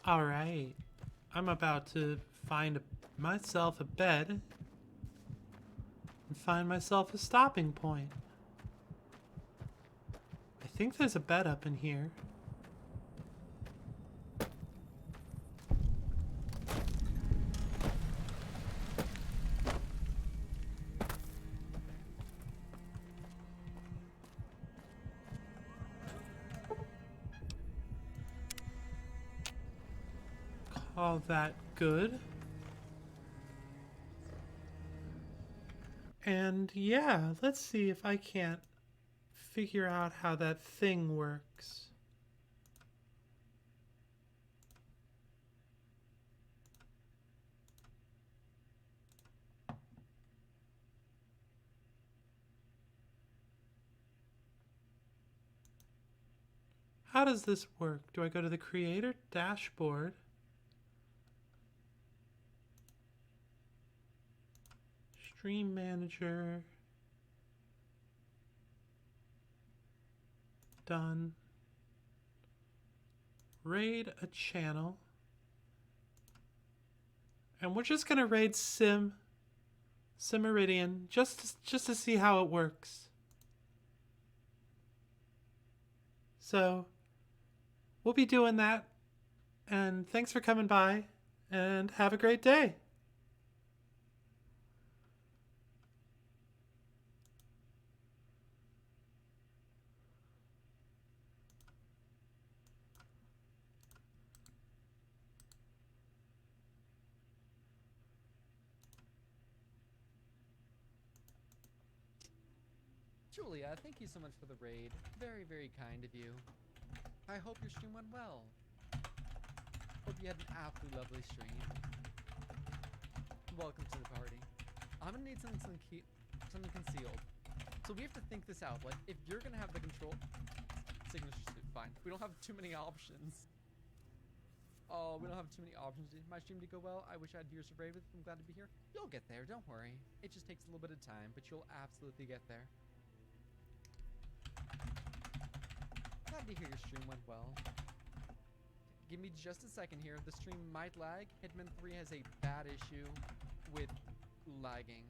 Alright, I'm about to find myself a bed and find myself a stopping point. I think there's a bed up in here. Call that good. And yeah, let's see if I can't figure out how that thing works. How does this work? Do I go to the creator dashboard? Stream manager. Done. Raid a channel. And we're just gonna raid Cimmeridian just to see how it works. So we'll be doing that. And thanks for coming by and have a great day. Julia, thank you so much for the raid. Very, very kind of you. I hope your stream went well. Hope you had an absolutely lovely stream. Welcome to the party. I'm gonna need something concealed. So we have to think this out. Like, if you're gonna have the control signature suit, fine. We don't have too many options. well. We don't have too many options in my stream to go well. I wish I had viewers to brave with. I'm glad to be here. You'll get there, don't worry. It just takes a little bit of time, but you'll absolutely get there. Glad to hear your stream went well. Give me just a second here. The stream might lag. Hitman 3 has a bad issue with lagging.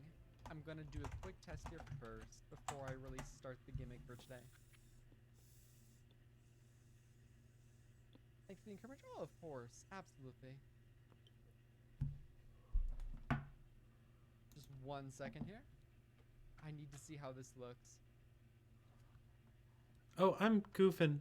I'm gonna do a quick test here first before I really start the gimmick for today. Thanks for the encouragement. Oh, of course. Absolutely. Just 1 second here. I need to see how this looks. Oh, I'm goofing.